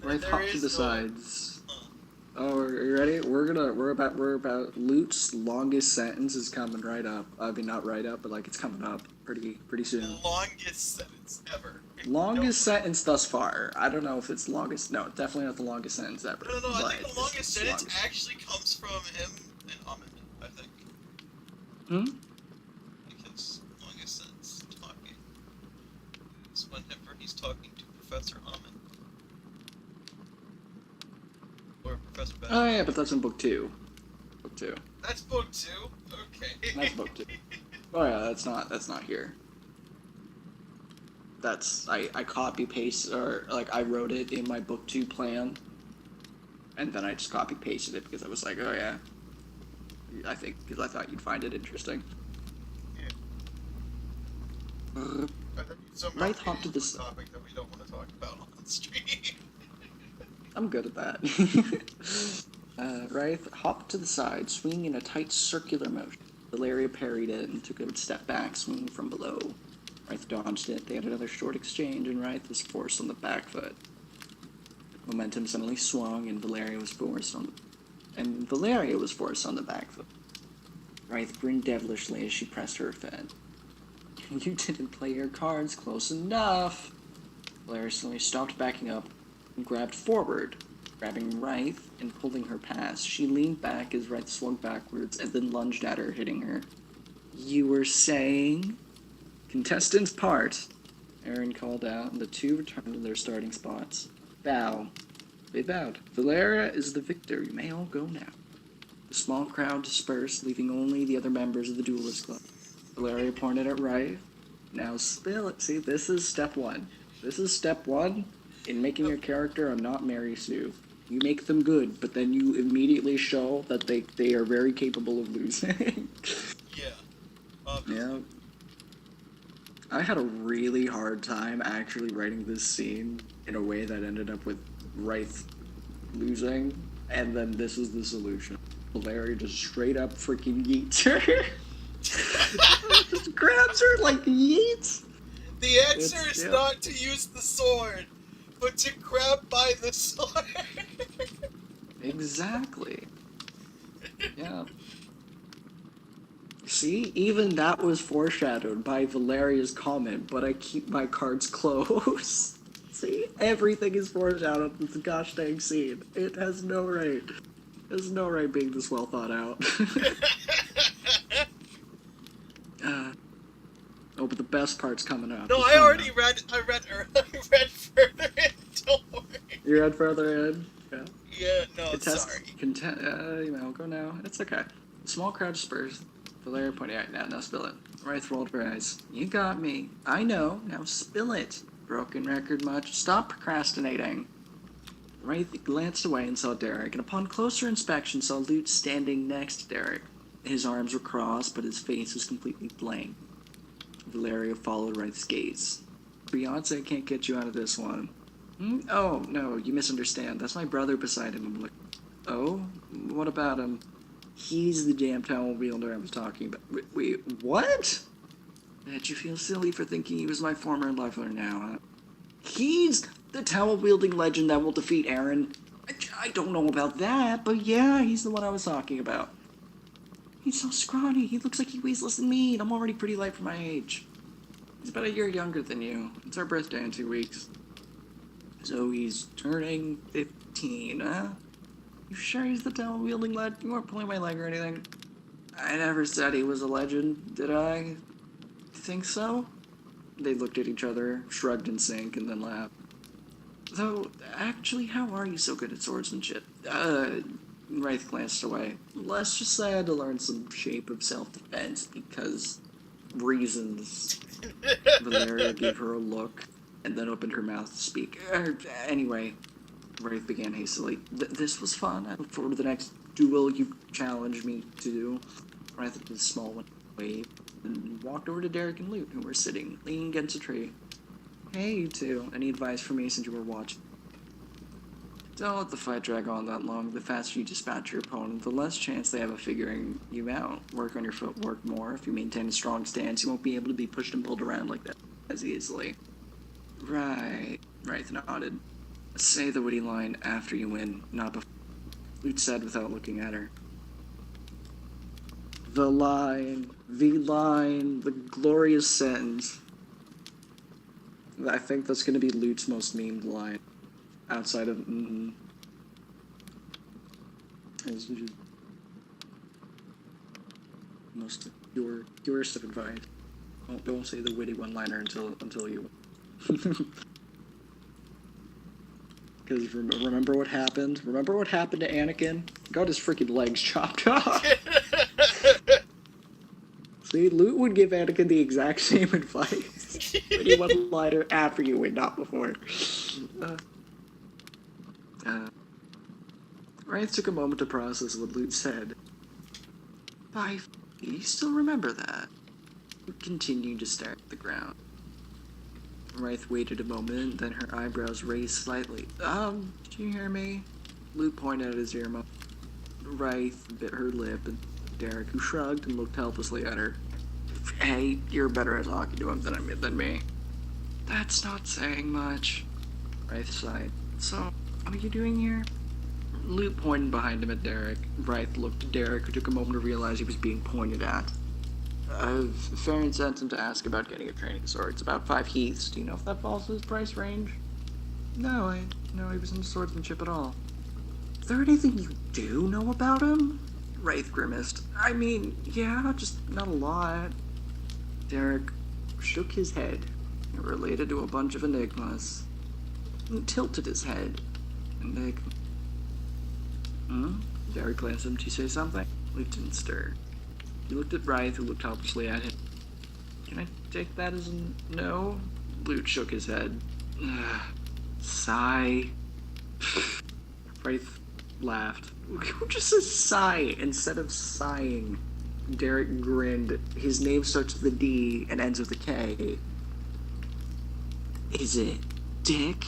Wraith hopped to the sides. Oh, are you ready? We're about Lute's longest sentence is coming right up. I mean, not right up, but like it's coming up pretty soon. Longest sentence ever. Longest sentence thus far. I don't know if it's longest. No, definitely not the longest sentence ever. No, but I think the longest it's sentence longest. actually comes from him and Amon, I think. Hmm? Because longest sentence talking is whenever he's talking to Professor Amon. Or Professor Ben. Oh yeah, but that's in book 2. Book 2. That's book 2? Okay. That's book 2. Oh yeah, that's not here. That's I copy paste or like I wrote it in my book 2 plan, and then I just copy pasted it because I was like, oh yeah, I think because I thought you'd find it interesting. I think somehow Right hop to this topic that we don't want to talk about on stream. I'm good at that. Wraith hopped to the side, swinging in a tight circular motion. Valeria parried it and took a step back, swinging from below. Wraith dodged it. They had another short exchange, and Wraith was forced on the back foot. Momentum suddenly swung, and Valeria was forced on the back foot. Wraith grinned devilishly as she pressed her foot. You didn't play your cards close enough. Valeria suddenly stopped backing up and grabbed forward, grabbing Wraith and pulling her past. She leaned back as Wraith swung backwards and then lunged at her, hitting her. You were saying? Contestants part. Aaron called out, and the two returned to their starting spots. Bow. They bowed. Valeria is the victor. You may all go now. The small crowd dispersed, leaving only the other members of the Duelist Club. Valeria pointed at Wraith. Now spill it. See, this is step 1. This is step 1 in making a character a not Mary Sue. You make them good, but then you immediately show that they are very capable of losing. Yeah. Obviously. Yeah. I had a really hard time actually writing this scene in a way that ended up with Wraith losing, and then this is the solution. Valeria just straight up freaking yeets her. Just grabs her like yeets. The answer is not to use the sword, but to grab by the sword. Exactly. Yeah. See, even that was foreshadowed by Valeria's comment, but I keep my cards close. See, everything is foreshadowed with the gosh dang scene. It has no right. It has no right being this well thought out. Oh, but the best part's coming up. No, I already read. I read further in. Don't worry. You read further in? Yeah. Yeah. No, sorry. I'll go now. It's okay. The small crowd dispersed. Valeria pointed out, now spill it. Wraith rolled her eyes. You got me. I know. Now spill it. Broken record much? Stop procrastinating. Wraith glanced away and saw Derek, and upon closer inspection saw Lute standing next to Derek. His arms were crossed, but his face was completely blank. Valeria followed Wraith's gaze. Beyonce can't get you out of this one. Oh, no, you misunderstand. That's my brother beside him. Oh? What about him? He's the damn towel wielder I was talking about. Wait, what? Bet you feel silly for thinking he was my former lover now, huh? He's the towel-wielding legend that will defeat Aaron. I don't know about that, but yeah, he's the one I was talking about. He's so scrawny. He looks like he weighs less than me, and I'm already pretty light for my age. He's about a year younger than you. It's our birthday in 2 weeks. So he's turning 15, huh? You sure he's the towel-wielding legend? You weren't pulling my leg or anything? I never said he was a legend, did I? Think so? They looked at each other, shrugged in sync, and then laughed. Though, actually, how are you so good at swordsmanship? Wraith glanced away. Let's just say I had to learn some shape of self-defense because reasons. Valeria gave her a look and then opened her mouth to speak. Anyway, Wraith began hastily. This was fun. I look forward to the next duel you challenged me to do. Wraith did a small one wave and walked over to Derek and Lute, who were sitting, leaning against a tree. Hey, you two. Any advice for me since you were watching? Don't let the fight drag on that long. The faster you dispatch your opponent, the less chance they have of figuring you out. Work on your footwork more. If you maintain a strong stance, you won't be able to be pushed and pulled around like that as easily. Right. Wraith nodded. Say the witty line after you win, not before. Lute said without looking at her. The line, the glorious sentence. I think that's going to be Lute's most memed line, outside of It's just most purest of advice. Don't say the witty one-liner until you. Because remember what happened? Remember what happened to Anakin? Got his freaking legs chopped off. See, Luke would give Anakin the exact same advice. Witty one-liner after you win, not before. Wraith took a moment to process what Luke said. You still remember that? Luke continued to stare at the ground. Wraith waited a moment, then her eyebrows raised slightly. Did you hear me? Luke pointed at his earmuff. Wraith bit her lip, and Derek, who shrugged and looked helplessly at her. Hey, you're better at talking to him than me. That's not saying much. Wraith sighed. So, what are you doing here? Luke pointed behind him at Derek. Wraith looked at Derek, who took a moment to realize he was being pointed at. Farron sent him to ask about getting a training sword. It's about 5 heaths. Do you know if that falls in his price range? No, I didn't know he was into swordsmanship at all. Is there anything you do know about him? Wraith grimaced. I mean, yeah, just not a lot. Derek shook his head. It related to a bunch of enigmas. And tilted his head. Enigma. Derek glanced at him. Did you say something? Luke didn't stir. He looked at Wraith, who looked helplessly at him. Can I take that as a no? Luke shook his head. Sigh. Wraith laughed. Who just says sigh instead of sighing? Derek grinned. His name starts with a D and ends with a K. Is it Dick?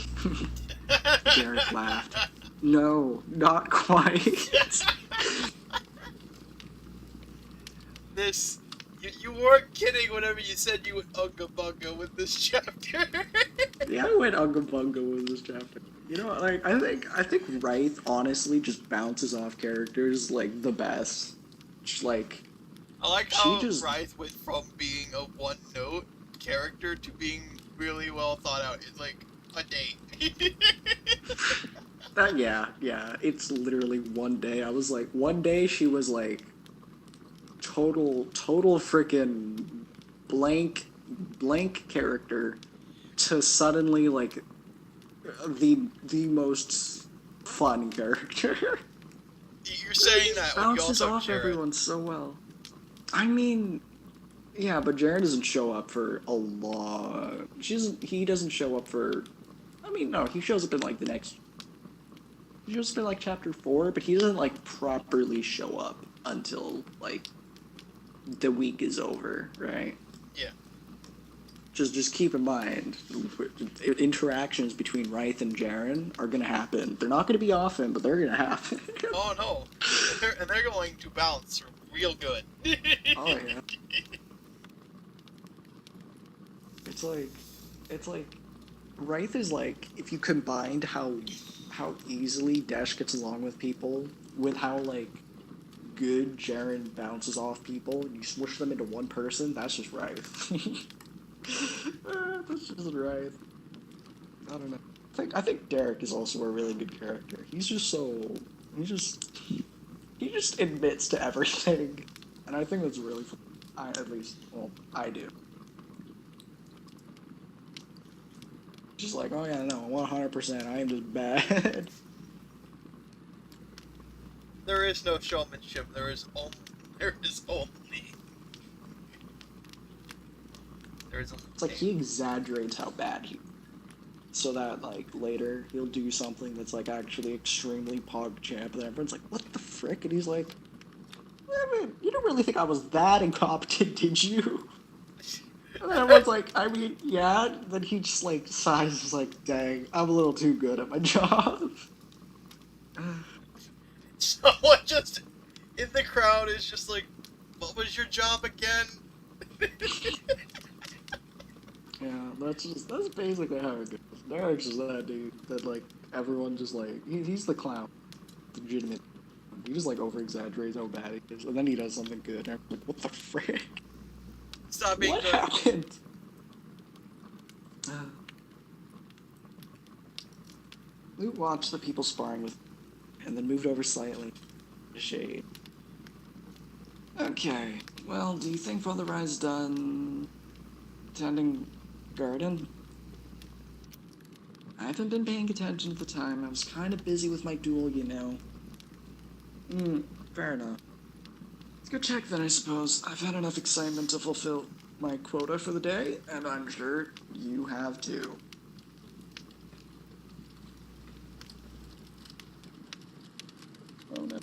Derek laughed. No, not quite. You weren't kidding whenever you said you went unga bunga with this chapter. Yeah, I went unga bunga with this chapter. You know, like I think Wraith honestly just bounces off characters like the best. Just like I like how Wraith went from being a one-note character to being really well thought out. It's like a day. Yeah, it's literally one day. I was like, one day she was like total freaking blank character to suddenly like the most fun character. You're saying that when you bounces also off Jared. Everyone so well. I mean, yeah, but Jared doesn't show up for a lot. He doesn't show up for. I mean, no, he shows up in like the next. He shows up in like chapter 4, but he doesn't like properly show up until like the week is over, right? Yeah. Just keep in mind, interactions between Wraith and Jaren are gonna happen. They're not gonna be often, but they're gonna happen. Oh no, and they're going to bounce real good. Oh yeah. It's like, Wraith is like if you combined how easily Dash gets along with people with how like good Jaren bounces off people, and you smush them into one person. That's just Wraith. That's just Wraith. I don't know. I think Derek is also a really good character. He just admits to everything, and I think that's really fun. I do. Just like, oh yeah, no, 100%, I am just bad. There is no showmanship. There is only. It's like he exaggerates how bad he, so that like later he'll do something that's like actually extremely PogChamp, and everyone's like, "What the frick?" And he's like, I mean, "You don't really think I was that incompetent, did you?" And everyone's like, "I mean, yeah." Then he just like sighs, just like, "Dang, I'm a little too good at my job." Someone just in the crowd is just like, "What was your job again?" Yeah, that's basically how it goes. Derek's just that dude that like everyone just like he's the clown, legitimate. He just like over exaggerates how bad he is, and then he does something good. And I'm like, what the frick? Stop being What good. happened? Luke watched the people sparring with, and then moved over slightly to shade. Okay, well, do you think Father Rye's done tending garden? I haven't been paying attention at the time. I was kind of busy with my duel, you know. Fair enough. Let's go check then, I suppose. I've had enough excitement to fulfill my quota for the day, and I'm sure you have too. Oh no.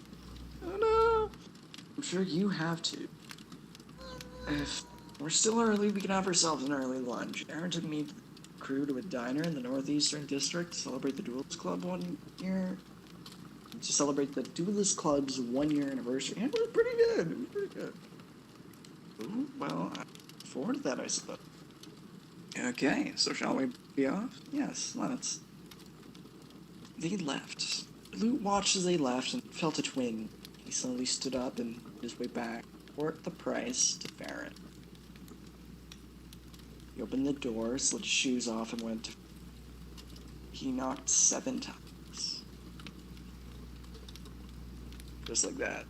Oh no! I'm sure you have too. If we're still early, we can have ourselves an early lunch. Aaron took me crew to a diner in the Northeastern District to celebrate the Duelist Club 1 year. To celebrate the Duelist Club's 1-year anniversary. And it was pretty good. It was pretty good. Ooh, well, I look forward to that, I suppose. Okay, so shall we be off? Yes, let's. They left. Luke watched as they left and felt a twinge. He slowly stood up and made his way back, toward the price to Farron. He opened the door, slid his shoes off, and went to. He knocked 7 times. Just like that.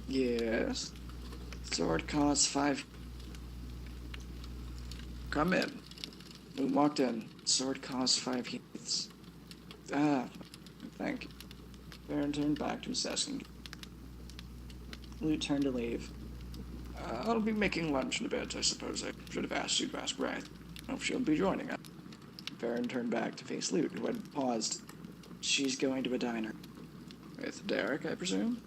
Yes. Sword costs 5. Come in. Luke walked in. Sword costs 5 heaths. Ah, thank you. Baron turned back to his asking. Luke turned to leave. I'll be making lunch in a bit, I suppose. I should have asked you to ask Wraith. Hope she'll be joining us. Baron turned back to face Luke, who had paused. She's going to a diner. With Derek, I presume?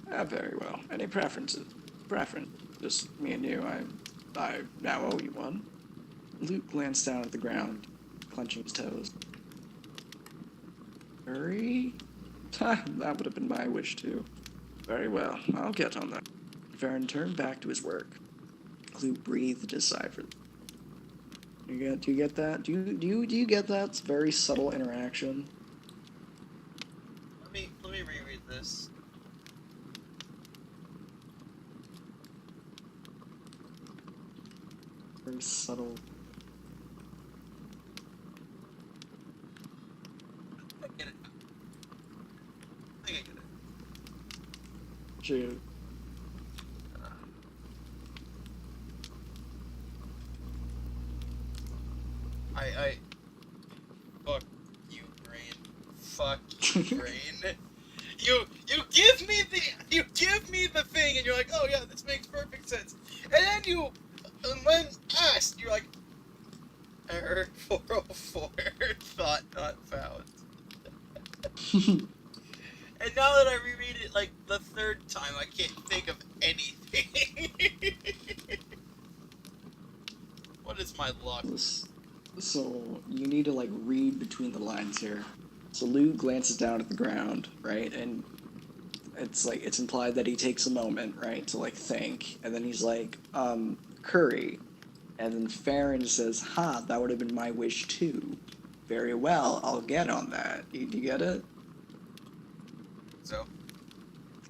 Very well. Any preferences? Preference? Just me and you. I now owe you one. Luke glanced down at the ground, clenching his toes. Hurry? That would have been my wish, too. Very well. I'll get on that. Farron turned back to his work. Luke breathed a sigh for. Do you get that? Do you get that? It's a very subtle interaction. Let me reread this. Very subtle. I get it. I think I get it. Shoot. Fuck you, brain. Fuck you, brain. You give me the thing, and you're like, oh yeah, this makes perfect sense. And then when asked, you're like, error 404, thought not found. And now that I reread it like the 3rd time, I can't think of anything. What is my luck? So you need to like read between the lines here. So Luke glances down at the ground, right, and it's implied that he takes a moment, right, to like think, and then he's like, curry, and then Farron says, "Ha, that would have been my wish too. Very well, I'll get on that." You get it? So.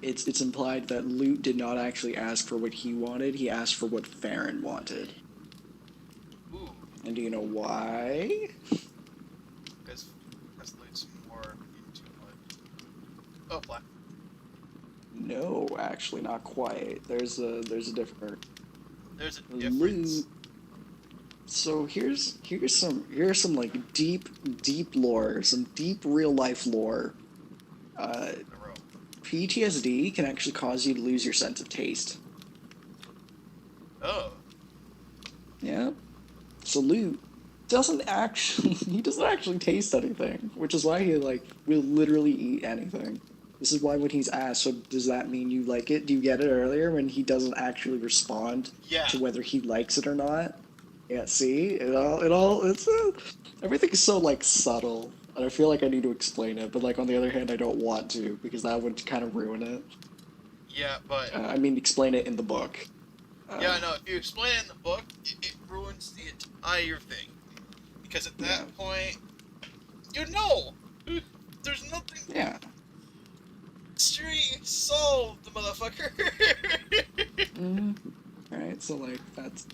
It's implied that Luke did not actually ask for what he wanted. He asked for what Farron wanted. Ooh. And do you know why? Because Luke's more into what? Oh, black. No, actually, not quite. There's a different. There's a difference. Luke. So here's some like deep lore, some deep real life lore. PTSD can actually cause you to lose your sense of taste. Oh. Yeah. So Luke doesn't actually taste anything, which is why he like will literally eat anything. This is why when he's asked, so does that mean you like it? Do you get it earlier when he doesn't actually respond to whether he likes it or not? Yeah, see? Everything is so like subtle. And I feel like I need to explain it, but like on the other hand I don't want to, because that would kind of ruin it. Yeah, but explain it in the book. Yeah, no, if you explain it in the book, it ruins the entire thing. Because at that point, you know! There's nothing... Yeah. Mystery solved, motherfucker. Right, so like that's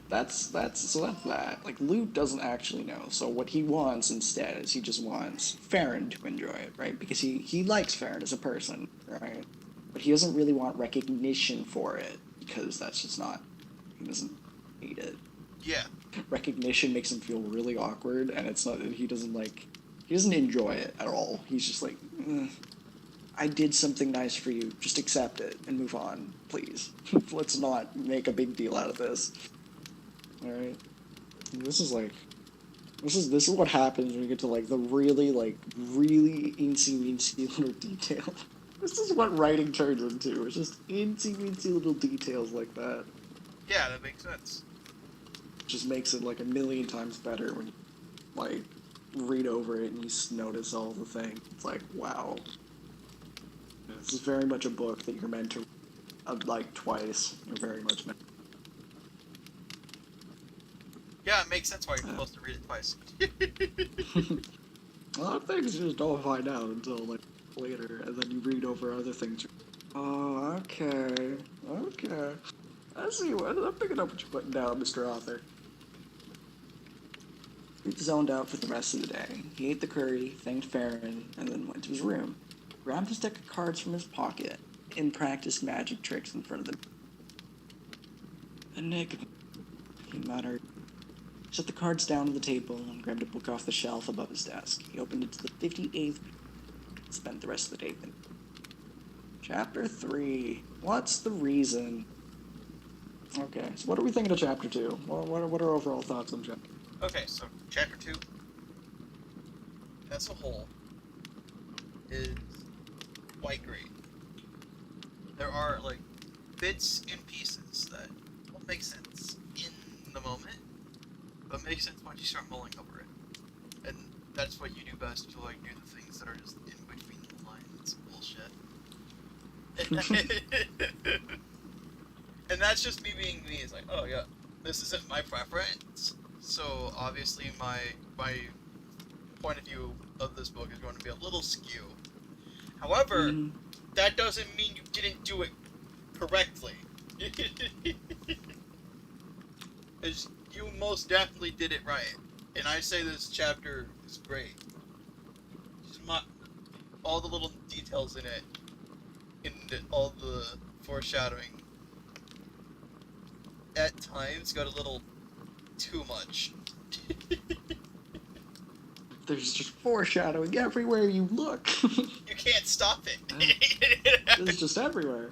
that. Like Luke doesn't actually know. So what he wants instead is he just wants Farron to enjoy it, right? Because he likes Farron as a person, right? But he doesn't really want recognition for it because that's just not, he doesn't need it. Yeah. Recognition makes him feel really awkward, and it's not, he doesn't enjoy it at all. He's just like, I did something nice for you. Just accept it and move on, please. Let's not make a big deal out of this. All right. This is what happens when you get to like the really incy little detail. This is what writing turns into. It's just incy little details like that. Yeah, that makes sense. Just makes it like a million times better when you like read over it and you notice all the things. It's like, wow. This is very much a book that you're meant to like twice. You're very much meant. Yeah, it makes sense why you're supposed to read it twice. A lot of things you just don't find out until like later, and then you read over other things. Oh, okay. I see what I'm picking up what you're putting down, Mr. Author. He zoned out for the rest of the day. He ate the curry, thanked Farron, and then went to his room. Grabbed his deck of cards from his pocket and practiced magic tricks in front of the enigma, he muttered. He set the cards down on the table and grabbed a book off the shelf above his desk. He opened it to the 58th and spent the rest of the day thinking. Chapter 3. What's the reason? Okay, so what are we thinking of Chapter 2? What are overall thoughts on Chapter 2? Okay, so Chapter 2, as a whole, is quite great. There are, like, bits and pieces that don't make sense in the moment, but make sense once you start mulling over it. And that's what you do best, to, like, do the things that are just in between the lines bullshit. And that's just me being me. It's like, oh yeah, this isn't my preference, so obviously my point of view of this book is going to be a little skew. However, that doesn't mean you didn't do it correctly. As you most definitely did it right, and I say this chapter is great. Just all the little details in it, all the foreshadowing, at times got a little too much. There's just foreshadowing everywhere you look. You can't stop it. It's just everywhere.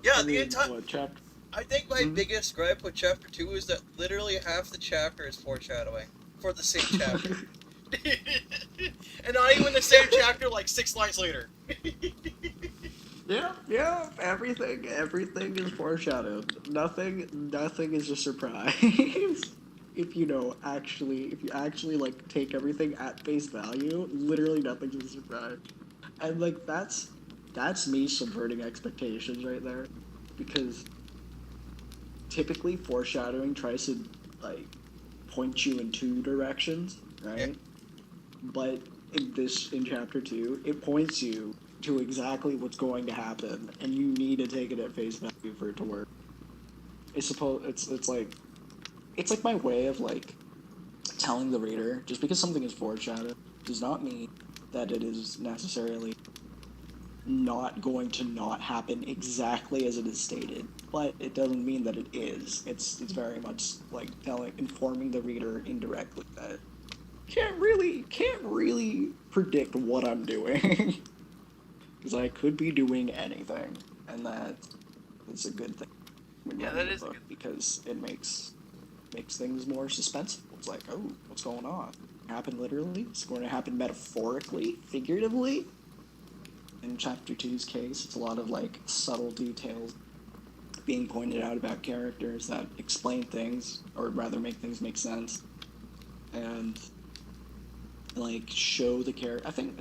Yeah, the entire. Chapter? I think my biggest gripe with chapter 2 is that literally half the chapter is foreshadowing for the same chapter. And not even the same chapter, like 6 lines later. Yeah, everything is foreshadowed. Nothing is a surprise. If you actually like take everything at face value, literally nothing's a surprise. And like that's me subverting expectations right there, because typically foreshadowing tries to like point you in 2 directions, right? Yeah. But in chapter 2, it points you to exactly what's going to happen, and you need to take it at face value for it to work. It's like my way of like telling the reader, just because something is foreshadowed does not mean that it is necessarily not going to not happen exactly as it is stated, but it doesn't mean that it is. It's very much like informing the reader indirectly that can't really predict what I'm doing. Because I could be doing anything, and that is a good thing. Yeah, that is good. Because it makes things more suspenseful. It's like, oh, what's going on? Happen literally? It's going to happen metaphorically, figuratively. In chapter 2's case, it's a lot of like subtle details being pointed out about characters that explain things, or rather make things make sense, and like show the character. I think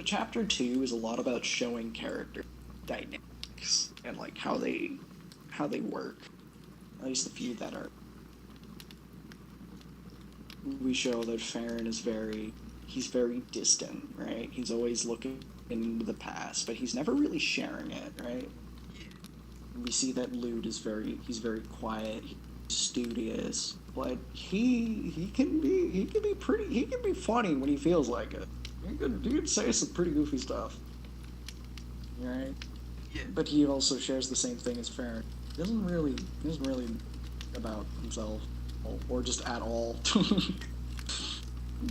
chapter 2 is a lot about showing character dynamics and like how they work. At least the few that are. We show that Farron is very distant, right? He's always looking in the past, but he's never really sharing it, right? Yeah. We see that Lute is he's very quiet, he's studious, but he can be funny when he feels like it. He could say some pretty goofy stuff, right? Yeah. But he also shares the same thing as Farron. He doesn't really about himself, or just at all.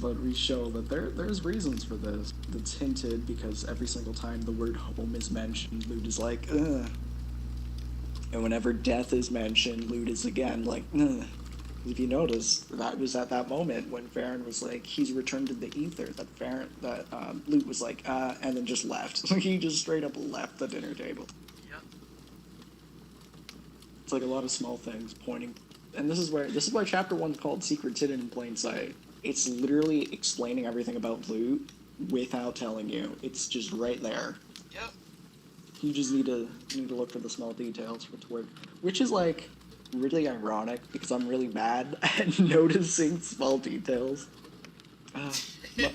But we show that there's reasons for this. It's hinted because every single time the word home is mentioned, Lute is like, ugh. And whenever death is mentioned, Lute is again like, ugh. If you notice, that was at that moment when Farron was like, he's returned to the ether, that Lute was like, and then just left. He just straight up left the dinner table. Yep. It's like a lot of small things pointing, and this is why chapter 1's called Secrets Hidden in Plain Sight. It's literally explaining everything about Lute without telling you. It's just right there. Yep. You just need to look for the small details for it to work, which is like really ironic because I'm really bad at noticing small details. I'm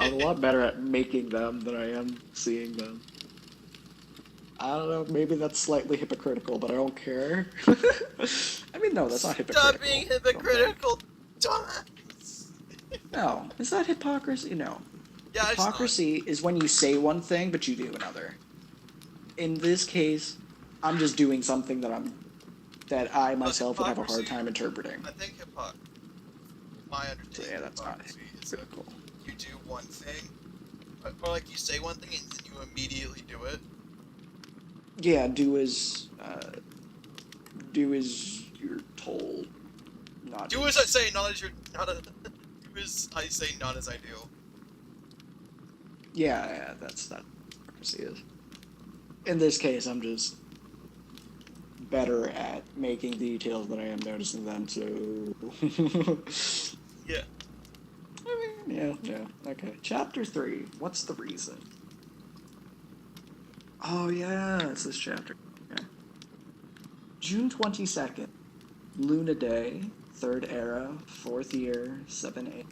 a lot better at making them than I am seeing them. I don't know, maybe that's slightly hypocritical, but I don't care. I mean, no, that's not hypocritical. Stop being hypocritical, dumbass. No, is that hypocrisy? No. Yeah, Hypocrisy is when you say one thing but you do another. In this case, I'm just doing something that I myself would have a hard time interpreting. I think my understanding. So yeah, that's not hypocrisy is hypocritical. you do one thing, or like you say one thing and then you immediately do it. Yeah, do as you're told. Not Do as I say, not as you're not a. Do as I say, not as I do. Yeah, that's what hypocrisy is. In this case, I'm just better at making details than I am noticing them, so... Yeah. I mean, yeah, okay. Chapter 3, what's the reason? Oh yeah, it's this chapter. Okay. June 22nd, Luna Day, 3rd era, 4th year, 7-8.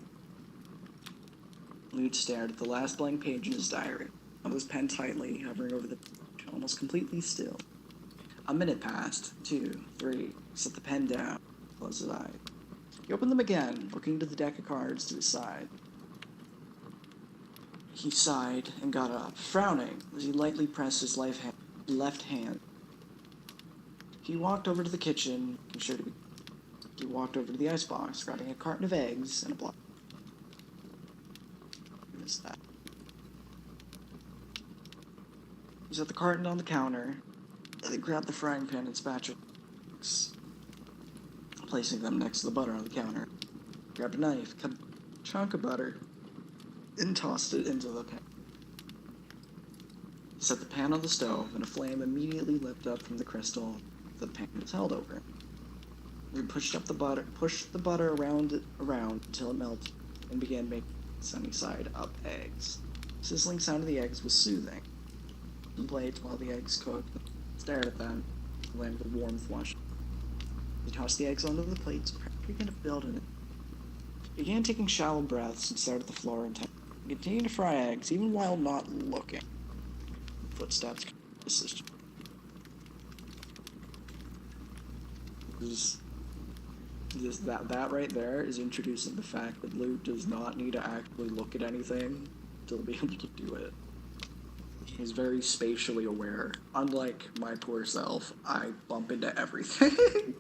Lute stared at the last blank page in his diary, held his pen tightly, hovering over the page, almost completely still. A minute passed, 2, 3, set the pen down, closed his eyes. He opened them again, looking to the deck of cards to his side. He sighed and got up, frowning as he lightly pressed his left hand. He walked over to the kitchen, making sure to be... He walked over to the icebox, grabbing a carton of eggs and a block. Missed that. He set the carton on the counter, then grabbed the frying pan and spatula, placing them next to the butter on the counter. Grabbed a knife, cut a chunk of butter, and tossed it into the pan. He set the pan on the stove, and a flame immediately leapt up from the crystal the pan was held over. He pushed the butter around until it melted, and began making sunny-side up eggs. The sizzling sound of the eggs was soothing. He played while the eggs cooked, stared at them, letting the warmth wash. He tossed the eggs onto the plates, began to build in it. He began taking shallow breaths and stared at the floor and continued to fry eggs, even while not looking. Footsteps came to the system. That right there is introducing the fact that Lute does not need to actually look at anything to be able to do it. He's very spatially aware. Unlike my poor self, I bump into everything.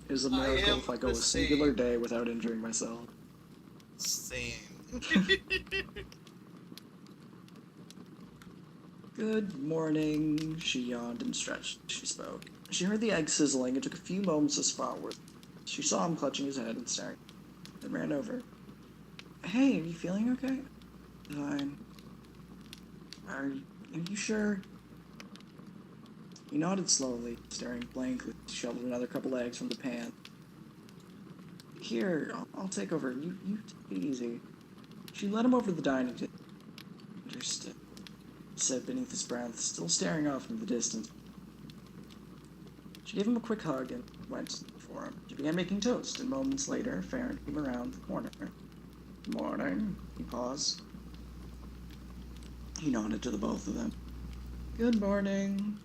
It's a miracle if I go a singular day without injuring myself. Same. Good morning, she yawned and stretched. She spoke. She heard the egg sizzling and took a few moments to spot where. She saw him clutching his head and staring, then ran over. Hey, are you feeling okay? Fine. Are you sure? He nodded slowly, staring blankly. He shoveled another couple eggs from the pan. Here, I'll take over. You take it easy. She led him over to the dining table. Understood, he said beneath his breath, still staring off into the distance. She gave him a quick hug and went for him. She began making toast, and moments later, Farron came around the corner. Morning, he paused. He nodded to the both of them. Good morning.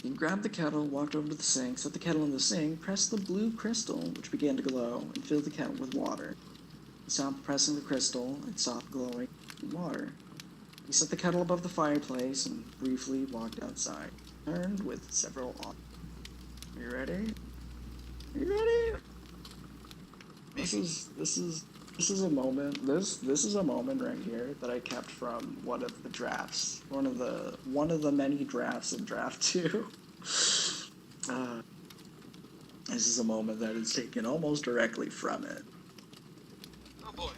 He grabbed the kettle, walked over to the sink, set the kettle in the sink, pressed the blue crystal, which began to glow, and filled the kettle with water. He stopped pressing the crystal and stopped glowing with water. He set the kettle above the fireplace and briefly walked outside. Turned with several on. Are you ready? Are you ready? This is a moment. This is a moment right here that I kept from one of the drafts. One of the many drafts in draft 2. This is a moment that is taken almost directly from it. Oh boy.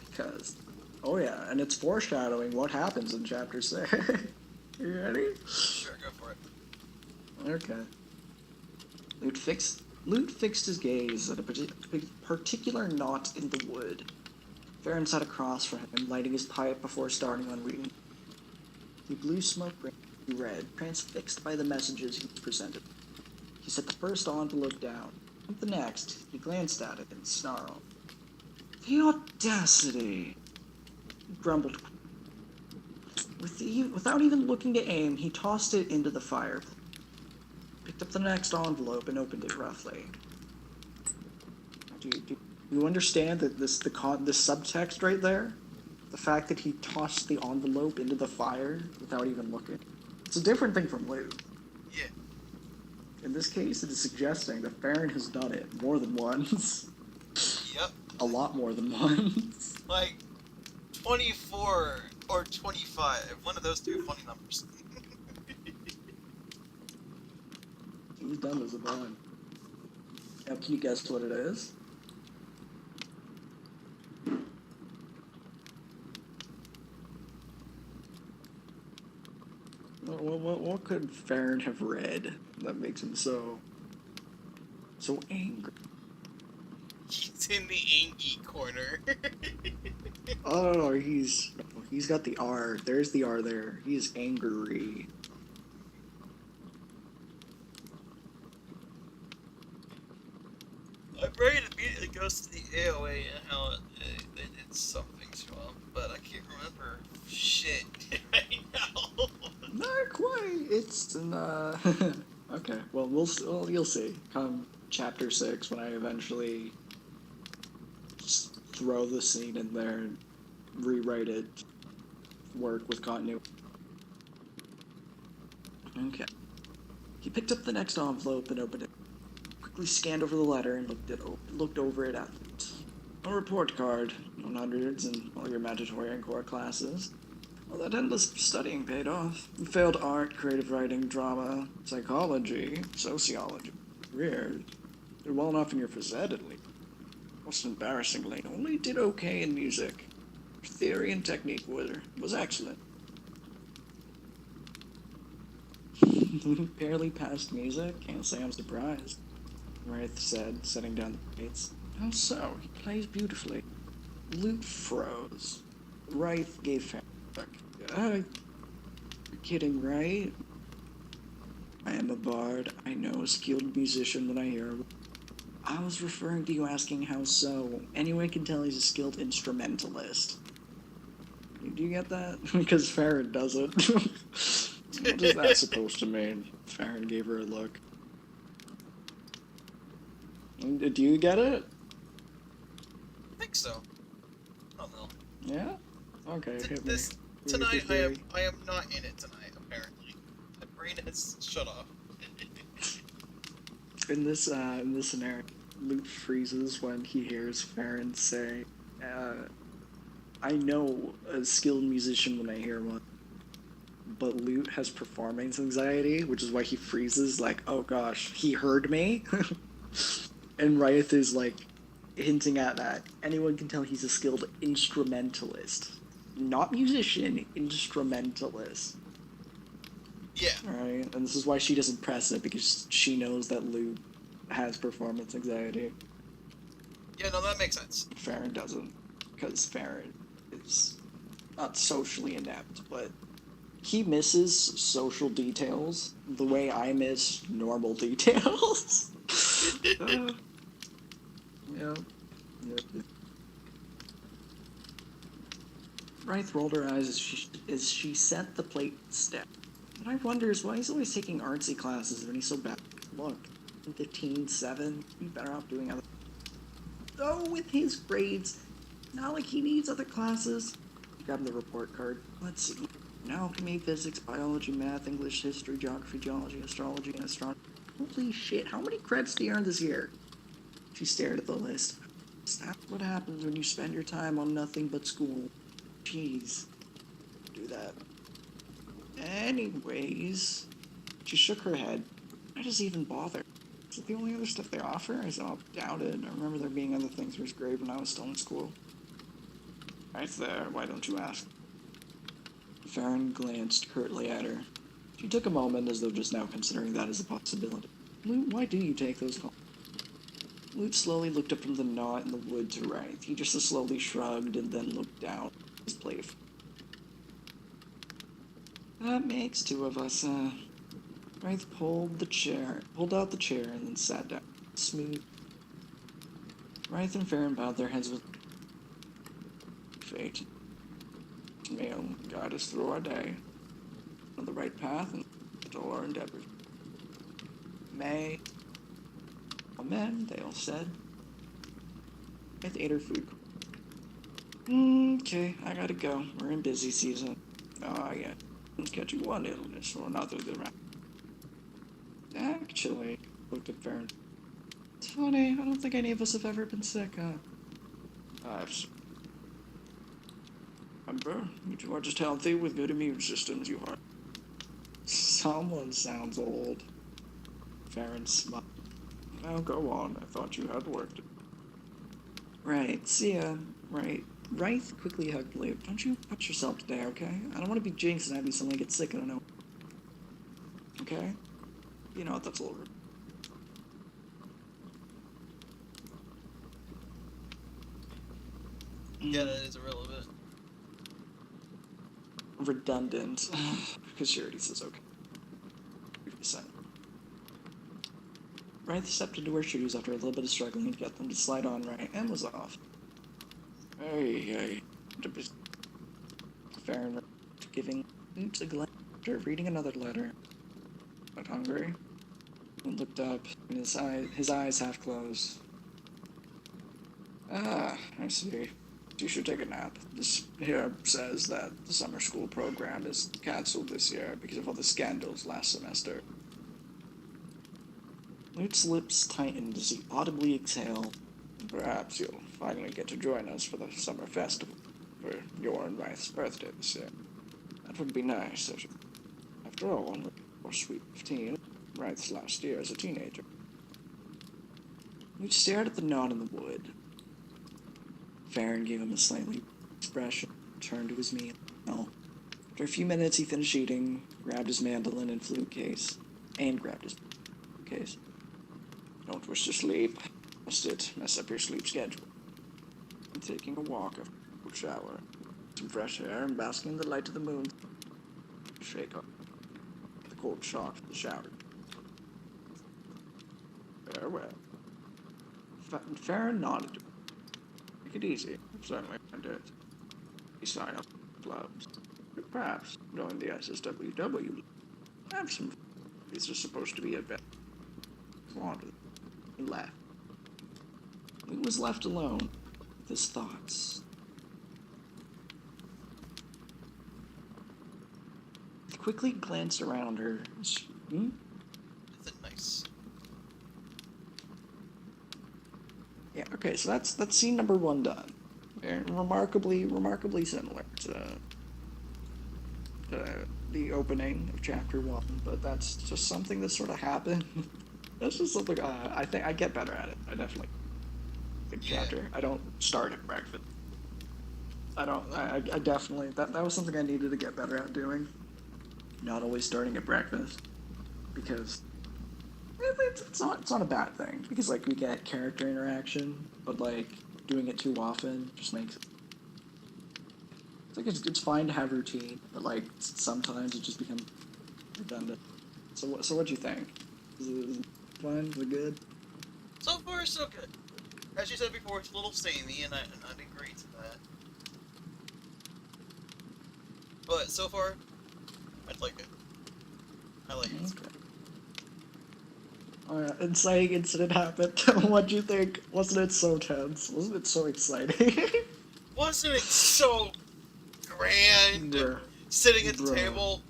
Oh yeah, and it's foreshadowing what happens in chapter 6. You ready? Sure, go for it. Okay. Lute fixed his gaze at a particular knot in the wood. Farron sat across from him, lighting his pipe before starting on reading. He blew smoke he read, transfixed by the messages he was presented. He set the first envelope down. The next, he glanced at it and snarled. The audacity! He grumbled. Without even looking to aim, he tossed it into the fire. Picked up the next envelope and opened it roughly. Do you understand that this subtext right there? The fact that he tossed the envelope into the fire without even looking. It's a different thing from Luke. Yeah. In this case, it is suggesting that Farron has done it more than once. Yep. A lot more than once. Like 24 or 25. One of those two funny numbers. He's done this a bunch. Now, can you guess what it is? What could Farron have read that makes him so angry? He's in the angry corner. Oh no, he's got the R. There's the R there. He's angry. My brain immediately goes to the AOA and how it's something to him, but I can't remember shit right now. Not quite. It's an Okay. Well, you'll see. Come chapter 6 when I eventually just throw the scene in there and rewrite it. Work with continuity. Okay. He picked up the next envelope and opened it. Quickly scanned over the letter and looked over it at it. A report card, 100s in all your mandatory and core classes. Well, that endless studying paid off. You failed art, creative writing, drama, psychology, sociology, career. Did well enough in your phys ed, at least. Most embarrassingly, only did okay in music. Your theory and technique was excellent. Barely passed music? Can't say I'm surprised. Wraith said, setting down the plates. How so? He plays beautifully. Lute froze. Wraith gave feedback. You're kidding, right? I am a bard. I know a skilled musician when I hear him. I was referring to you asking how so. Anyone can tell he's a skilled instrumentalist. Do you get that? Because Farron doesn't. What is that supposed to mean? Farron gave her a look. Do you get it? I think so. I don't know. Yeah? Okay, hit me. Tonight, I am not in it tonight, apparently. My brain has shut off. In this scenario, Lute freezes when he hears Farron say, I know a skilled musician when I hear one. But Lute has performance anxiety, which is why he freezes, like, oh gosh, he heard me? And Riot is, like, hinting at that. Anyone can tell he's a skilled instrumentalist. Not musician, instrumentalist. Yeah. Alright, and this is why she doesn't press it, because she knows that Lute has performance anxiety. Yeah, no, that makes sense. Farron doesn't, because Farron is not socially inept, but he misses social details the way I miss normal details. Yeah. Wraith rolled her eyes as she sent the plate step. What I wonder is why he's always taking artsy classes when he's so bad. Look, 15-7, he'd be better off doing other. Though with his grades, not like he needs other classes. Grab the report card. Let's see. Alchemy, physics, biology, math, English, history, geography, geology, astrology, and astronomy. Holy shit, how many credits do you earn this year? She stared at the list. That's what happens when you spend your time on nothing but school. Jeez. Do that. Anyways, she shook her head. Why does he even bother? Is it the only other stuff they offer? I doubt it. I remember there being other things for his grade when I was still in school. Right there, why don't you ask? Farron glanced curtly at her. She took a moment as though just now considering that as a possibility. Lute, why do you take those calls? Lute slowly looked up from the knot in the wood to Wraith. He just slowly shrugged and then looked down at his plate. That makes two of us, Wraith pulled out the chair and then sat down. Smooth. Wraith and Farron bowed their heads with fate. May guide us through our day on the right path and to all our endeavors. May. Amen, they all said. Wraith ate her food. Okay, I gotta go. We're in busy season. Oh, yeah. Catching one illness or another around. Actually, looked at Farron. It's funny, I don't think any of us have ever been sick, remember, you two are just healthy with good immune systems, you are. Someone sounds old. Farron smiled. Now go on, I thought you had worked. Right, see ya. Right. Wraith quickly hugged Lute. Don't you put yourself today, okay? I don't want to be jinxed and have you suddenly get sick, I don't know. Okay? You know what, that's a little rude. Yeah, that is irrelevant. Redundant. Because she already says okay. 50%. Wraith stepped into her shoes after a little bit of struggling to get them to slide on right, and was off. Hey. Farron giving Lute a glance after reading another letter. Not hungry. And looked up, and his eyes half closed. Ah, I see. You should take a nap. This here says that the summer school program is cancelled this year because of all the scandals last semester. Lute's lips tightened as he audibly exhaled. Perhaps you'll finally get to join us for the summer festival for your and Wraith's birthday this year. That would be nice. After all, you're sweet 15, Wraith's last year as a teenager. Lute stared at the knot in the wood. Farron gave him a slightly expression, turned to his meal. After a few minutes, he finished eating, grabbed his mandolin and flute case, and grabbed his case. Don't wish to sleep. Must it mess up your sleep schedule? I'm taking a walk, a shower, some fresh air, and basking in the light of the moon. Shake off the cold shock of the shower. Farewell. Farron nodded. Take it easy. Certainly I did. He signed up for clubs. Perhaps join the SSWW. Have some. These are supposed to be a bit. He left. He was left alone with his thoughts. He quickly glanced around her. Is it nice? Yeah, okay, so that's scene number 1 done. And remarkably similar to the opening of chapter 1, but that's just something that sort of happened. That's just something I think I get better at it. I definitely big chapter. I don't start at breakfast. I definitely that was something I needed to get better at doing. Not always starting at breakfast, because it's not a bad thing, because like we get character interaction, but like doing it too often just makes it. It's fine to have routine, but like sometimes it just becomes redundant. So what'd you think? Is it fun? Is it good? So far, so good. As you said before, it's a little samey, and I'd agree to that. But so far, I'd like it. I like it. Okay. Inciting incident happened. What'd you think? Wasn't it so tense? Wasn't it so exciting? Wasn't it so grand? Bruh. Sitting at the Bruh. table,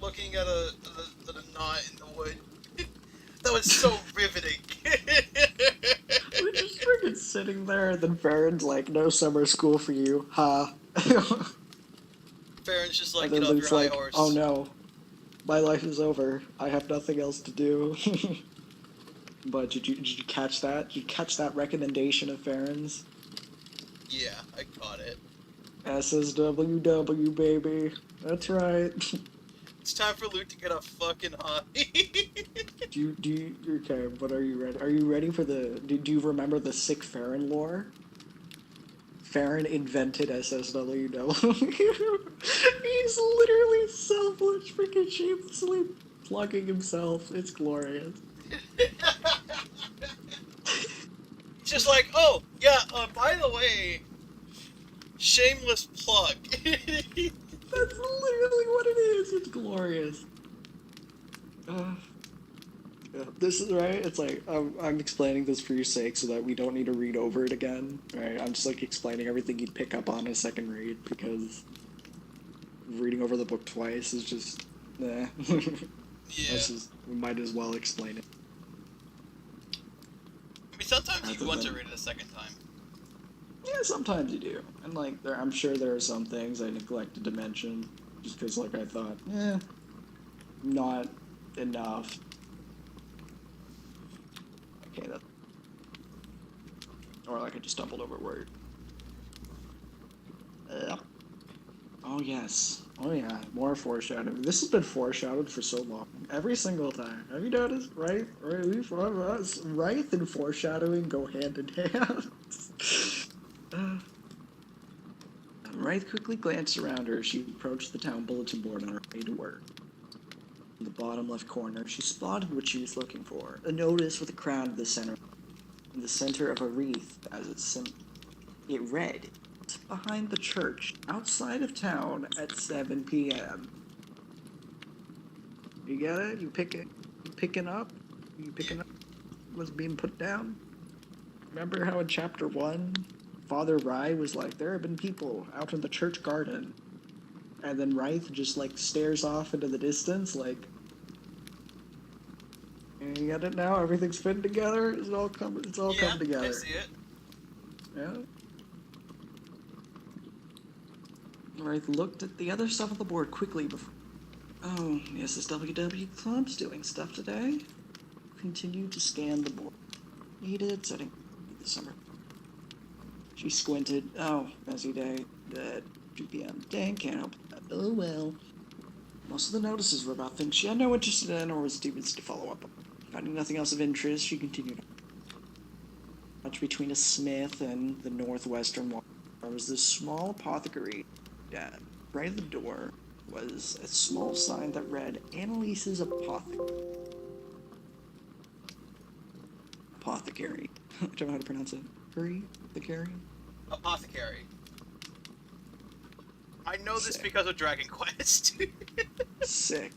looking at a knot in the wood. That was so riveting. We're just freaking sitting there, and then Farron's like, "No summer school for you, ha." Farron's just like, And get then off Luke's your high like, horse. "Oh no, my life is over. I have nothing else to do." But did you catch that? Did you catch that recommendation of Farron's? Yeah, I caught it. SSWW, baby. That's right. It's time for Luke to get a fucking high. Okay, but are you ready? Are you ready for do you remember the sick Farron lore? Farron invented SSWW. He's literally selfish, freaking shamelessly plugging himself. It's glorious. Just like, oh, yeah, by the way, shameless plug. That's literally what it is. It's glorious. Yeah, this is right. It's like I'm explaining this for your sake, so that we don't need to read over it again. Right? I'm just like explaining everything you'd pick up on a second read, because reading over the book twice is just, nah. Yeah. We might as well explain it. I mean, sometimes you Rather want to than- read it a second time. Yeah, sometimes you do, and like I'm sure there are some things I neglected to mention, just because like I thought, not enough. Okay, that. Or like I just stumbled over a word. Oh yes. Oh yeah. More foreshadowing. This has been foreshadowed for so long. Every single time. Have you noticed? Right? Wraith and foreshadowing go hand in hand. Wraith quickly glanced around her as she approached the town bulletin board on her way to work. In the bottom left corner, she spotted what she was looking for. A notice with a crown in the center of a wreath as it read, "Behind the church, outside of town at 7 p.m. You get it? You picking up? You picking up what's being put down? Remember how in chapter 1, Father Rye was like, there have been people out in the church garden. And then Wraith just like stares off into the distance like, you get it now? Everything's fitting together? It's all come together. I see it. Yeah. Wraith looked at the other stuff on the board quickly before. Oh, the SSWW Club's doing stuff today. Continued to scan the board. Needed setting this summer. She squinted. Oh, busy day. At 2 p.m. Dang, can't help that. Oh well. Most of the notices were about things she had no interest in or was too busy to follow up on. Finding nothing else of interest, she continued. Much between a smith and the northwestern wall, there was this small apothecary. Yeah, right at the door was a small sign that read, Annalise's Apothecary. I don't know how to pronounce it. Apothecary? Apothecary. I know this Sick. because of Dragon Quest. Sick.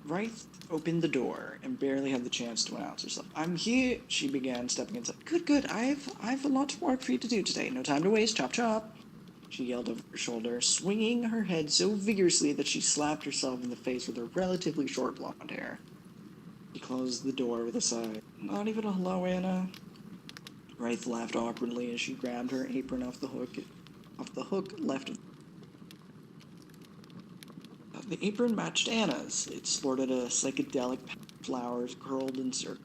Wraith opened the door and barely had the chance to announce herself. I'm here, she began, stepping inside. Good. I've a lot of work for you to do today. No time to waste. Chop, chop. She yelled over her shoulder, swinging her head so vigorously that she slapped herself in the face with her relatively short blonde hair. She closed the door with a sigh. Not even a hello, Anna. Wraith laughed awkwardly as she grabbed her apron off the hook left of. The apron matched Anna's. It sported a psychedelic flowers curled in circles.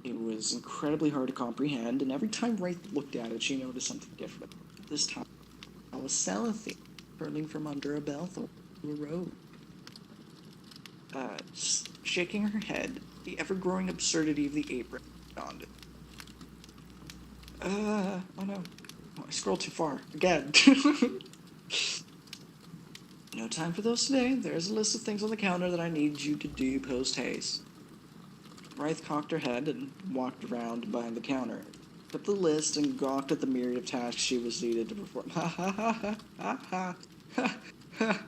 It was incredibly hard to comprehend, and every time Wraith looked at it, she noticed something different. This time, it was cellophane curling from under a bellthorn to a road. Shaking her head, the ever-growing absurdity of the apron dawned it. Oh no. Oh, I scrolled too far. Again. No time for those today. There's a list of things on the counter that I need you to do post-haste. Wraith cocked her head and walked around behind the counter. up the list and gawked at the myriad of tasks she was needed to perform. Ha ha ha ha ha ha ha ha.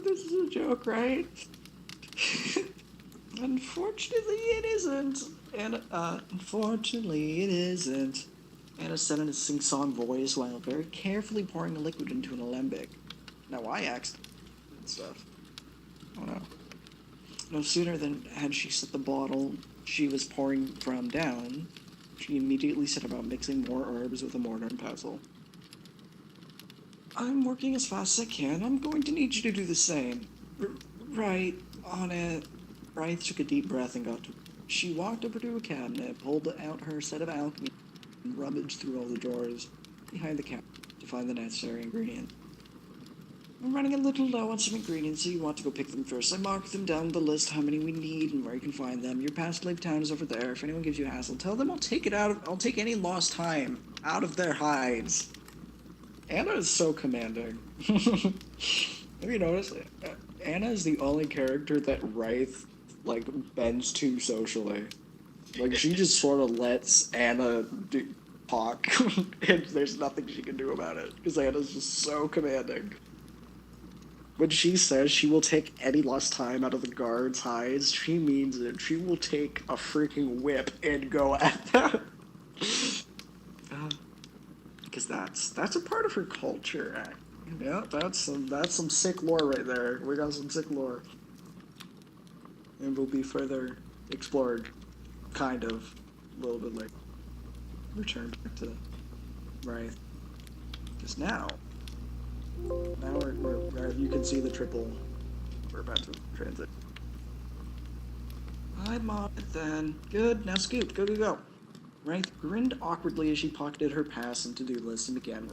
This is a joke, right? Unfortunately, it isn't. And, unfortunately, it isn't. Anna said in a sing-song voice while very carefully pouring the liquid into an alembic. Now, I asked and stuff. Oh no. No sooner than had she set the bottle she was pouring from down, she immediately set about mixing more herbs with a mortar and pestle. I'm working as fast as I can. I'm going to need you to do the same. Right, on it. Brythe took a deep breath and got to... She walked over to a cabinet, pulled out her set of alchemy, and rummaged through all the drawers behind the cabinet to find the necessary ingredient. I'm running a little low on some ingredients, so you want to go pick them first. I marked them down the list, how many we need and where you can find them. Your past life town is over there. If anyone gives you a hassle, tell them I'll take any lost time out of their hides. Anna is so commanding. Have you noticed? Anna is the only character that Wraith, like, bends to socially. Like, she just sort of lets Anna talk, and there's nothing she can do about it, because Anna's just so commanding. When she says she will take any lost time out of the guards' hides, she means it. She will take a freaking whip and go at them. Because that's a part of her culture. Yeah, that's some sick lore right there. We got some sick lore. And will be further explored, kind of, a little bit later. Return back to Wraith. Because now we're you can see the triple. We're about to transit. I'm on it then. Good, now scoop. Go, go, go. Wraith grinned awkwardly as she pocketed her pass and to-do list and began.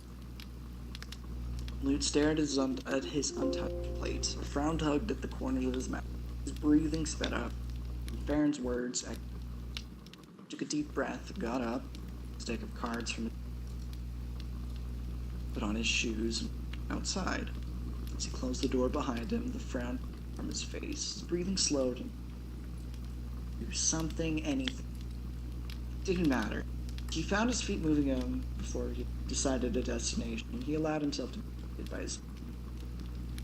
Lute stared at his untouched plate. A frown tugged at the corners of his mouth. His breathing sped up. Baron's words took a deep breath, got up, a stack of cards from put on his shoes and outside. As he closed the door behind him, the frown from his face. His breathing slowed and do something, anything. Didn't matter. He found his feet moving him before he decided a destination. He allowed himself to be guided by his...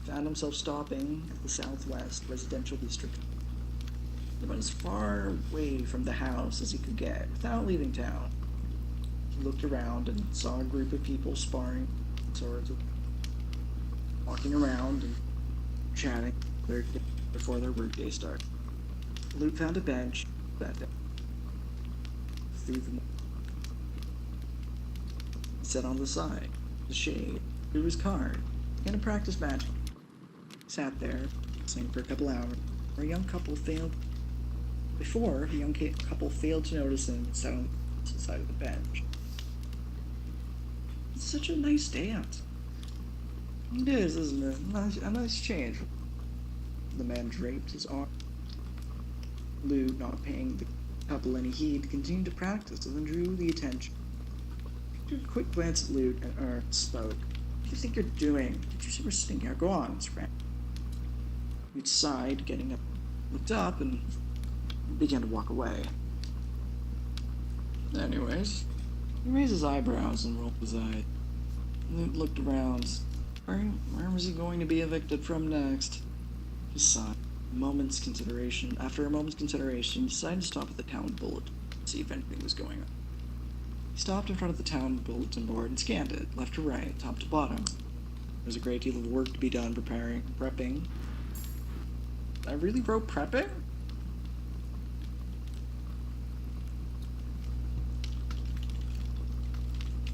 Found himself stopping at the southwest residential district. He went as far away from the house as he could get without leaving town. He looked around and saw a group of people sparring swords, walking around and chatting before their workday started. Luke found a bench, sat down. Through the... He sat on the side, the shade, threw his card, and a practice magic. Sat there, listening for a couple hours, where a young couple failed to notice him and sat on the side of the bench. It's such a nice dance. It is, isn't it? A nice change. The man draped his arm. Lou, not paying the couple any heed, continued to practice and then drew the attention. He took a quick glance at Lute and spoke. What do you think you're doing? Did you see we're sitting here? Go on, Scram. Lute sighed, getting up, looked up, and began to walk away. Anyways, he raised his eyebrows and rolled his eyes. Lute looked around. Where was he going to be evicted from next? He sighed. After a moment's consideration, he decided to stop at the town bulletin to see if anything was going on. He stopped in front of the town bulletin board and scanned it, left to right, top to bottom. There was a great deal of work to be done prepping. I really wrote prepping?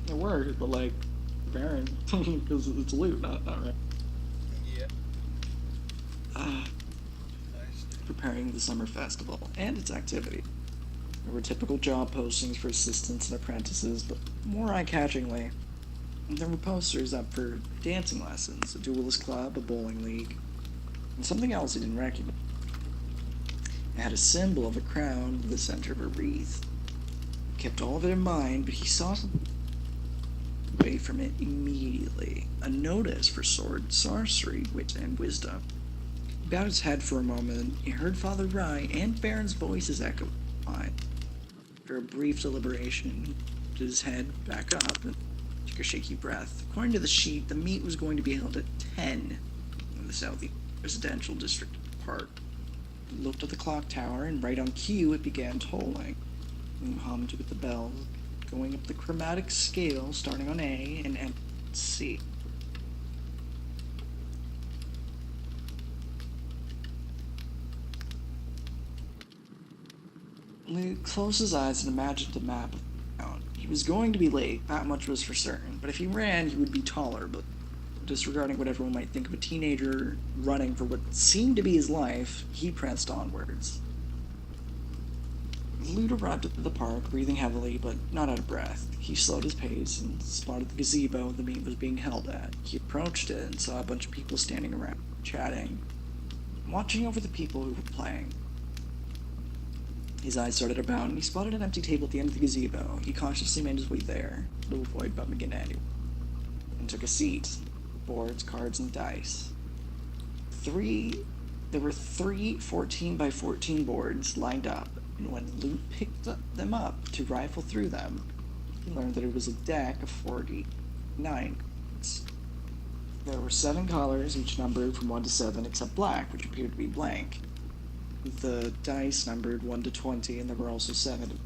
It worked, but like, preparing, because it's loot, not right. Yeah. Preparing the summer festival and its activity. There were typical job postings for assistants and apprentices, but more eye-catchingly, there were posters up for dancing lessons, a duelist club, a bowling league, and something else he didn't recognize. It had a symbol of a crown with the center of a wreath. He kept all of it in mind, but he saw something away from it immediately. A notice for sword, sorcery, wit, and wisdom. bowed his head for a moment. He heard Father Rye and Baron's voices echo behind. After a brief deliberation, he put his head back up and took a shaky breath. According to the sheet, the meet was going to be held at 10 in the southeast residential district of the park. He looked at the clock tower, and right on cue, it began tolling. He hummed with the bells, going up the chromatic scale, starting on A and ending on C. Luke closed his eyes and imagined a map of the town. He was going to be late, that much was for certain, but if he ran, he would be taller, but disregarding what everyone might think of a teenager running for what seemed to be his life, he pressed onwards. Luke arrived at the park, breathing heavily, but not out of breath. He slowed his pace and spotted the gazebo the meet was being held at. He approached it and saw a bunch of people standing around, chatting, watching over the people who were playing. His eyes started about, and he spotted an empty table at the end of the gazebo. He cautiously made his way there, to avoid bumping into anyone, and took a seat. Boards, cards, and dice. There were three 14 by 14 boards lined up, and when Luke picked them up to rifle through them, he learned that it was a deck of 49 cards. There were 7 colors, each numbered from 1 to 7, except black, which appeared to be blank. The dice numbered 1 to 20, and there were also 7.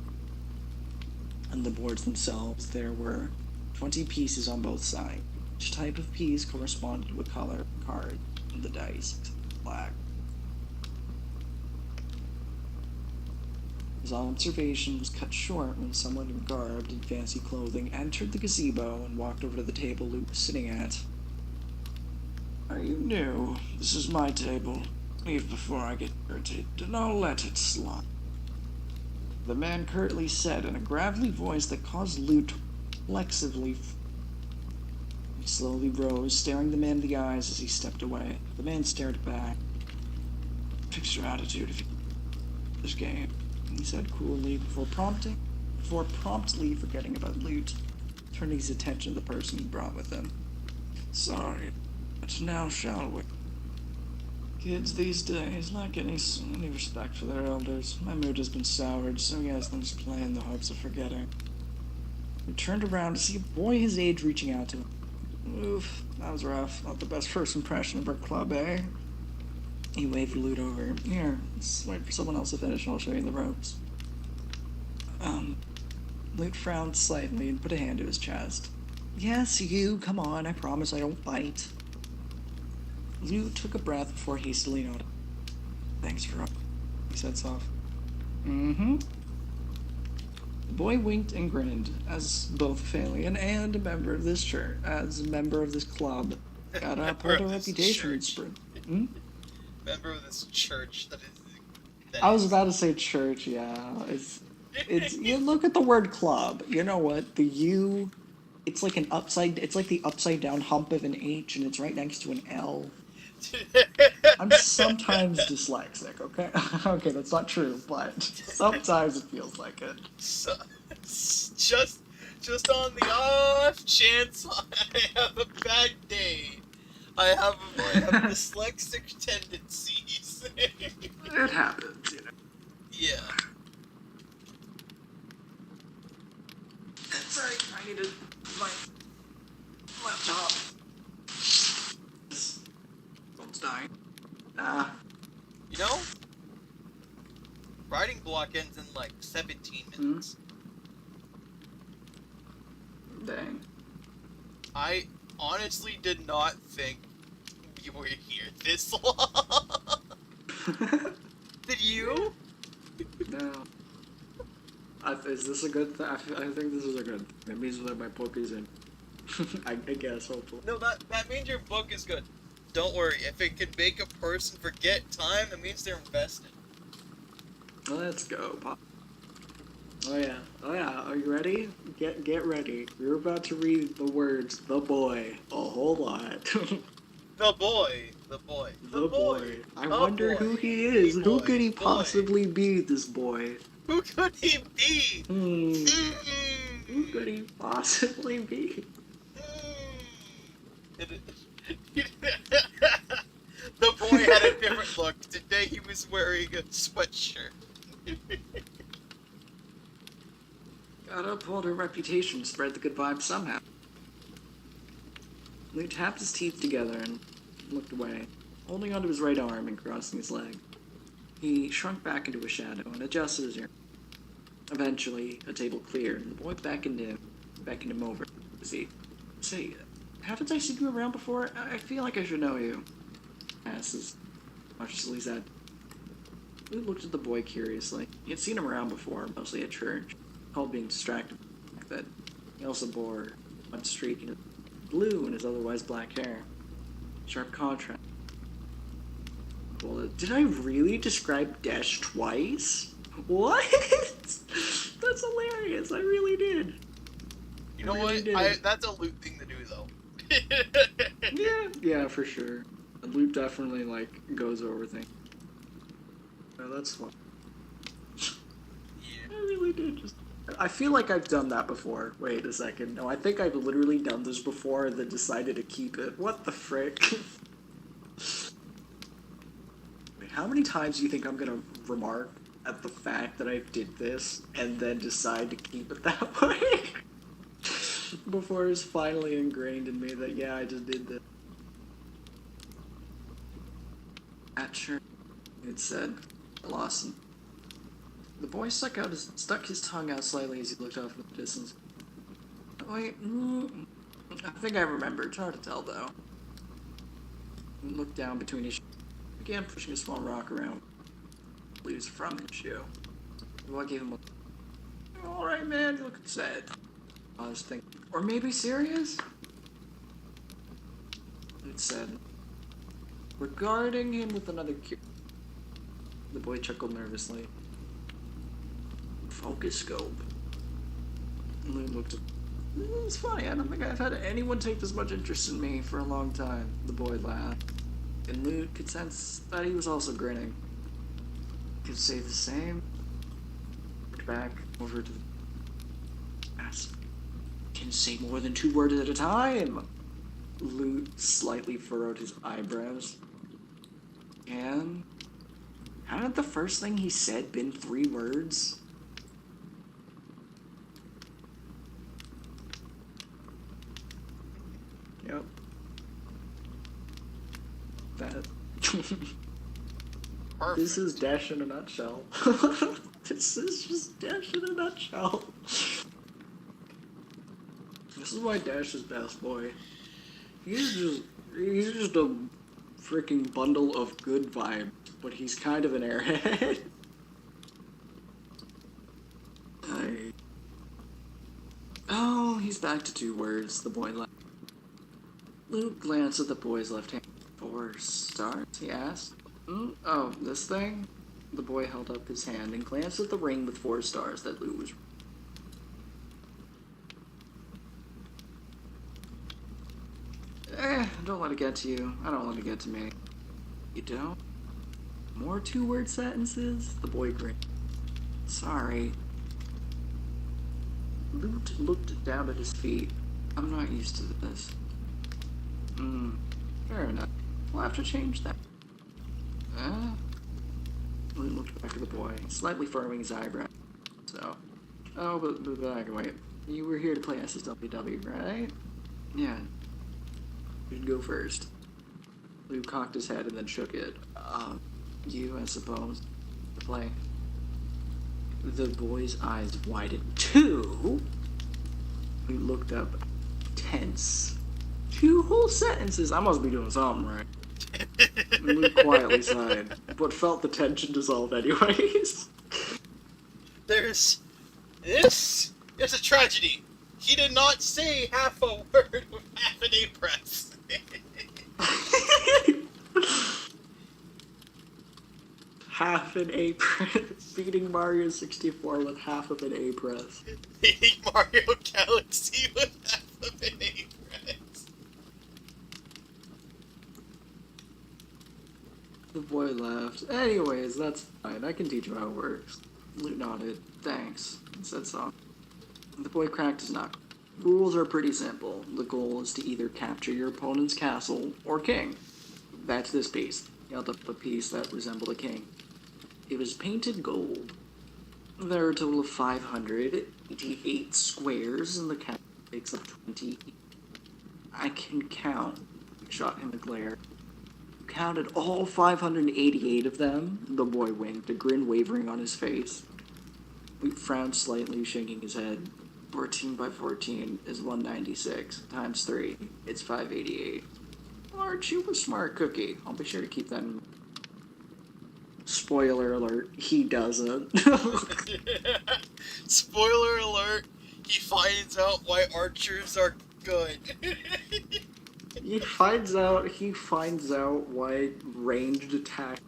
On the boards themselves, there were 20 pieces on both sides. Each type of piece corresponded to a color of card, and the dice black. His observation was cut short when someone garbed in fancy clothing entered the gazebo and walked over to the table Luke was sitting at. "Are you new? This is my table. Leave before I get irritated, and I'll let it slide," the man curtly said in a gravelly voice that caused Luke to reflexively. He slowly rose, staring the man in the eyes as he stepped away. The man stared back. "Fix your attitude if you this game," he said coolly before promptly forgetting about loot, turning his attention to the person he brought with him. "Sorry, but now shall we? Kids these days lack any respect for their elders. My mood has been soured, so he has them to play in the hopes of forgetting." He turned around to see a boy his age reaching out to him. "Oof, that was rough. Not the best first impression of our club, eh?" He waved Loot over. "Here, let's wait for someone else to finish and I'll show you the ropes." Loot frowned slightly and put a hand to his chest. "Yes, you, come on, I promise I don't bite." Loot took a breath before hastily nodding. "Thanks for up," he said softly. "Mm-hmm." The boy winked and grinned, as both a Phalian and a member of this church, as a member of this club. Gotta uphold our reputation. Member of this church I was about to say church, yeah. It's you look at the word club. You know what? The U, it's like the upside down hump of an H, and it's right next to an L. I'm sometimes dyslexic, okay? Okay, that's not true, but sometimes it feels like it. So, just on the off chance I have a bad day, I have dyslexic tendencies. It happens, you know. Yeah. That's right, I needed my laptop. This phone's dying. You know, writing block ends in like 17 minutes. Dang. I honestly did not think we were here this long. Did you? No. Is this a good thing? I think this is a good thing. It means that my book is in. I guess, hopefully. No, that means your book is good. Don't worry, if it can make a person forget time, it means they're invested. Let's go, Pop. Oh yeah, are you ready? Get ready. We're about to read the words, the boy, a whole lot. The boy. I wonder who he is. Who could he possibly be, this boy? Who could he be? Who could he possibly be? The boy had a different. Look, today he was wearing a sweatshirt. Gotta uphold her reputation, spread the good vibes somehow. Lou tapped his teeth together and looked away, holding onto his right arm and crossing his leg. He shrunk back into a shadow and adjusted his ear. Eventually, a table cleared, and the boy beckoned him over. Say, haven't I seen you around before? I feel like I should know you. Asked as much as he said. Lou looked at the boy curiously. He had seen him around before, mostly at church, all being distracted by the fact that he also bore one streak in blue in his otherwise black hair. Sharp contrast. Well, did I really describe Dash twice? What? That's hilarious. I really did. You know what? That's a loot thing to do, though. Yeah, for sure. The loop definitely, goes over things. Oh, that's fun. Yeah. I really did just... I feel like I've done that before. Wait a second. No, I think I've literally done this before and then decided to keep it. What the frick? Wait, how many times do you think I'm gonna remark at the fact that I did this and then decide to keep it that way? Before it's finally ingrained in me that, yeah, I just did this. At church, it said, Lawson. The boy stuck his tongue out slightly as he looked off in the distance. Wait, I think I remember. It's hard to tell, though. He looked down between his shoes, began pushing a small rock around. Leaves from his shoe. The boy gave him a... Alright, man, you look sad. I was thinking, or maybe serious? It said, regarding him with another cue. The boy chuckled nervously. Focus scope. Lou looked at... It's funny, I don't think I've had anyone take this much interest in me for a long time. The boy laughed. And Lou could sense that he was also grinning. Could say the same. Looked back over to the... Asked. Can say more than 2 words at a time. Lou slightly furrowed his eyebrows. And... hadn't the first thing he said been 3 words? Yep. That. This is Dash in a nutshell. This is just Dash in a nutshell. This is why Dash is best boy. He's just a freaking bundle of good vibes, but he's kind of an airhead. Oh, he's back to 2 words, the boy laughed. Luke glanced at the boy's left hand. 4 stars, he asked. Oh, this thing? The boy held up his hand and glanced at the ring with 4 stars that Luke was... Don't let it get to you. I don't let it get to me. You don't? More 2-word sentences? The boy grinned. Sorry. Luke looked down at his feet. I'm not used to this. Fair enough. We'll have to change that. Luke looked back at the boy, slightly furrowing his eyebrow. So. Oh, but wait. You were here to play SSWW, right? Yeah. You'd go first. Luke cocked his head and then shook it. You, I suppose. To play. The boy's eyes widened. 2? He looked up, tense. 2 whole sentences? I must be doing something right. Luke quietly sighed, but felt the tension dissolve anyways. There's a tragedy. He did not say half a word with half an A press. Half an A press. Beating Mario 64 with half of an A press. Beating Mario Galaxy with half of an A press. The boy laughed. Anyways, that's fine. I can teach you how it works. Luke nodded. Thanks. And said so. The boy cracked his knuckle. Rules are pretty simple. The goal is to either capture your opponent's castle or king. That's this piece. held up a piece that resembled a king. It was painted gold. There are a total of 588 squares, and the canvas makes up 20. I can count. I shot him a glare. You counted all 588 of them? The boy winked, a grin wavering on his face. Luke frowned slightly, shaking his head. 14 by 14 is 196. Times 3, it's 588. Aren't you a smart cookie? I'll be sure to keep that in mind. Spoiler alert, he doesn't. Spoiler alert, he finds out why archers are good. He finds out why ranged attack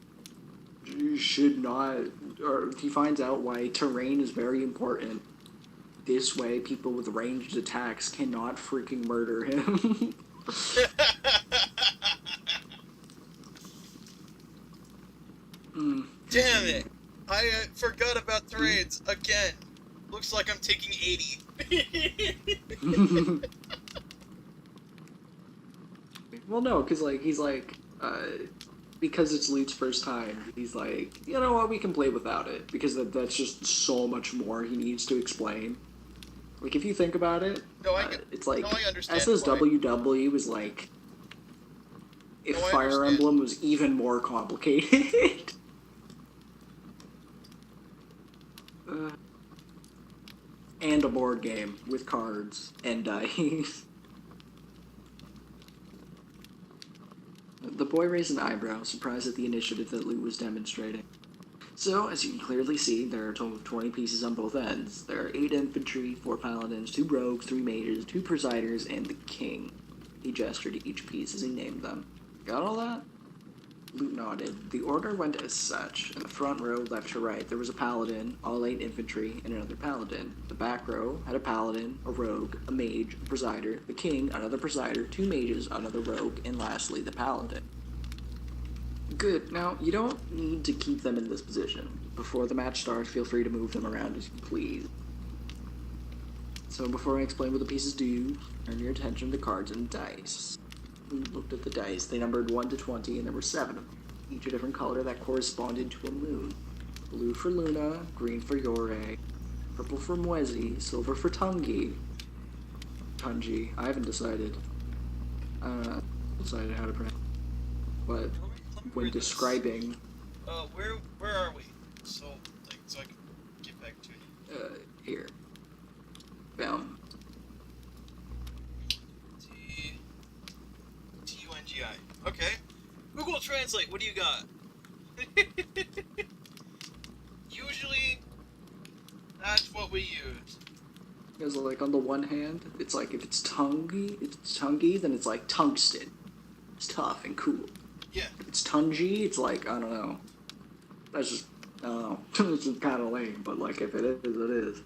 should not, or he finds out why terrain is very important. This way, people with ranged attacks cannot freaking murder him. Damn it! I forgot about terrains again. Looks like I'm taking 80. Well, no, because because it's Luke's first time, he's like, you know what, we can play without it, because that's just so much more he needs to explain. Like, if you think about it, it's like, I understand SSWW was like, if Fire Emblem was even more complicated. And a board game with cards and dice. The boy raised an eyebrow, surprised at the initiative that Lou was demonstrating. So, as you can clearly see, there are a total of 20 pieces on both ends. There are 8 infantry, 4 paladins, 2 rogues, 3 mages, 2 presiders, and the king. He gestured to each piece as he named them. Got all that? Lute nodded. The order went as such. In the front row, left to right, there was a paladin, all 8 infantry, and another paladin. The back row had a paladin, a rogue, a mage, a presider, the king, another presider, 2 mages, another rogue, and lastly, the paladin. Good. Now, you don't need to keep them in this position. Before the match starts, feel free to move them around as you please. So before I explain what the pieces do, turn your attention to the cards and dice. We looked at the dice. They numbered 1 to 20, and there were 7 of them, each a different color that corresponded to a moon. Blue for Luna, green for Yore, purple for Mwezi, silver for Tungi. Tungi. I haven't decided. Decided how to pronounce it. But when describing... where are we? So I can get back to it. Here. Boom. T-U-N-G-I. Okay. Google Translate, what do you got? Usually, that's what we use. Because, like, on the one hand, it's like, if it's Tungi, then it's like tungsten. It's tough and cool. Yeah. If it's Tungi, it's like, I don't know. That's just, I don't know. It's just kind of lame, but, like, if it is, it is.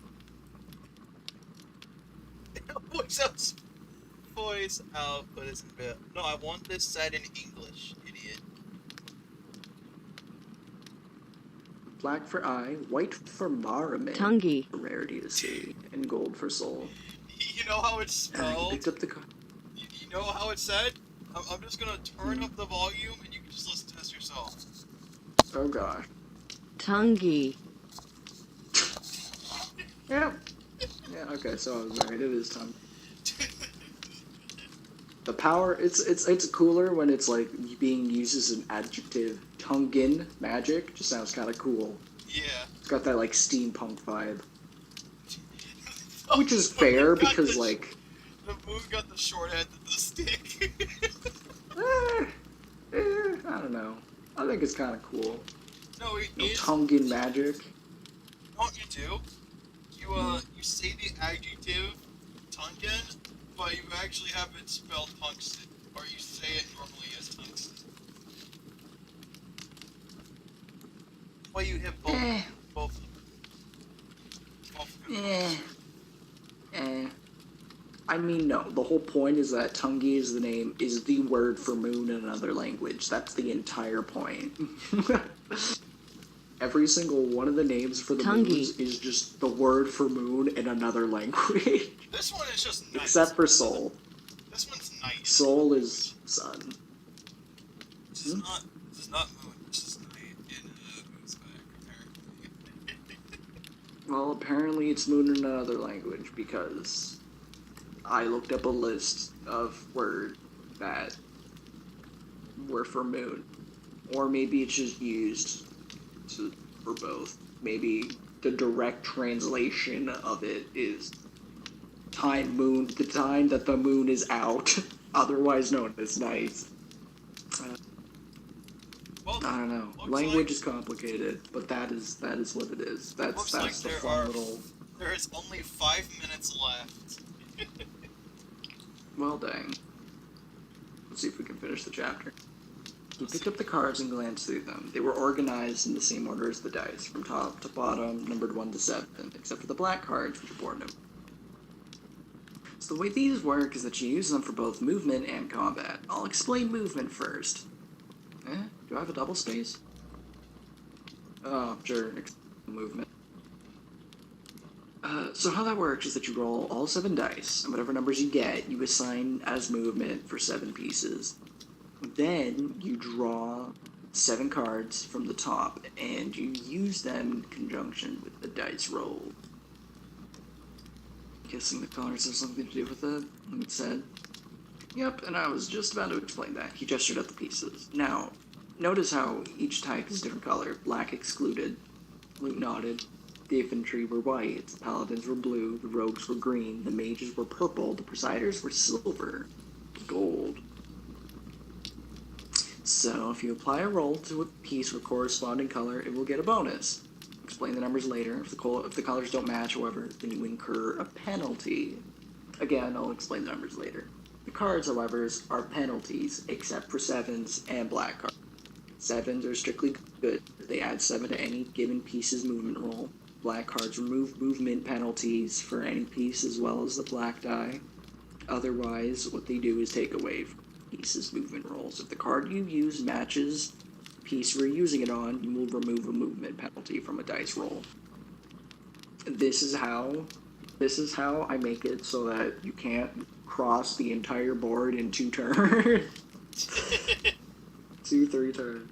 Voice output is a bit. No, I want this said in English, idiot. Black for eye, white for Maramin. Tungi. For rarity to see, and gold for soul. You know how it's spelled? Picked up the you know how it's said? I'm just gonna turn up the volume and you can just listen to this yourself. Oh gosh. Tungi. Yeah. Yeah, okay, so I was right, it is Tungi. The power, it's cooler when it's like being used as an adjective. Tungin magic just sounds kind of cool. Yeah. It's got that like steampunk vibe. Which is fair because like... The moon got the short end of the stick. I don't know. I think it's kind of cool. No, it No is. Tungin magic. Don't you do? You say the adjective Tungin, but you actually have it spelled tungsten, or you say it normally as tungsten. Well, you hit both of them. I mean, no. The whole point is that Tungi is the word for moon in another language. That's the entire point. Every single one of the names for the moons is just the word for moon in another language. This one is just nice. Except for Soul. This one's nice. Soul is sun. This is not This is not moon. This is night in moon's back, apparently. Well, apparently it's moon in another language because I looked up a list of words that were for moon. Or maybe it's just used for both. Maybe the direct translation of it is time moon, the time that the moon is out, otherwise known as night. Well, I don't know. looks Language like- is complicated, but that is what it is. Looks That's like the there fun are- little. There is only 5 minutes left. Well, dang. Let's see if we can finish the chapter. He picked up the cards and glanced through them. They were organized in the same order as the dice, from top to bottom, numbered 1 to 7, except for the black cards, which are board numbered. So the way these work is that you use them for both movement and combat. I'll explain movement first. Do I have a double space? Oh, sure, movement. So how that works is that you roll all 7 dice, and whatever numbers you get, you assign as movement for 7 pieces. Then you draw 7 cards from the top, and you use them in conjunction with the dice roll. Guessing the colors have something to do with it, it said. Yep, and I was just about to explain that. He gestured at the pieces. Now, notice how each type is a different color. Black excluded. Luke nodded. The infantry were white, the paladins were blue, the rogues were green, the mages were purple, the presiders were silver, gold. So, if you apply a roll to a piece with corresponding color, it will get a bonus. Explain the numbers later. If the colors don't match, however, then you incur a penalty. Again, I'll explain the numbers later. The cards, however, are penalties, except for 7s and black cards. 7s are strictly good. They add 7 to any given piece's movement roll. Black cards remove movement penalties for any piece as well as the black die. Otherwise, what they do is take away from the piece's movement rolls. If the card you use matches the piece you're using it on, you will remove a movement penalty from a dice roll. This is how I make it so that you can't cross the entire board in 2 turns. 2-3 turns.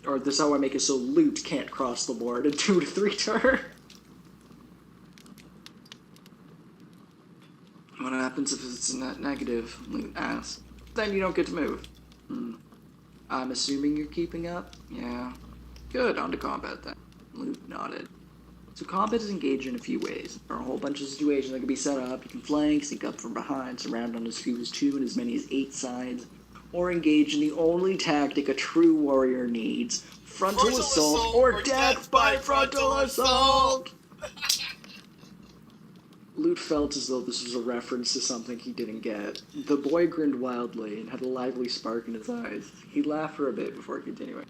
Or this is how I make it so loot can't cross the board in 2 to 3 turns. What happens if it's a net negative? Loot asks. Then you don't get to move. I'm assuming you're keeping up? Yeah. Good, on to combat then. Loot nodded. So combat is engaged in a few ways. There are a whole bunch of situations that can be set up. You can flank, sneak up from behind, surround on as few as 2 and as many as 8 sides, or engage in the only tactic a true warrior needs, frontal assault or death by frontal assault! Lute felt as though this was a reference to something he didn't get. The boy grinned wildly and had a lively spark in his eyes. He laughed for a bit before continuing.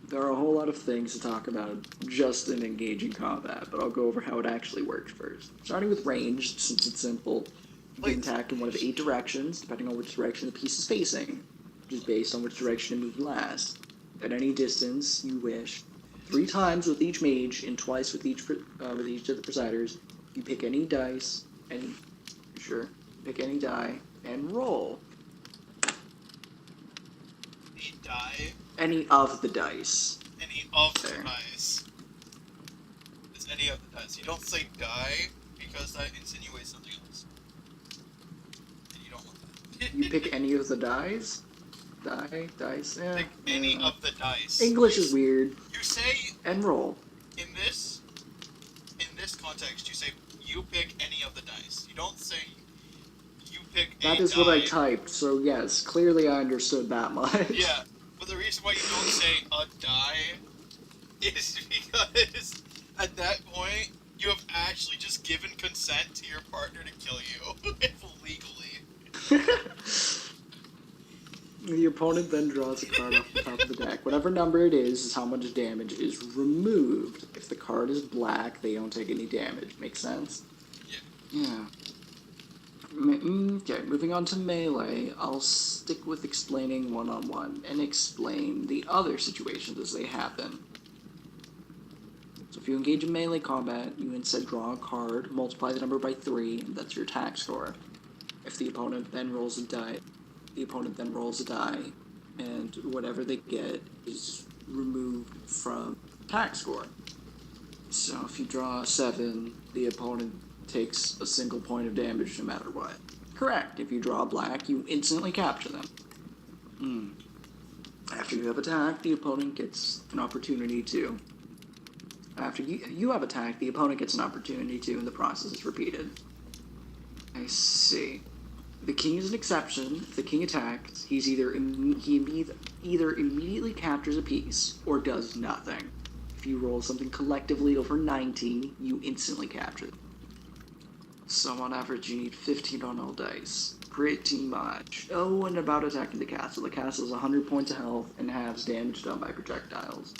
There are a whole lot of things to talk about just in engaging combat, but I'll go over how it actually works first. Starting with ranged, since it's simple, you can attack in one of 8 directions, depending on which direction the piece is facing, which is based on which direction it moved last. At any distance you wish. 3 times with each mage, and twice with each of the presiders. You pick any dice, pick any die, and roll. Any die? Any of the dice. Any of There. the dice. It's any of the dice. You don't say die, because that insinuates something else. And you don't want that. You pick any of the dice? Dice, yeah. Pick any yeah. of the dice. English is weird. You say, And roll. in this context, you say, you pick any of the dice. You don't say, you pick a That is die. what I typed, so yes, clearly I understood that much. Yeah, but the reason why you don't say a die is because at that point, you have actually just given consent to your partner to kill you, legally. The opponent then draws a card off the top of the deck. Whatever number it is how much damage is removed. If the card is black, they don't take any damage. Make sense? Yeah. Okay, moving on to melee, I'll stick with explaining one-on-one and explain the other situations as they happen. So if you engage in melee combat, you instead draw a card, multiply the number by 3, and that's your attack score. If the opponent then rolls a die, and whatever they get is removed from attack score. So if you draw a 7, the opponent takes a single point of damage no matter what. Correct. If you draw black, you instantly capture them. After you have attacked, the opponent gets an opportunity to. After you have attacked, the opponent gets an opportunity to, and the process is repeated. I see. The king is an exception. If the king attacks, he either immediately captures a piece or does nothing. If you roll something collectively over 19, you instantly capture it. So on average, you need 15 on all dice. Pretty much. Oh, and about attacking the castle. The castle has 100 points of health and halves damage done by projectiles.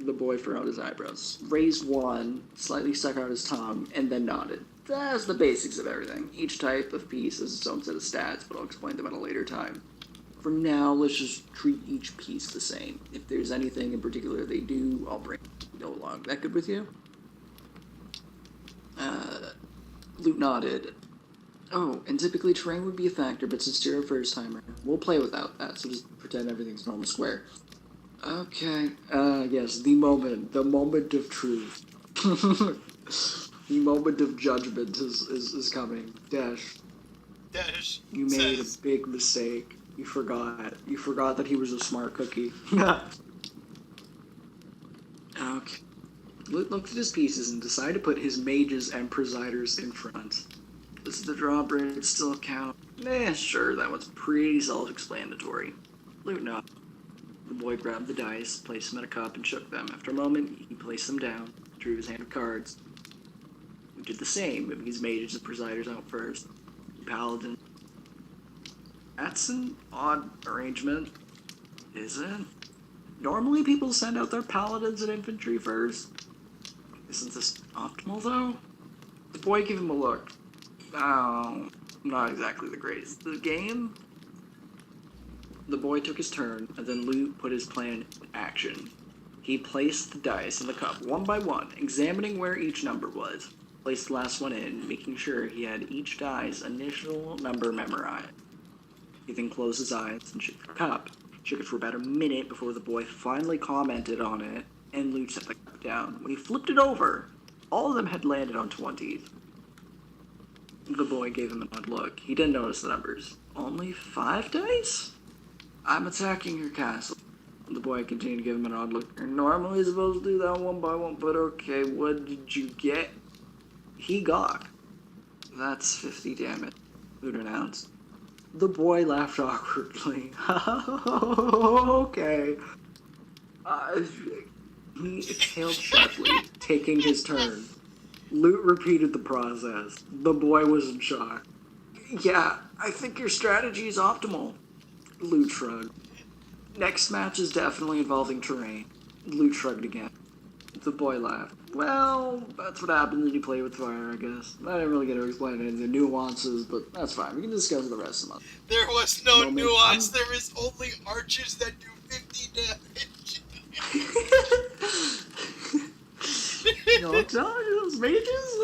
The boy furrowed his eyebrows, raised one, slightly stuck out his tongue, and then nodded. That's the basics of everything. Each type of piece has its own set of stats, but I'll explain them at a later time. For now, let's just treat each piece the same. If there's anything in particular they do, I'll bring it along. That good with you? Luke nodded. Oh, and typically terrain would be a factor, but since you're a first timer, we'll play without that, so just pretend everything's normal square. Okay, yes, the moment of truth. The moment of judgment is coming. Dash. You made a big mistake. You forgot that he was a smart cookie. Okay. Looked at his pieces and decided to put his mages and presiders in front. Does the drawbridge still count? Sure, that was pretty self-explanatory. Loot nodded. The boy grabbed the dice, placed them in a cup, and shook them. After a moment, he placed them down, drew his hand of cards. He did the same, moving his mages and presiders out first. Paladin. That's an odd arrangement, is it? Normally people send out their paladins and infantry first. Isn't this optimal, though? The boy gave him a look. Oh, not exactly the greatest. The game? The boy took his turn, and then Luke put his plan in action. He placed the dice in the cup one by one, examining where each number was. Placed the last one in, making sure he had each die's initial number memorized. He then closed his eyes and shook the cup. Shook it for about a minute before the boy finally commented on it, and Luke set the cup down. When he flipped it over, all of them had landed on 20s. The boy gave him an odd look. He didn't notice the numbers. Only 5 dice? I'm attacking your castle. The boy continued to give him an odd look. You're normally supposed to do that one by one, but okay, what did you get? He got. That's 50 damage, Luke announced. The boy laughed awkwardly. Okay. He exhaled sharply, taking his turn. Loot repeated the process. The boy was in shock. Yeah, I think your strategy is optimal. Loot shrugged. Next match is definitely involving terrain. Loot shrugged again. The boy laughed. Well, that's what happens when you play with fire, I guess. I didn't really get to explain any of the nuances, but that's fine. We can discuss the rest of the month. There was no nuance. There is only archers that do 50 damage. No, I'm telling you, those mages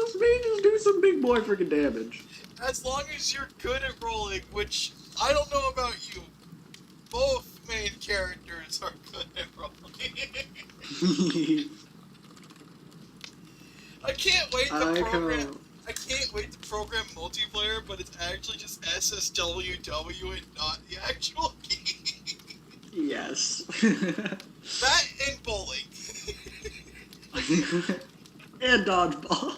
do some big boy freaking damage. As long as you're good at rolling, which I don't know about you. Both main characters are good at rolling. I can't wait to program multiplayer, but it's actually just SSWW and not the actual game. Yes. That and bowling. And dodgeball.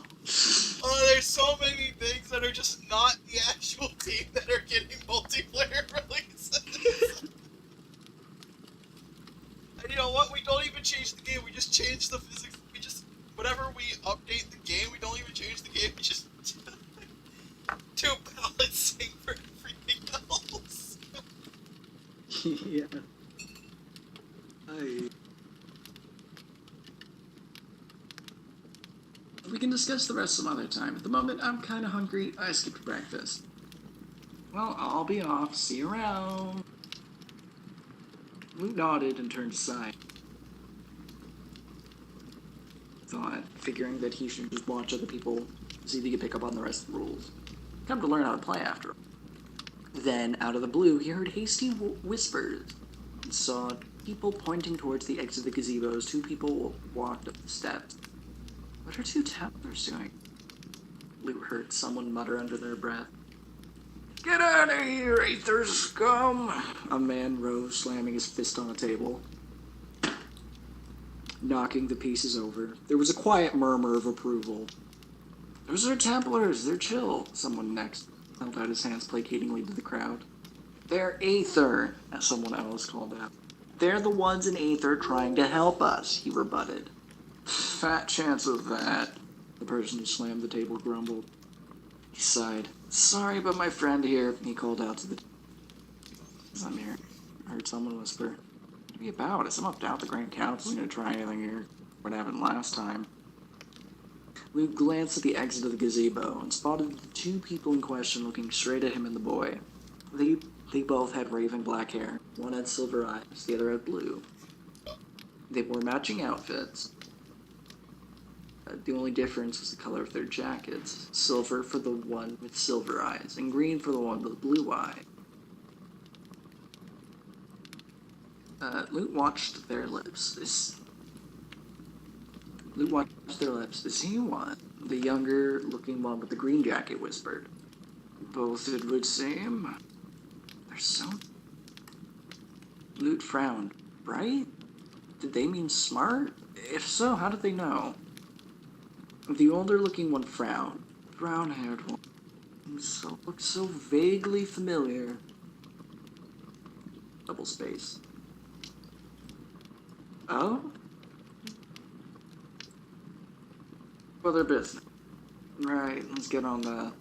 Oh, there's so many things that are just not the actual team that are getting multiplayer releases. And you know what? We don't even change the game. We just change the physics. Whenever we update the game, we don't even change the game. We just do balancing for everything else. Yeah. We can discuss the rest some other time. At the moment, I'm kind of hungry. I skipped breakfast. Well, I'll be off. See you around. Luke nodded and turned aside. Thought, figuring that he should just watch other people, see if he could pick up on the rest of the rules. Come to learn how to play after all. Then, out of the blue, he heard hasty whispers and saw people pointing towards the exit of the gazebos. Two people walked up the steps. What are two Templars doing? Luke heard someone mutter under their breath. Get out of here, Aether scum! A man rose, slamming his fist on a table, knocking the pieces over. There was a quiet murmur of approval. Those are Templars, they're chill. Someone next held out his hands placatingly to the crowd. They're Aether, as someone else called out. They're the ones in Aether trying to help us, he rebutted. Fat chance of that, the person who slammed the table grumbled. He sighed. Sorry about my friend here, he called out to the... I'm here. I heard someone whisper. What are you about? Is someone doubt the Grand Council's gonna try anything here? What happened last time? Luke glanced at the exit of the gazebo and spotted the two people in question looking straight at him and the boy. They both had raven black hair. One had silver eyes, the other had blue. They wore matching outfits. The only difference was the color of their jackets. Silver for the one with silver eyes, and green for the one with blue eye. Luke watched their lips. Is he one? The younger-looking one with the green jacket whispered. Both it would seem. They're so... Luke frowned. Bright? Did they mean smart? If so, how did they know? The older-looking one frowned. Brown-haired one. Looked so vaguely familiar. Double space. Oh? For their business. Right, let's get on that.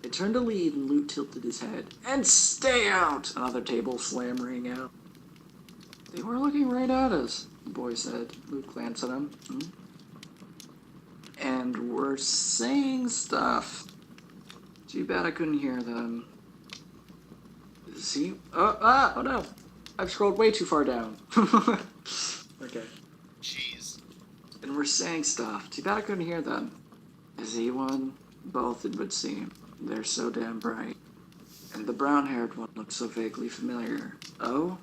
They turned to leave and Luke tilted his head. And stay out! Another table slam rang out. They were looking right at us, the boy said. Luke glanced at him. And were saying stuff. Too bad I couldn't hear them. See? Oh no! I've scrolled way too far down. Okay. Jeez. And we're saying stuff. Too bad I couldn't hear them. Is he one? Both, it would seem. They're so damn bright. And the brown-haired one looks so vaguely familiar. Oh?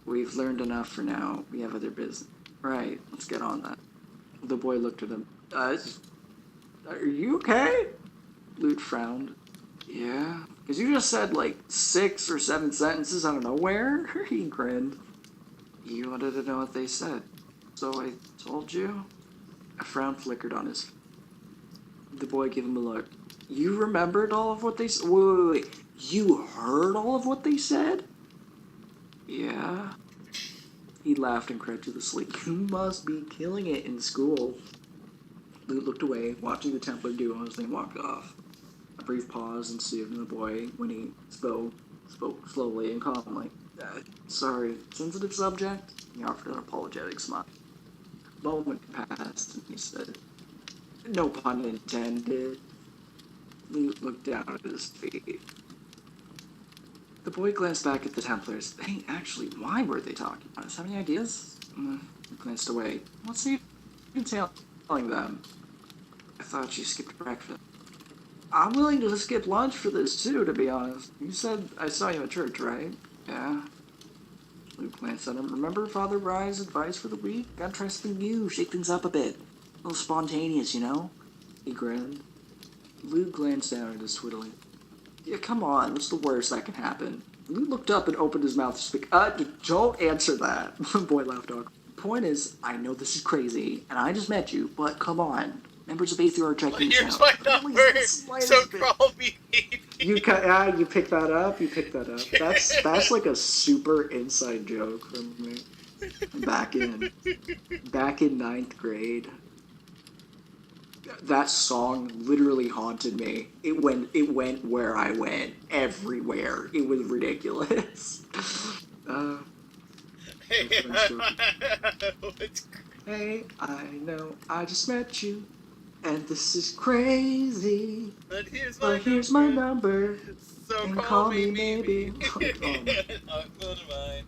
We've learned enough for now. We have other business. Right, let's get on that. The boy looked at him. Are you okay? Luke frowned. Yeah? Because you just said, 6 or 7 sentences out of nowhere? He grinned. You wanted to know what they said. So I told you? A frown flickered on his face. The boy gave him a look. You remembered all of what they said? Wait. You heard all of what they said? Yeah. He laughed and crept to the sleep. You must be killing it in school. Luke looked away, watching the Templar duo as they walked off. A brief pause ensued in the boy when he spoke slowly and calmly. Sorry, sensitive subject? He offered an apologetic smile. A moment passed, and he said, no pun intended. Luke looked down at his feet. The boy glanced back at the Templars. Hey, actually, why were they talking about us? Have any ideas? He glanced away. What's he telling them? I thought you skipped breakfast. I'm willing to skip lunch for this, too, to be honest. You said I saw you at church, right? Yeah. Luke glanced at him. Remember Father Rye's advice for the week? Gotta try something new, shake things up a bit. A little spontaneous, you know? He grinned. Luke glanced down at his twiddling. Yeah, come on, what's the worst that can happen? Luke looked up and opened his mouth to speak. Don't answer that. The boy laughed awkwardly. Point is, I know this is crazy, and I just met you, but come on. Members of Aether are checking this Here's out. my number, so call me maybe. You picked that up? You picked that up. That's like a super inside joke from me. Back in 9th grade. That song literally haunted me. It went where I went. Everywhere. It was ridiculous. Hey, I know I just met you, and this is crazy. But here's my number. So and call me maybe. maybe. I'm gonna mind.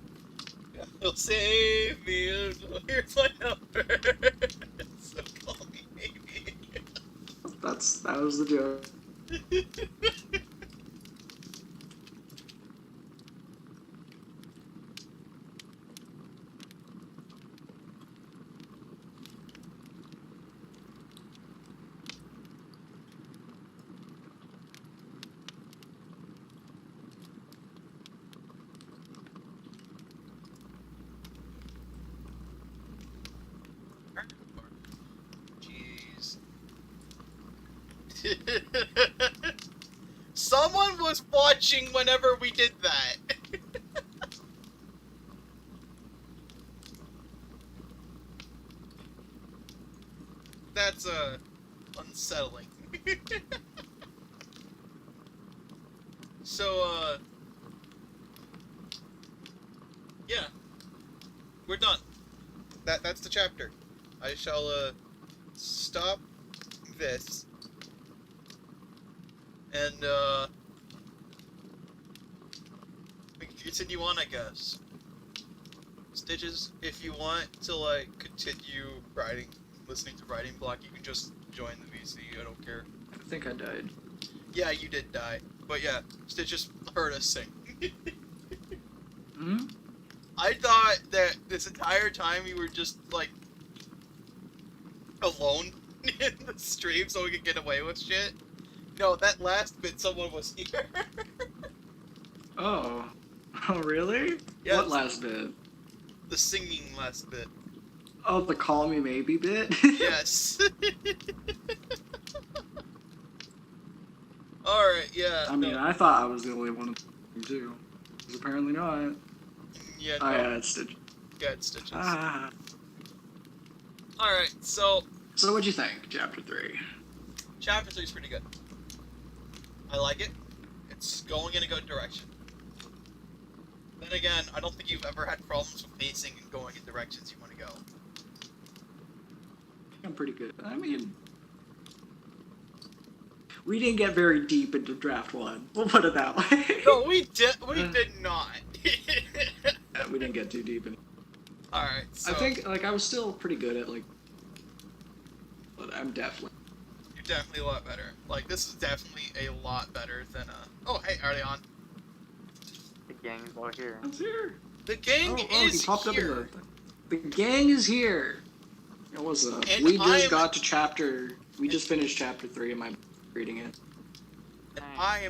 You'll save me. Here's my number. So call me maybe. That was the joke. Someone was watching whenever we did that. That's unsettling. So yeah, we're done. That's the chapter. I shall stop this and we can continue on, I guess. Stitches, if you want to like continue writing, listening to Writing Block, you can just join the VC. I don't care. I think I died. Yeah, you did die, but yeah, Stitches heard us sing. Hmm? I thought that this entire time you were just like alone in the stream so we could get away with shit. No, that last bit someone was here. Oh. Oh, really? Yes. What last bit? The singing last bit. Oh, the call me maybe bit? Yes. Alright, yeah. I mean, no. I thought I was the only one too. Because apparently not. Yeah, Oh, no. yeah, it's Stitch. Yeah, it's Stitches. Ah. Alright, so So what'd you think, Chapter 3? Chapter 3 is pretty good. I like it. It's going in a good direction. Then again, I don't think you've ever had problems with pacing and going in directions you want to go. I'm pretty good. I mean, we didn't get very deep into Draft 1. We'll put it that way. No, we did not. Yeah, we didn't get too deep in it. Alright, so... I think, like, I was still pretty good at, like... But I'm definitely... You're definitely a lot better. Like, this is definitely a lot better than, Oh, hey, are they on? The gang's all here. I'm here. The gang he is popped here! up in the gang is here! What's up? And We just I'm- got to chapter... We just finished Chapter 3 and I'm reading it. And I am